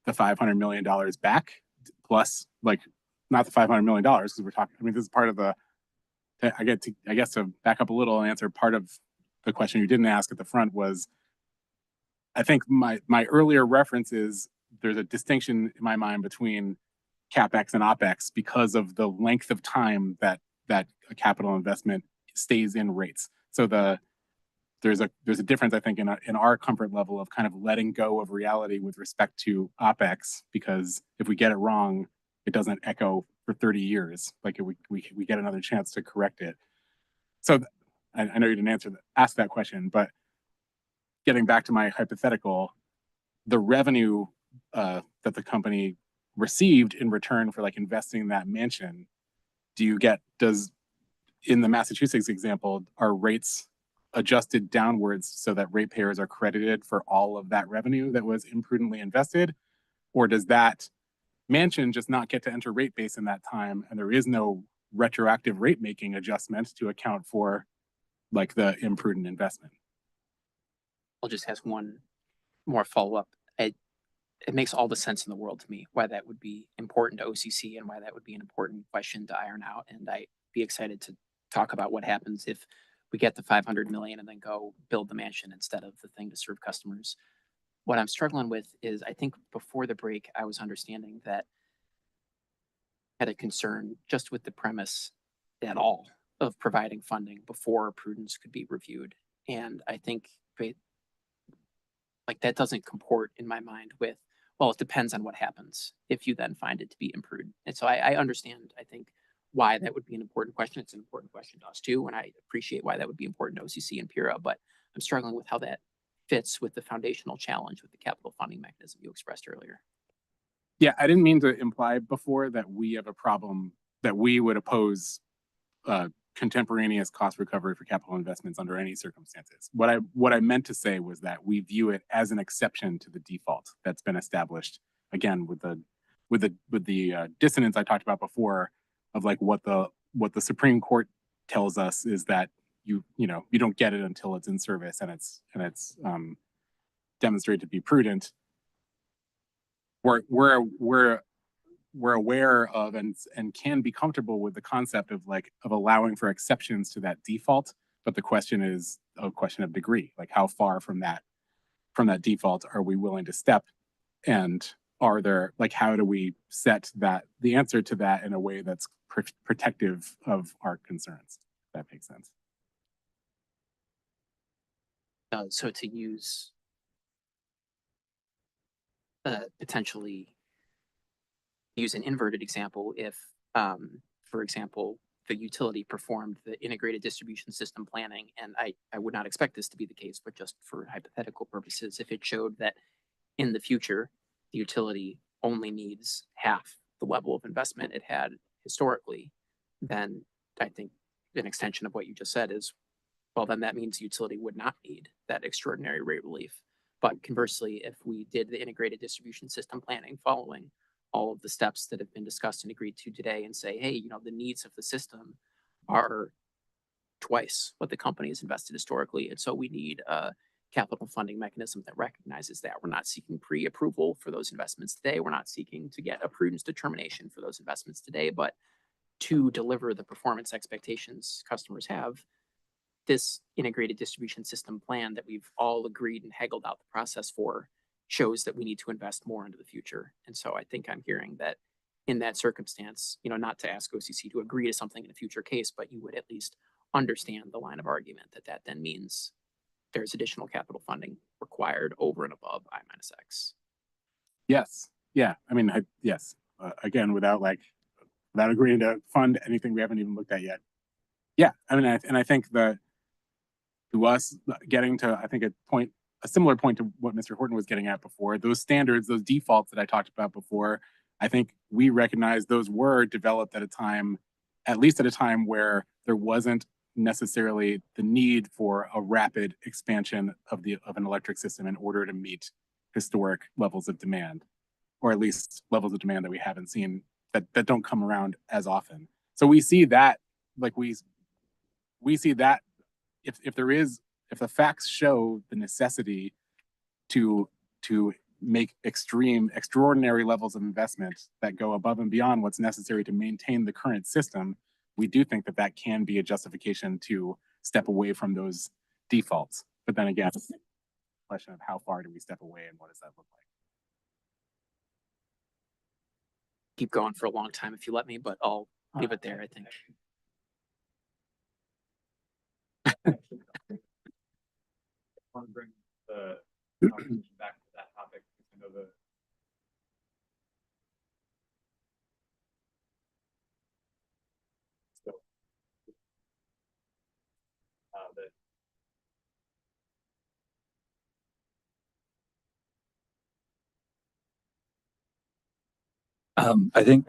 the $500 million back plus, like, not the $500 million, because we're talking, I mean, this is part of the, I guess to back up a little and answer part of the question you didn't ask at the front was, I think my earlier reference is there's a distinction in my mind between CapEx and OpEx because of the length of time that a capital investment stays in rates. So there's a difference, I think, in our comfort level of kind of letting go of reality with respect to OpEx, because if we get it wrong, it doesn't echo for 30 years. Like we get another chance to correct it. So I know you didn't ask that question, but getting back to my hypothetical, the revenue that the company received in return for like investing in that mansion, in the Massachusetts example, are rates adjusted downwards so that ratepayers are credited for all of that revenue that was imprudently invested? Or does that mansion just not get to enter rate base in that time, and there is no retroactive rate making adjustment to account for like the imprudent investment? I'll just ask one more follow-up. It makes all the sense in the world to me why that would be important to OCC and why that would be an important question to iron out. And I'd be excited to talk about what happens if we get the 500 million and then go build the mansion instead of the thing to serve customers. What I'm struggling with is, I think before the break, I was understanding that I had a concern just with the premise at all of providing funding before prudence could be reviewed. And I think like that doesn't comport in my mind with, well, it depends on what happens if you then find it to be imprudent. And so I understand, I think, why that would be an important question. It's an important question to us too, and I appreciate why that would be important to OCC and PIRA, but I'm struggling with how that fits with the foundational challenge with the capital funding mechanism you expressed earlier. Yeah, I didn't mean to imply before that we have a problem, that we would oppose contemporaneous cost recovery for capital investments under any circumstances. What I meant to say was that we view it as an exception to the default that's been established, again, with the dissonance I talked about before of like what the Supreme Court tells us is that you don't get it until it's in service and it's demonstrated to be prudent. We're aware of and can be comfortable with the concept of allowing for exceptions to that default, but the question is a question of degree. Like, how far from that default are we willing to step, and are there, like, how do we set the answer to that in a way that's protective of our concerns? If that makes sense. So to use potentially use an inverted example, if, for example, the utility performed the integrated distribution system planning, and I would not expect this to be the case, but just for hypothetical purposes, if it showed that in the future, the utility only needs half the level of investment it had historically, then I think an extension of what you just said is, well, then that means the utility would not need that extraordinary rate relief. But conversely, if we did the integrated distribution system planning following all of the steps that have been discussed and agreed to today and say, hey, the needs of the system are twice what the company has invested historically. And so we need a capital funding mechanism that recognizes that. We're not seeking pre-approval for those investments today. We're not seeking to get a prudence determination for those investments today, but to deliver the performance expectations customers have, this integrated distribution system plan that we've all agreed and haggled out the process for shows that we need to invest more into the future. And so I think I'm hearing that in that circumstance, not to ask OCC to agree to something in a future case, but you would at least understand the line of argument that then means there's additional capital funding required over and above I-X. Yes. Yeah. I mean, yes. Again, without agreeing to fund anything we haven't even looked at yet. Yeah. I mean, I think that to us getting to, I think a similar point to what Mr. Horton was getting at before, those standards, those defaults that I talked about before, I think we recognize those were developed at least at a time where there wasn't necessarily the need for a rapid expansion of an electric system in order to meet historic levels of demand, or at least levels of demand that we haven't seen, that don't come around as often. So we see that, we see that if the facts show the necessity to make extraordinary levels of investment that go above and beyond what's necessary to maintain the current system, we do think that can be a justification to step away from those defaults. But then again, it's a question of how far do we step away and what does that look like? Keep going for a long time if you let me, but I'll leave it there, I think. want to bring the conversation back to that topic. I know the so that I think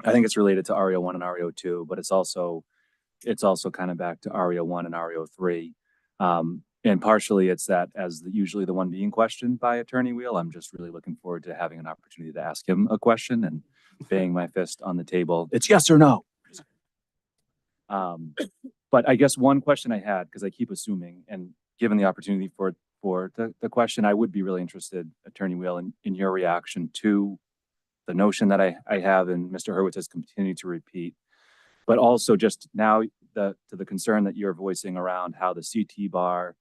I think it's related to RE01 and RE02, but it's also kind of back to RE01 and RE03. And partially it's that as usually the one being questioned by Attorney Wheel, I'm just really looking forward to having an opportunity to ask him a question and banging my fist on the table. It's yes or no. But I guess one question I had, because I keep assuming, and given the opportunity for the question, I would be really interested, Attorney Wheel, in your reaction to the notion that I have and Mr. Hurwitz has continued to repeat, but also just now to the concern that you're voicing around how the CT bar,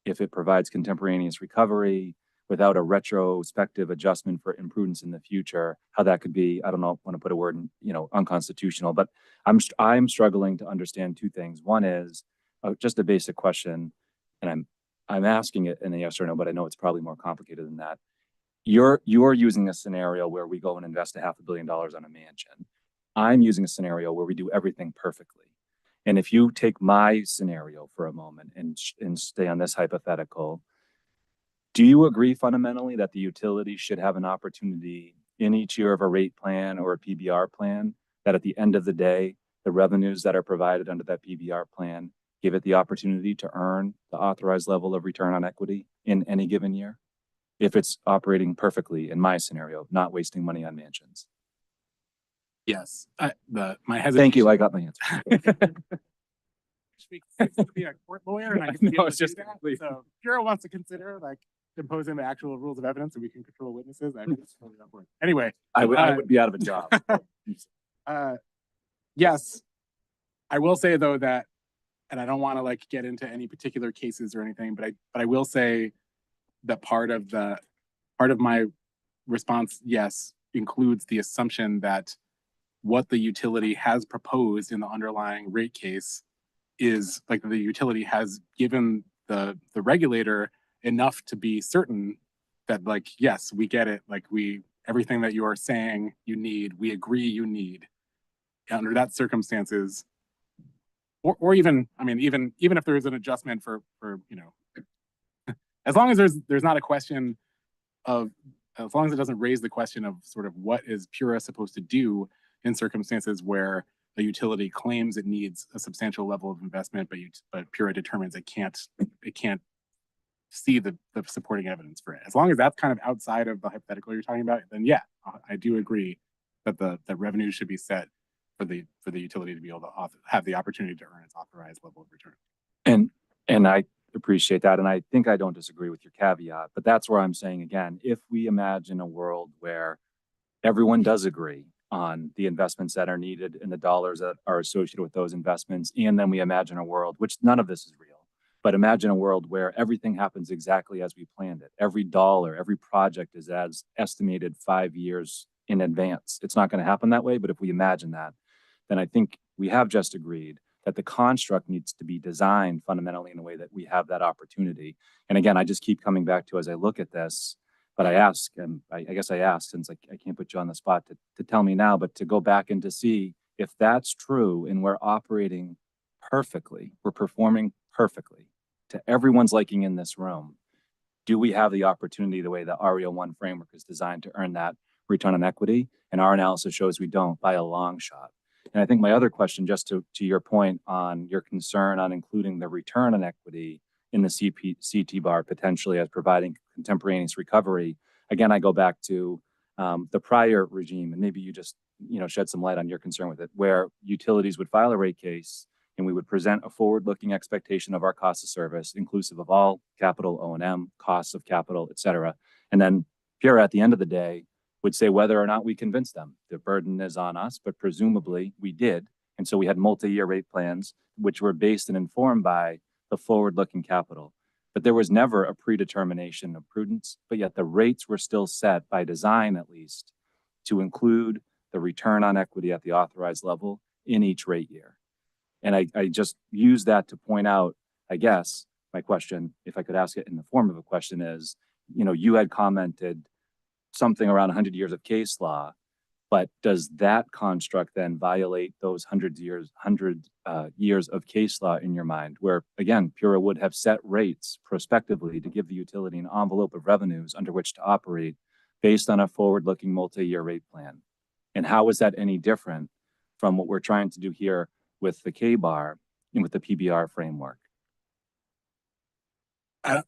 if it provides contemporaneous recovery without a retrospective adjustment for imprudence in the future, how that could be, I don't know, want to put a word in, unconstitutional, but I'm struggling to understand two things. One is just a basic question, and I'm asking it in a yes or no, but I know it's probably more complicated than that. You're using a scenario where we go and invest $500 million on a mansion. I'm using a scenario where we do everything perfectly. And if you take my scenario for a moment and stay on this hypothetical, do you agree fundamentally that the utility should have an opportunity in each year of a rate plan or a PBR plan that at the end of the day, the revenues that are provided under that PBR plan give it the opportunity to earn the authorized level of return on equity in any given year? If it's operating perfectly in my scenario, not wasting money on mansions. Yes, my hesitation. Thank you. I got my answer. Speak to be a court lawyer, and I get to be No, able it's to just do that. So, if Bureau wants to consider imposing the actual rules of evidence, and we can control witnesses. I'm totally on board. Anyway, I would be out of a job. Yes, I will say though that, and I don't want to get into any particular cases or anything, but I will say that part of my response, yes, includes the assumption that what the utility has proposed in the underlying rate case is the utility has given the regulator enough to be certain that yes, we get it, everything that you are saying you need, we agree you need. Under that circumstances, or even, I mean, even if there is an adjustment for as long as there's not a question of, as long as it doesn't raise the question of sort of what is PURA supposed to do in circumstances where the utility claims it needs a substantial level of investment, but PURA determines it can't see the supporting evidence for it. As long as that's kind of outside of the hypothetical you're talking about, then yeah, I do agree that the revenue should be set for the utility to be able to have the opportunity to earn its authorized level of return. And I appreciate that, and I think I don't disagree with your caveat, but that's where I'm saying again, if we imagine a world where everyone does agree on the investments that are needed and the dollars that are associated with those investments, and then we imagine a world, which none of this is real, but imagine a world where everything happens exactly as we planned it. Every dollar, every project is as estimated 5 years in advance. It's not going to happen that way, but if we imagine that, then I think we have just agreed that the construct needs to be designed fundamentally in a way that we have that opportunity. And again, I just keep coming back to as I look at this, but I ask, and I guess I asked, since I can't put you on the spot to tell me now, but to go back and to see if that's true and we're operating perfectly, we're performing perfectly to everyone's liking in this room, do we have the opportunity the way the RE01 framework is designed to earn that return on equity? And our analysis shows we don't by a long shot. And I think my other question, just to your point on your concern on including the return on equity in the CT bar potentially as providing contemporaneous recovery, again, I go back to the prior regime, and maybe you just shed some light on your concern with it, where utilities would file a rate case and we would present a forward-looking expectation of our cost of service, inclusive of all capital, O&M, costs of capital, et cetera. And then PURA at the end of the day would say whether or not we convinced them. The burden is on us, but presumably we did. And so we had multi-year rate plans, which were based and informed by the forward-looking capital. But there was never a predetermination of prudence, but yet the rates were still set by design, at least, to include the return on equity at the authorized level in each rate year. And I just use that to point out, I guess, my question, if I could ask it in the form of a question, is, you had commented something around 100 years of case law, but does that construct then violate those 100 years of case law in your mind, where again, Pura would have set rates prospectively to give the utility an envelope of revenues under which to operate based on a forward-looking multi-year rate plan? And how is that any different from what we're trying to do here with the K-bar and with the PBR framework?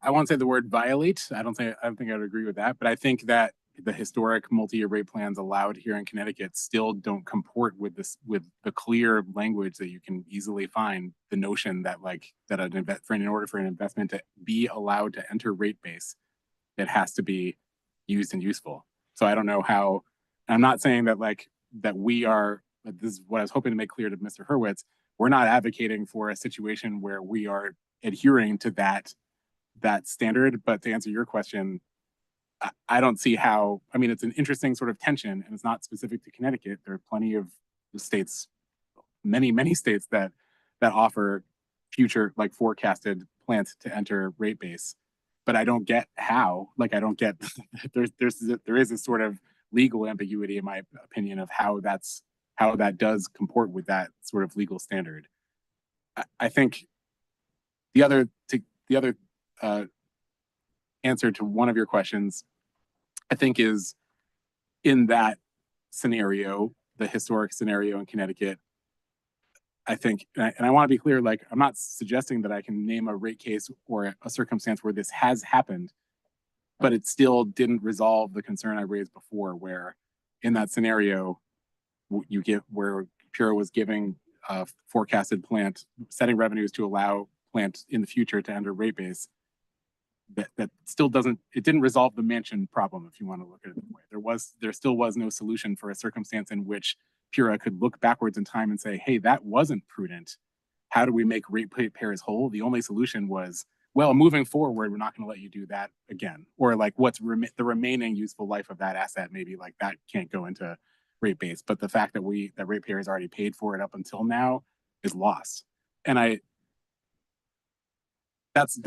I won't say the word violate. I don't think I would agree with that, but I think that the historic multi-year rate plans allowed here in Connecticut still don't comport with the clear language that you can easily find. The notion that in order for an investment to be allowed to enter rate base, it has to be used and useful. So I don't know how. I'm not saying that we are. This is what I was hoping to make clear to Mr. Hurwitz. We're not advocating for a situation where we are adhering to that standard. But to answer your question, I don't see how. I mean, it's an interesting sort of tension, and it's not specific to Connecticut. There are plenty of states, many states that offer future forecasted plans to enter rate base. But I don't get how. I don't get there is a sort of legal ambiguity, in my opinion, of how that does comport with that sort of legal standard. I think the other answer to one of your questions, I think, is in that scenario, the historic scenario in Connecticut. I think, and I want to be clear, I'm not suggesting that I can name a rate case or a circumstance where this has happened, but it still didn't resolve the concern I raised before, where in that scenario, where Pura was giving a forecasted plant, setting revenues to allow plant in the future to enter rate base, that still didn't resolve the mansion problem, if you want to look at it that way. There still was no solution for a circumstance in which Pura could look backwards in time and say, hey, that wasn't prudent. How do we make ratepayers whole? The only solution was, well, moving forward, we're not going to let you do that again. Or what's the remaining useful life of that asset, maybe that can't go into rate base. But the fact that ratepayers already paid for it up until now is lost. And that's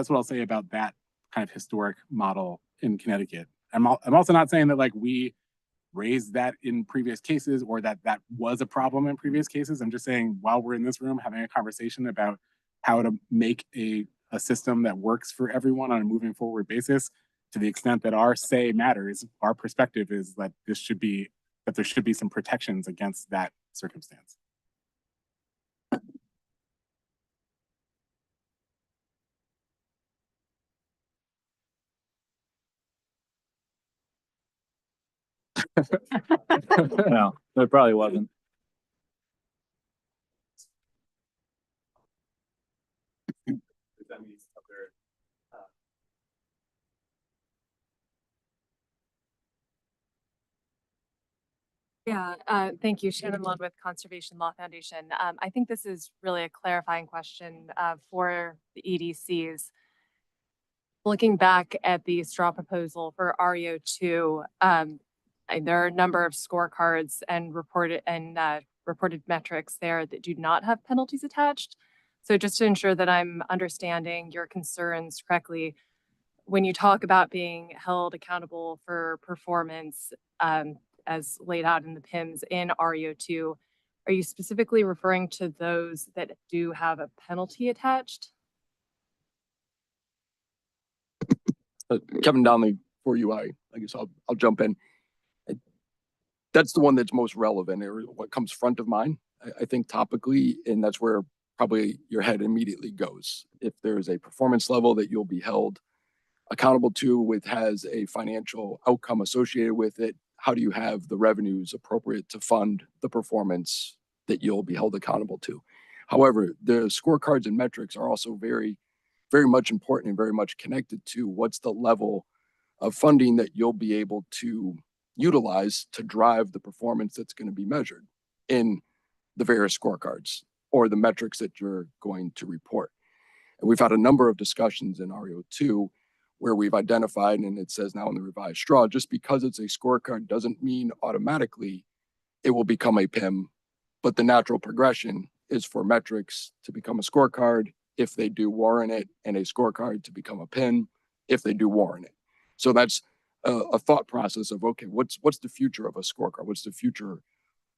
what I'll say about that kind of historic model in Connecticut. I'm also not saying that we raised that in previous cases or that was a problem in previous cases. I'm just saying, while we're in this room having a conversation about how to make a system that works for everyone on a moving forward basis, to the extent that our say matters, our perspective is that there should be some protections against that circumstance. No, it probably wasn't. Yeah, thank you. Shannon Lund with Conservation Law Foundation. I think this is really a clarifying question for the EDCs. Looking back at the straw proposal for RE02, there are a number of scorecards and reported metrics there that do not have penalties attached. So just to ensure that I'm understanding your concerns correctly, when you talk about being held accountable for performance, as laid out in the PIMs in RE02, are you specifically referring to those that do have a penalty attached? Kevin Donnelly for UI. I guess I'll jump in. That's the one that's most relevant, or what comes front of mind, I think, topically, and that's where probably your head immediately goes. If there is a performance level that you'll be held accountable to, has a financial outcome associated with it, how do you have the revenues appropriate to fund the performance that you'll be held accountable to? However, the scorecards and metrics are also very, very much important and very much connected to what's the level of funding that you'll be able to utilize to drive the performance that's going to be measured in the various scorecards or the metrics that you're going to report. And we've had a number of discussions in RE02 where we've identified, and it says now in the revised straw, just because it's a scorecard doesn't mean automatically it will become a PIM, but the natural progression is for metrics to become a scorecard if they do warrant it, and a scorecard to become a PIN if they do warrant it. So that's a thought process of, okay, what's the future of a scorecard? What's the future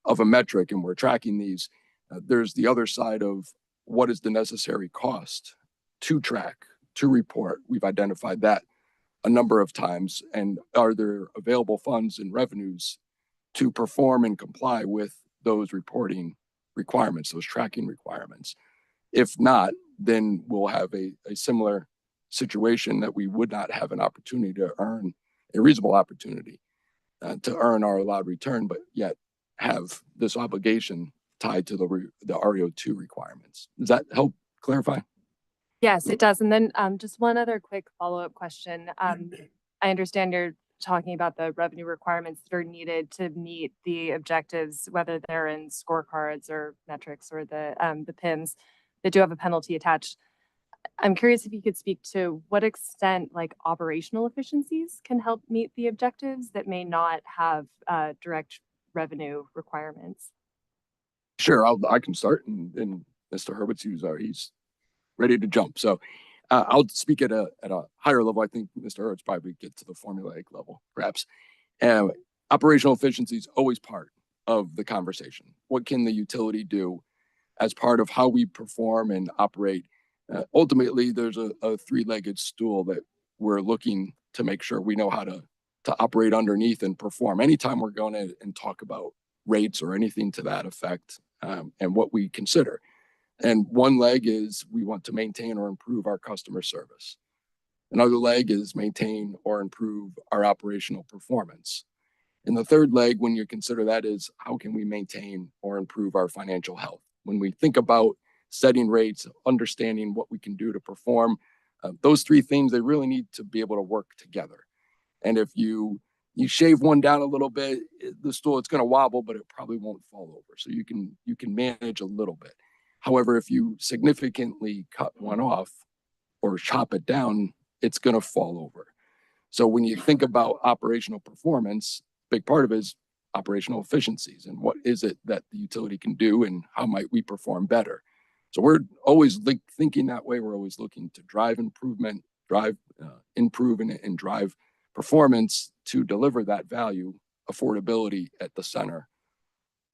of a metric? And we're tracking these. There's the other side of what is the necessary cost to track, to report. We've identified that a number of times. And are there available funds and revenues to perform and comply with those reporting requirements, those tracking requirements? If not, then we'll have a similar situation that we would not have an opportunity to earn a reasonable opportunity to earn our allowed return, but yet have this obligation tied to the RE02 requirements. Does that help clarify? Yes, it does. And then just one other quick follow-up question. I understand you're talking about the revenue requirements that are needed to meet the objectives, whether they're in scorecards or metrics or the PIMs that do have a penalty attached. I'm curious if you could speak to what extent like operational efficiencies can help meet the objectives that may not have direct revenue requirements. Sure, I can start, and Mr. Hurwitz, he's ready to jump. So I'll speak at a higher level. I think Mr. Hurwitz probably get to the formulaic level, perhaps. Operational efficiency is always part of the conversation. What can the utility do as part of how we perform and operate? Ultimately, there's a three-legged stool that we're looking to make sure we know how to operate underneath and perform. Anytime we're going to and talk about rates or anything to that effect, and what we consider. And one leg is we want to maintain or improve our customer service. Another leg is maintain or improve our operational performance. And the third leg, when you consider that, is how can we maintain or improve our financial health? When we think about setting rates, understanding what we can do to perform, those three things, they really need to be able to work together. And if you shave one down a little bit, the stool, it's going to wobble, but it probably won't fall over. So you can manage a little bit. However, if you significantly cut one off or chop it down, it's going to fall over. So when you think about operational performance, big part of it is operational efficiencies and what is it that the utility can do and how might we perform better. So we're always thinking that way. We're always looking to drive improvement, improve and drive performance to deliver that value. Affordability at the center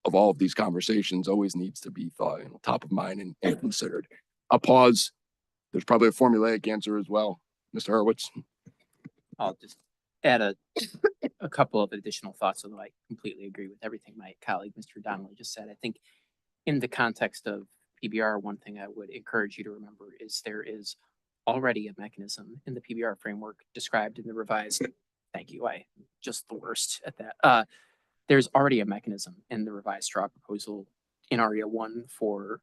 of all of these conversations always needs to be thought, top of mind and considered. I'll pause. There's probably a formulaic answer as well. Mr. Hurwitz. I'll just add a couple of additional thoughts, although I completely agree with everything my colleague, Mr. Donnelly, just said. I think in the context of PBR, one thing I would encourage you to remember is there is already a mechanism in the PBR framework described in the revised. Thank you. I just the worst at that. There's already a mechanism in the revised straw proposal in RE01 for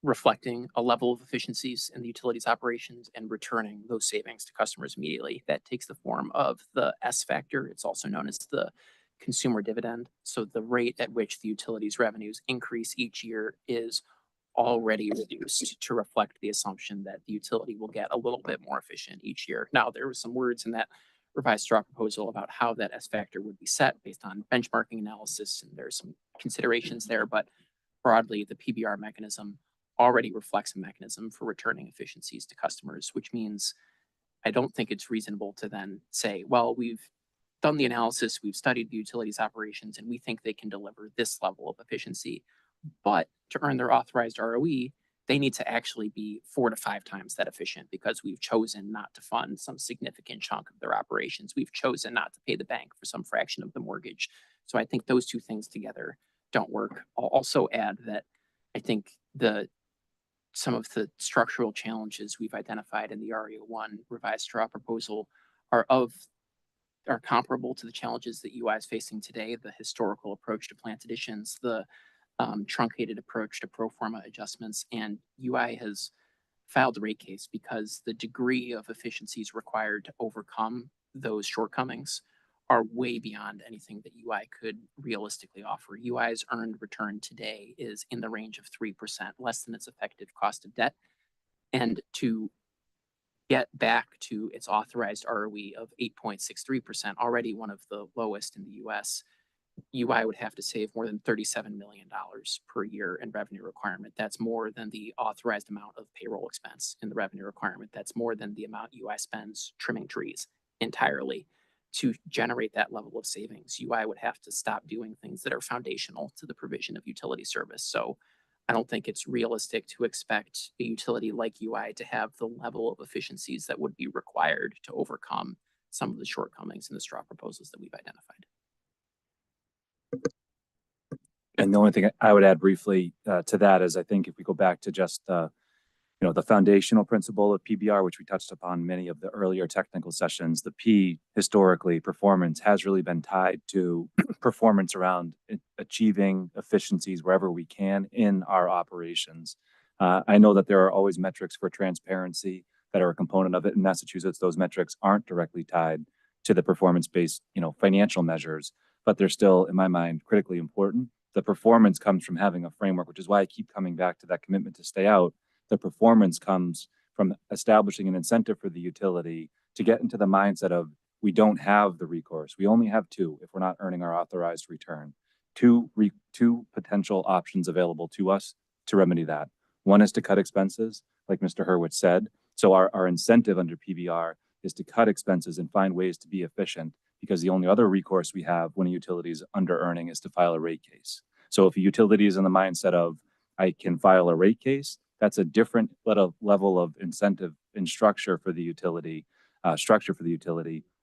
reflecting a level of efficiencies in the utilities operations and returning those savings to customers immediately. That takes the form of the S factor. It's also known as the consumer dividend. So the rate at which the utilities revenues increase each year is already reduced to reflect the assumption that the utility will get a little bit more efficient each year. Now, there were some words in that revised straw proposal about how that S factor would be set based on benchmarking analysis, and there's some considerations there, but broadly, the PBR mechanism already reflects a mechanism for returning efficiencies to customers, which means I don't think it's reasonable to then say, well, we've done the analysis, we've studied the utilities operations, and we think they can deliver this level of efficiency. But to earn their authorized ROE, they need to actually be 4 to 5 times that efficient because we've chosen not to fund some significant chunk of their operations. We've chosen not to pay the bank for some fraction of the mortgage. So I think those two things together don't work. I'll also add that I think some of the structural challenges we've identified in the RE01 revised straw proposal are comparable to the challenges that UI is facing today, the historical approach to plant additions, the truncated approach to pro forma adjustments, and UI has filed a rate case because the degree of efficiencies required to overcome those shortcomings are way beyond anything that UI could realistically offer. UI's earned return today is in the range of 3%, less than its effective cost of debt. And to get back to its authorized ROE of 8.63%, already one of the lowest in the US, UI would have to save more than $37 million per year in revenue requirement. That's more than the authorized amount of payroll expense in the revenue requirement. That's more than the amount UI spends trimming trees entirely. To generate that level of savings, UI would have to stop doing things that are foundational to the provision of utility service. So I don't think it's realistic to expect a utility like UI to have the level of efficiencies that would be required to overcome some of the shortcomings in the straw proposals that we've identified. And the only thing I would add briefly to that is I think if we go back to just the foundational principle of PBR, which we touched upon many of the earlier technical sessions, the P historically performance has really been tied to performance around achieving efficiencies wherever we can in our operations. I know that there are always metrics for transparency that are a component of it. In Massachusetts, those metrics aren't directly tied to the performance-based, financial measures, but they're still, in my mind, critically important. The performance comes from having a framework, which is why I keep coming back to that commitment to stay out. The performance comes from establishing an incentive for the utility to get into the mindset of we don't have the recourse. We only have two if we're not earning our authorized return. Two potential options available to us to remedy that. One is to cut expenses, like Mr. Hurwitz said. So our incentive under PBR is to cut expenses and find ways to be efficient, because the only other recourse we have when a utility is under earning is to file a rate case. So if a utility is in the mindset of I can file a rate case, that's a different level of incentive and structure for the utility,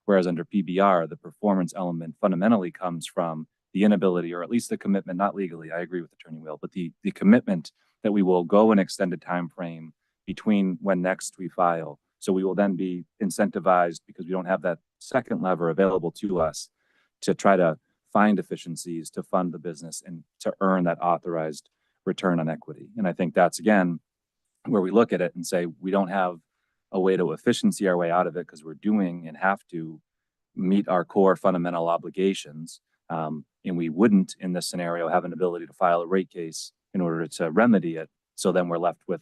whereas under PBR, the performance element fundamentally comes from the inability, or at least the commitment, not legally, I agree with Attorney Will, but the commitment that we will go an extended time frame between when next we file. So we will then be incentivized, because we don't have that second lever available to us, to try to find efficiencies to fund the business and to earn that authorized return on equity. And I think that's, again, where we look at it and say, we don't have a way to efficiency our way out of it because we're doing and have to meet our core fundamental obligations. And we wouldn't, in this scenario, have an ability to file a rate case in order to remedy it. So then we're left with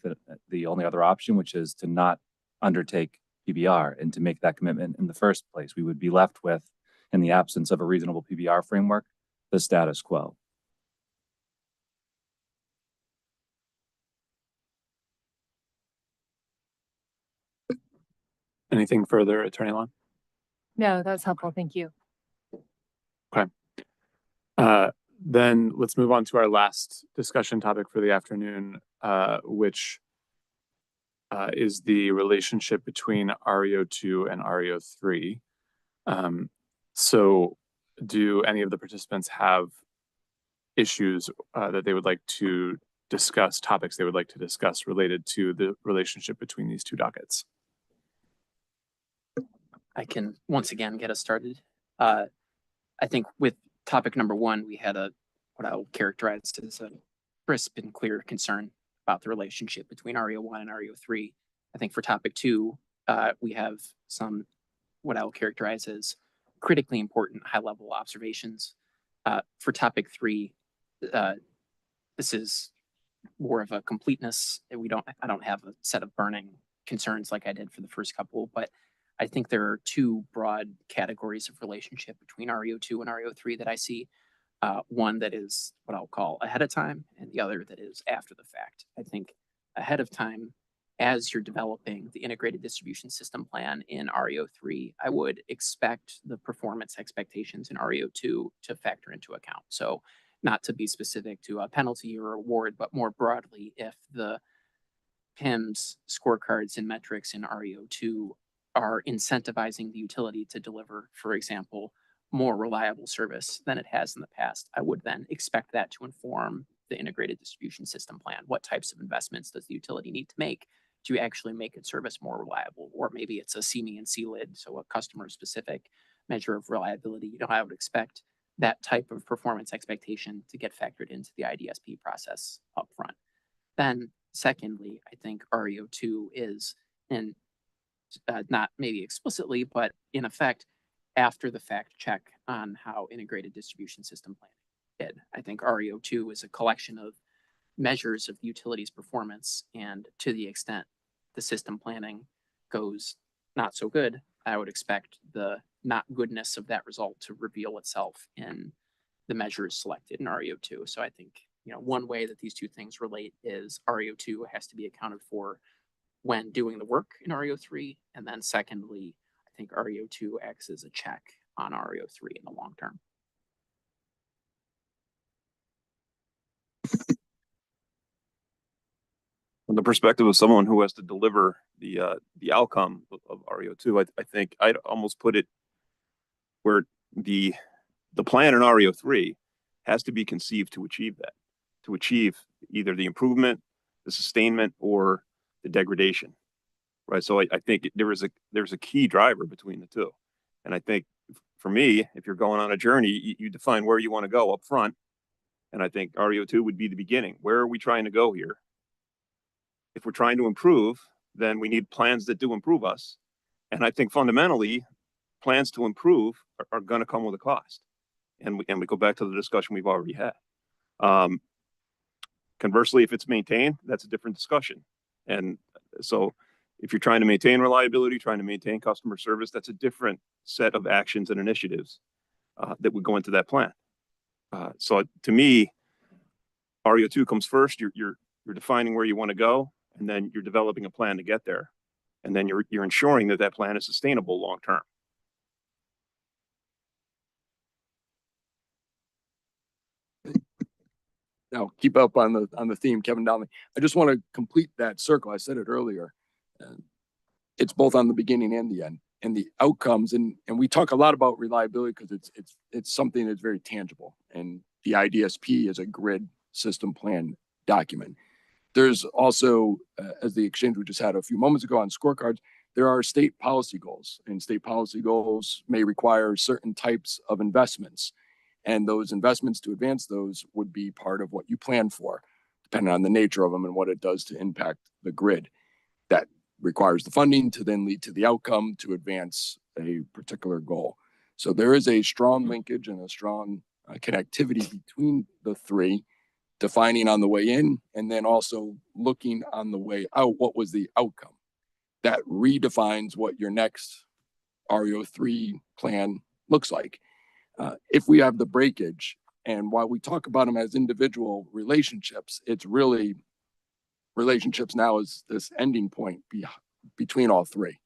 the only other option, which is to not undertake PBR and to make that commitment in the first place. We would be left with, in the absence of a reasonable PBR framework, the status quo. Anything further, Attorney Long? No, that's helpful. Thank you. Okay. Then let's move on to our last discussion topic for the afternoon, which is the relationship between RE02 and RE03. So do any of the participants have issues that they would like to discuss, topics they would like to discuss related to the relationship between these two dockets? I can once again get us started. I think with topic number one, we had what I'll characterize as a crisp and clear concern about the relationship between RE01 and RE03. I think for topic two, we have some what I will characterize as critically important high-level observations. For topic three, this is more of a completeness. I don't have a set of burning concerns like I did for the first couple, but I think there are two broad categories of relationship between RE02 and RE03 that I see. One that is what I'll call ahead of time, and the other that is after the fact. I think ahead of time, as you're developing the integrated distribution system plan in RE03, I would expect the performance expectations in RE02 to factor into account. So not to be specific to a penalty or award, but more broadly, if the PIMS scorecards and metrics in RE02 are incentivizing the utility to deliver, for example, more reliable service than it has in the past, I would then expect that to inform the integrated distribution system plan. What types of investments does the utility need to make to actually make its service more reliable? Or maybe it's a see me and see lid, so a customer specific measure of reliability. I would expect that type of performance expectation to get factored into the IDSP process up front. Then secondly, I think RE02 is in not maybe explicitly, but in effect, after the fact check on how integrated distribution system planning did. I think RE02 is a collection of measures of the utility's performance, and to the extent the system planning goes not so good, I would expect the not goodness of that result to reveal itself in the measure is selected in RE02. So I think, one way that these two things relate is RE02 has to be accounted for when doing the work in RE03. And then secondly, I think RE02 acts as a check on RE03 in the long term. From the perspective of someone who has to deliver the outcome of RE02, I think I'd almost put it where the plan in RE03 has to be conceived to achieve that, to achieve either the improvement, the sustainment, or the degradation, right? So I think there's a key driver between the two, and I think for me, if you're going on a journey, you define where you want to go up front, and I think RE02 would be the beginning. Where are we trying to go here? If we're trying to improve, then we need plans that do improve us. And I think fundamentally, plans to improve are going to come with a cost. And we go back to the discussion we've already had. Conversely, if it's maintained, that's a different discussion. And so if you're trying to maintain reliability, trying to maintain customer service, that's a different set of actions and initiatives that would go into that plan. So to me, RE02 comes first. You're defining where you want to go, and then you're developing a plan to get there, and then you're ensuring that plan is sustainable long term. Now, keep up on the theme, Kevin Donnelly. I just want to complete that circle. I said it earlier. It's both on the beginning and the end, and the outcomes. And we talk a lot about reliability because it's something that's very tangible. And the IDSP is a grid system plan document. There's also, as the exchange we just had a few moments ago on scorecards, there are state policy goals, and state policy goals may require certain types of investments. And those investments to advance those would be part of what you plan for, depending on the nature of them and what it does to impact the grid. That requires the funding to then lead to the outcome to advance a particular goal. So there is a strong linkage and a strong connectivity between the three, defining on the way in and then also looking on the way out, what was the outcome. That redefines what your next RE03 plan looks like. If we have the breakage, and while we talk about them as individual relationships, it's really relationships now is this ending point between all three.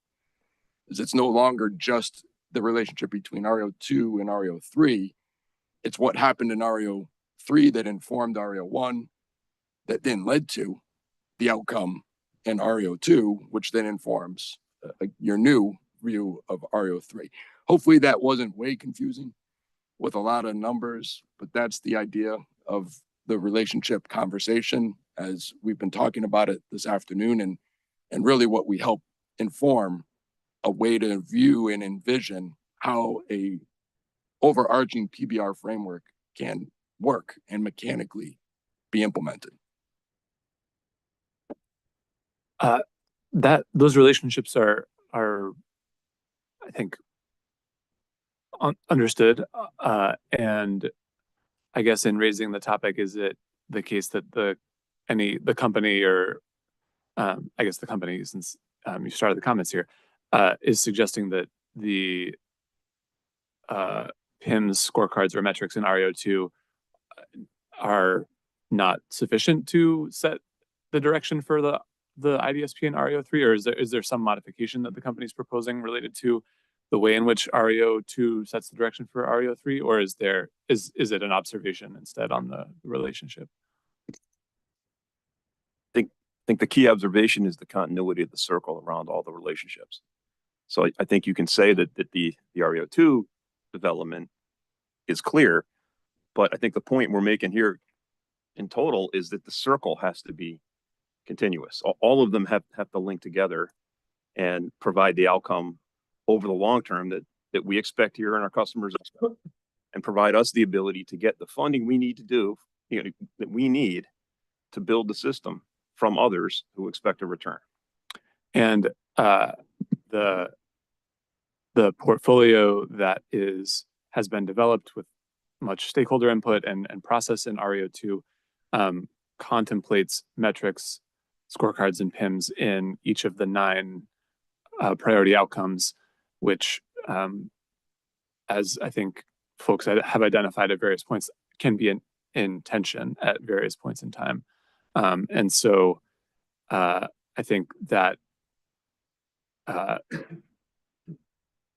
It's no longer just the relationship between RE02 and RE03. It's what happened in RE03 that informed RE01, that then led to the outcome in RE02, which then informs your new view of RE03. Hopefully that wasn't way confusing with a lot of numbers, but that's the idea of the relationship conversation as we've been talking about it this afternoon, and really what we help inform a way to view and envision how a overarching PBR framework can work and mechanically be implemented. Those relationships are I think understood, and I guess in raising the topic, is it the case that the company, or I guess the company, since you started the comments here, is suggesting that the PIMS scorecards or metrics in RE02 are not sufficient to set the direction for the IDSP in RE03, or is there some modification that the company is proposing related to the way in which RE02 sets the direction for RE03, or is it an observation instead on the relationship? I think the key observation is the continuity of the circle around all the relationships. So I think you can say that the RE02 development is clear, but I think the point we're making here in total is that the circle has to be continuous. All of them have to link together and provide the outcome over the long term that we expect here and our customers expect, and provide us the ability to get the funding we need to do, that we need to build the system from others who expect a return. And the portfolio that has been developed with much stakeholder input and process in RE02 contemplates metrics, scorecards, and PIMS in each of the 9 priority outcomes, which, as I think folks have identified at various points can be in tension at various points in time. And so I think that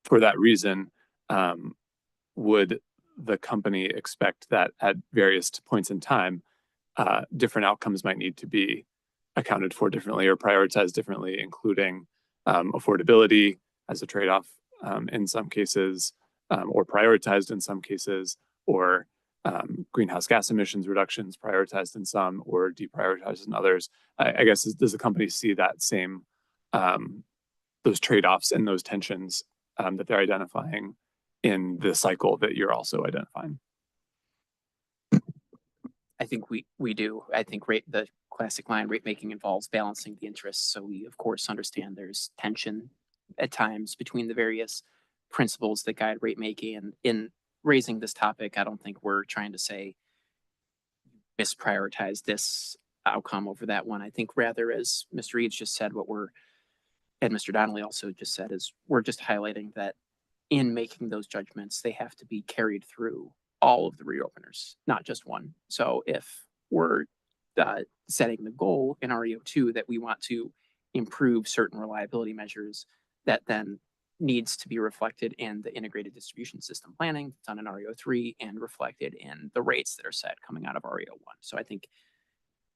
for that reason, would the company expect that at various points in time, different outcomes might need to be accounted for differently or prioritized differently, including affordability as a trade-off in some cases, or prioritized in some cases, or greenhouse gas emissions reductions prioritized in some or deprioritized in others. I guess, does the company see that same, those trade-offs and those tensions that they're identifying in the cycle that you're also identifying? I think we do. I think the classic line rate making involves balancing the interests. So we of course understand there's tension at times between the various principles that guide rate making. And in raising this topic, I don't think we're trying to say misprioritize this outcome over that one. I think rather, as Mr. Reeds just said, and Mr. Donnelly also just said, is we're just highlighting that in making those judgments, they have to be carried through all of the reopeners, not just one. So if we're setting the goal in RE02 that we want to improve certain reliability measures, that then needs to be reflected in the integrated distribution system planning done in RE03 and reflected in the rates that are set coming out of RE01. So I think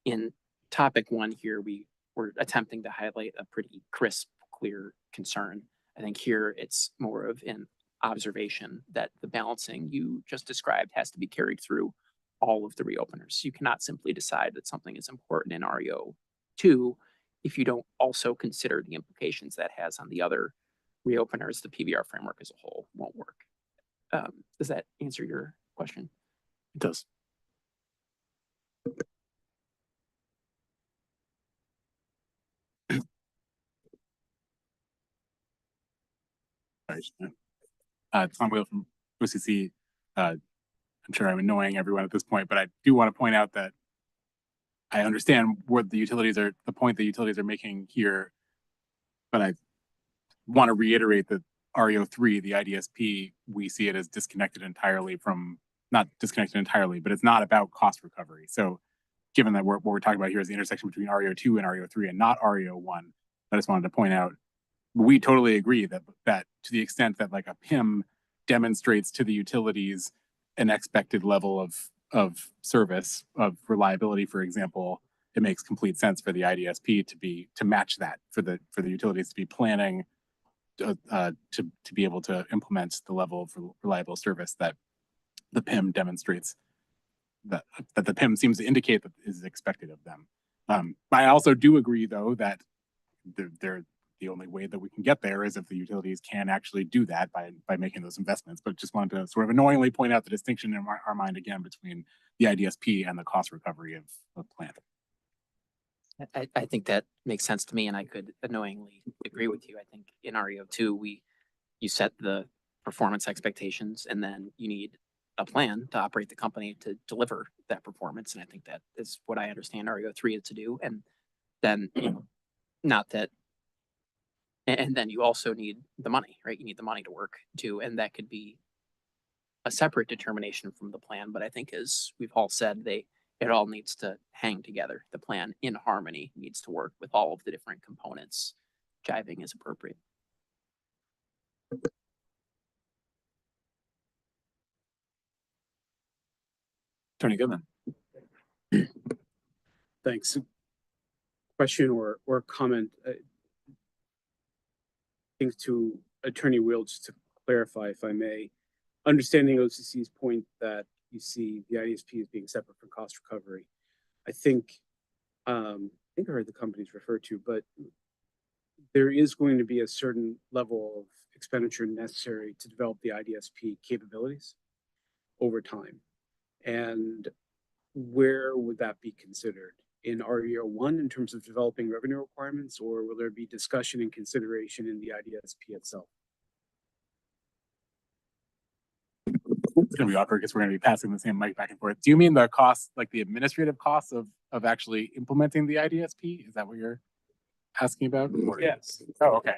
in topic one here, we're attempting to highlight a pretty crisp, clear concern. I think here it's more of an observation that the balancing you just described has to be carried through all of the reopeners. You cannot simply decide that something is important in RE02 if you don't also consider the implications that has on the other reopeners. The PBR framework as a whole won't work. Does that answer your question? It does. Tom Wheel from OCC. I'm sure I'm annoying everyone at this point, but I do want to point out that I understand what the point the utilities are making here, but I want to reiterate that RE03, the IDSP, we see it as disconnected entirely from, not disconnected entirely, but it's not about cost recovery. So given that what we're talking about here is the intersection between RE02 and RE03 and not RE01, I just wanted to point out, we totally agree that to the extent that like a PIM demonstrates to the utilities an expected level of service, of reliability, for example, it makes complete sense for the IDSP to match that, for the utilities to be planning to be able to implement the level of reliable service that the PIM demonstrates, that the PIM seems to indicate that is expected of them. I also do agree, though, that the only way that we can get there is if the utilities can actually do that by making those investments. But just wanted to sort of annoyingly point out the distinction in our mind again between the IDSP and the cost recovery of plant. I think that makes sense to me, and I could annoyingly agree with you. I think in RE02, you set the performance expectations, and then you need a plan to operate the company to deliver that performance. And I think that is what I understand RE03 is to do. And then, not that, and then you also need the money, right? You need the money to work too, and that could be a separate determination from the plan. But I think, as we've all said, it all needs to hang together. The plan in harmony needs to work with all of the different components. Jiving is appropriate. Attorney Goodman. Thanks. Question or comment. I think to Attorney Wheel, just to clarify, if I may, understanding OCC's point that you see the IDSP as being separate from cost recovery. I think I heard the companies refer to, but there is going to be a certain level of expenditure necessary to develop the IDSP capabilities over time. And where would that be considered? In RE01 in terms of developing revenue requirements, or will there be discussion and consideration in the IDSP itself? It's going to be awkward because we're going to be passing the same mic back and forth. Do you mean the cost, like the administrative costs of actually implementing the IDSP? Is that what you're asking about? Yes. Oh, okay.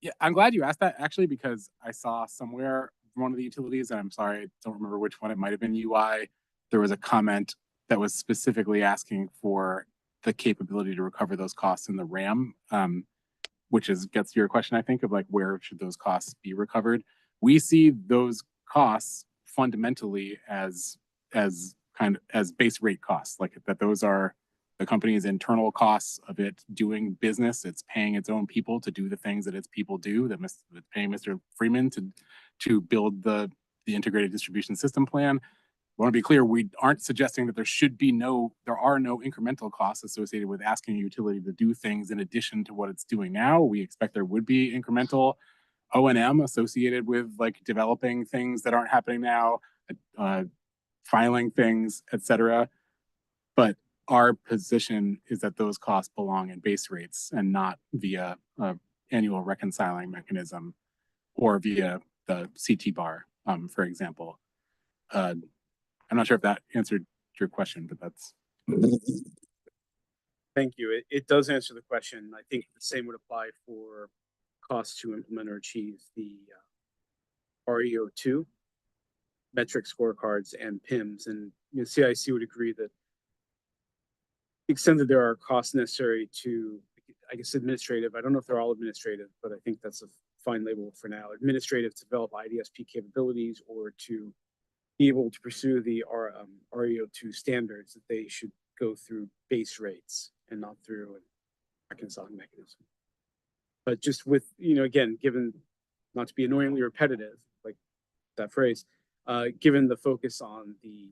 Yeah, I'm glad you asked that, actually, because I saw somewhere one of the utilities, and I'm sorry, I don't remember which one. It might have been UI. There was a comment that was specifically asking for the capability to recover those costs in the RAM, which gets to your question, I think, of like where should those costs be recovered. We see those costs fundamentally as base rate costs, like that those are the company's internal costs of it doing business. It's paying its own people to do the things that its people do, that it's paying Mr. Freeman to build the integrated distribution system plan. I want to be clear, we aren't suggesting that there are no incremental costs associated with asking a utility to do things in addition to what it's doing now. We expect there would be incremental O&M associated with like developing things that aren't happening now, filing things, etc. But our position is that those costs belong in base rates and not via annual reconciling mechanism or via the CT bar, for example. I'm not sure if that answered your question, but that's. Thank you. It does answer the question. I think the same would apply for costs to implement or achieve the RE02 metric scorecards and PIMS. And CIC would agree that the extent that there are costs necessary to, I guess, administrative, I don't know if they're all administrative, but I think that's a fine label for now, administrative to develop IDSP capabilities or to be able to pursue the RE02 standards, that they should go through base rates and not through a reconciling mechanism. But just with, again, given, not to be annoyingly repetitive, like that phrase, given the focus on the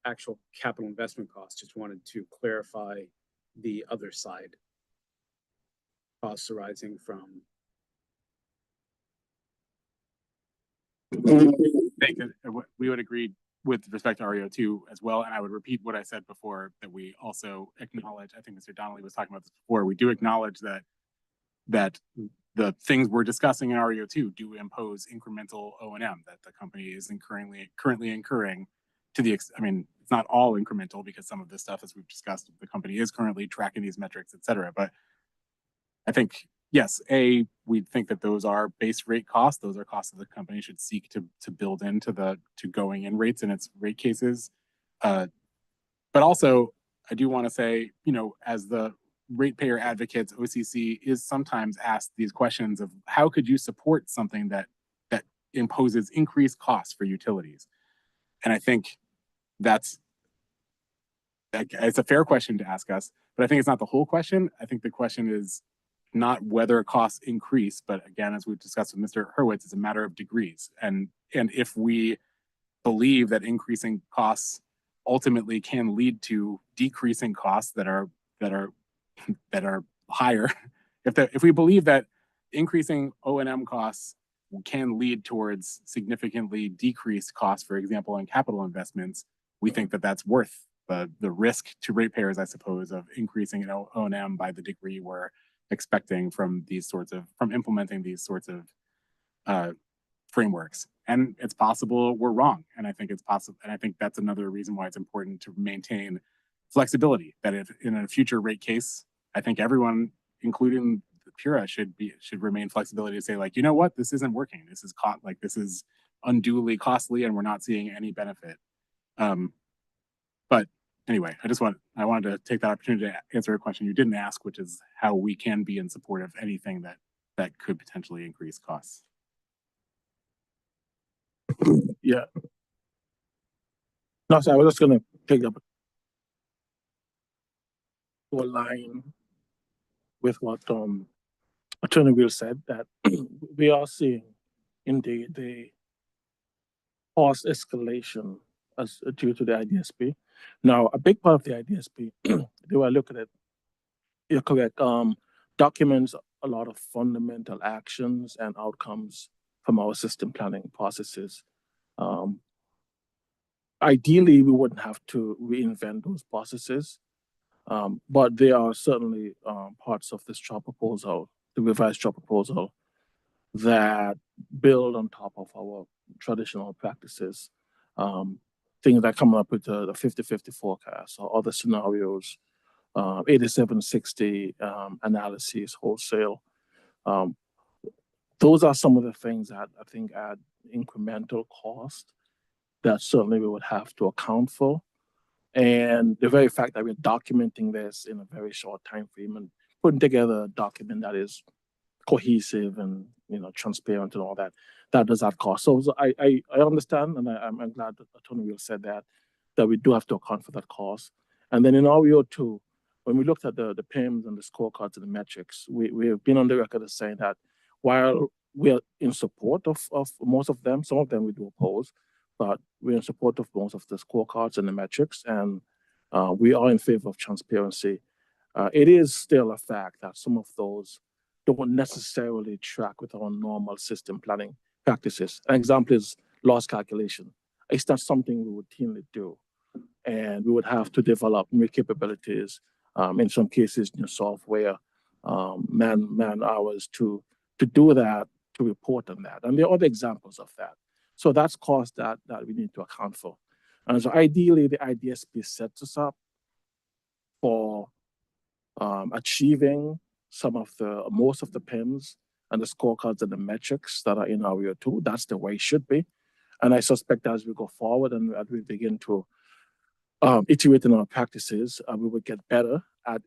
actual capital investment costs, just wanted to clarify the other side, costs arising from. We would agree with respect to RE02 as well, and I would repeat what I said before, that we also acknowledge, I think Mr. Donnelly was talking about this before, we do acknowledge that the things we're discussing in RE02 do impose incremental O&M that the company is currently incurring to the, I mean, it's not all incremental because some of this stuff, as we've discussed, the company is currently tracking these metrics, et cetera. But I think, yes, we think that those are base rate costs. Those are costs that the company should seek to build into to going in rates in its rate cases. But also, I do want to say, as the ratepayer advocates, OCC is sometimes asked these questions of how could you support something that imposes increased costs for utilities? And I think it's a fair question to ask us, but I think it's not the whole question. I think the question is not whether costs increase, but again, as we've discussed with Mr. Hurwitz, it's a matter of degrees. And if we believe that increasing costs ultimately can lead to decreasing costs that are higher, if we believe that increasing O&M costs can lead towards significantly decreased costs, for example, in capital investments, we think that that's worth the risk to ratepayers, I suppose, of increasing O&M by the degree we're expecting from implementing these sorts of frameworks. And it's possible we're wrong. And I think it's possible. And I think that's another reason why it's important to maintain flexibility, that if in a future rate case, I think everyone, including the PURA, should remain flexibility to say, like, you know what, this isn't working. This is unduly costly and we're not seeing any benefit. But anyway, I wanted to take that opportunity to answer a question you didn't ask, which is how we can be in support of anything that could potentially increase costs. Yeah. No, so I was just going to pick up to align with what Attorney Will said, that we are seeing indeed the cost escalation as due to the IDSP. Now, a big part of the IDSP, the way I look at it, you're correct, documents a lot of fundamental actions and outcomes from our system planning processes. Ideally, we wouldn't have to reinvent those processes, but there are certainly parts of this CHOP proposal, the revised CHOP proposal, that build on top of our traditional practices. Things that come up with the 50-50 forecast or other scenarios, 8760 analyses, wholesale. Those are some of the things that I think add incremental cost that certainly we would have to account for. And the very fact that we're documenting this in a very short time frame and putting together a document that is cohesive and transparent and all that, that does have cost. So I understand, and I'm glad that Attorney Will said that we do have to account for that cost. And then in RE02, when we looked at the PIMs and the scorecards and the metrics, we have been on the record as saying that while we're in support of most of them, some of them we do oppose, but we're in support of most of the scorecards and the metrics, and we are in favor of transparency. It is still a fact that some of those don't necessarily track with our normal system planning practices. An example is loss calculation. It's not something we routinely do, and we would have to develop new capabilities, in some cases, new software, man hours to do that, to report on that. And there are other examples of that. So that's cost that we need to account for. And so ideally, the IDSP sets us up for achieving most of the PIMs and the scorecards and the metrics that are in RE02. That's the way it should be. And I suspect as we go forward and as we begin to iterate in our practices, we will get better at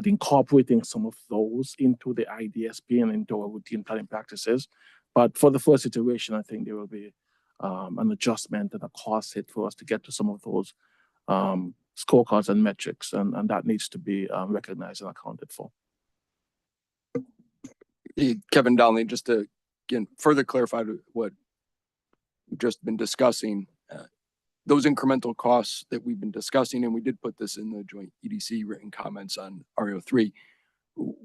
incorporating some of those into the IDSP and into our routine planning practices. But for the first iteration, I think there will be an adjustment and a cost hit for us to get to some of those scorecards and metrics, and that needs to be recognized and accounted for. Kevin Donnelly, just to again further clarify what we've just been discussing, those incremental costs that we've been discussing, and we did put this in the joint EDC written comments on RE03,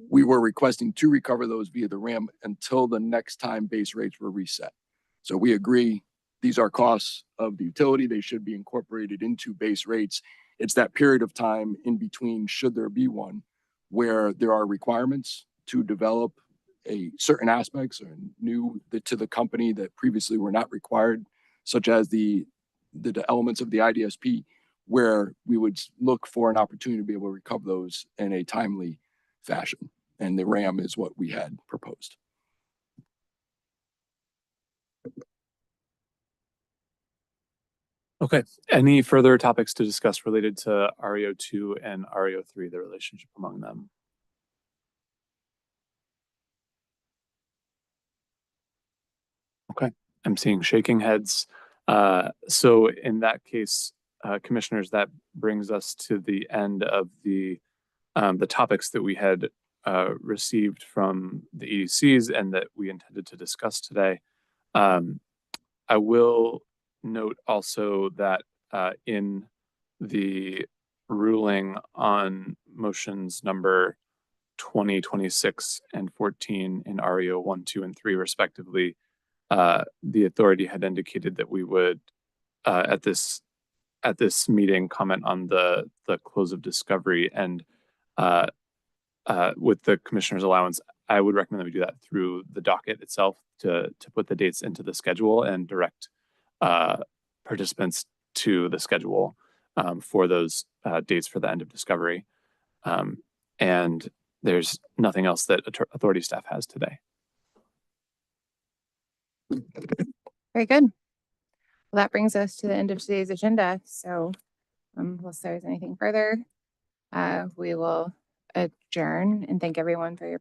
we were requesting to recover those via the RAM until the next time base rates were reset. So we agree these are costs of the utility. They should be incorporated into base rates. It's that period of time in between, should there be one, where there are requirements to develop certain aspects or new to the company that previously were not required, such as the elements of the IDSP, where we would look for an opportunity to be able to recover those in a timely fashion. And the RAM is what we had proposed. Okay. Any further topics to discuss related to RE02 and RE03, the relationship among them? Okay. I'm seeing shaking heads. So in that case, commissioners, that brings us to the end of the topics that we had received from the EDCs and that we intended to discuss today. I will note also that in the ruling on motions number 20, 26, and 14 in RE01, 2, and 3 respectively, the authority had indicated that we would at this meeting comment on the close of discovery, and with the commissioner's allowance, I would recommend that we do that through the docket itself to put the dates into the schedule and direct participants to the schedule for those dates for the end of discovery. And there's nothing else that authority staff has today. Very good. Well, that brings us to the end of today's agenda. So unless there's anything further, we will adjourn and thank everyone for your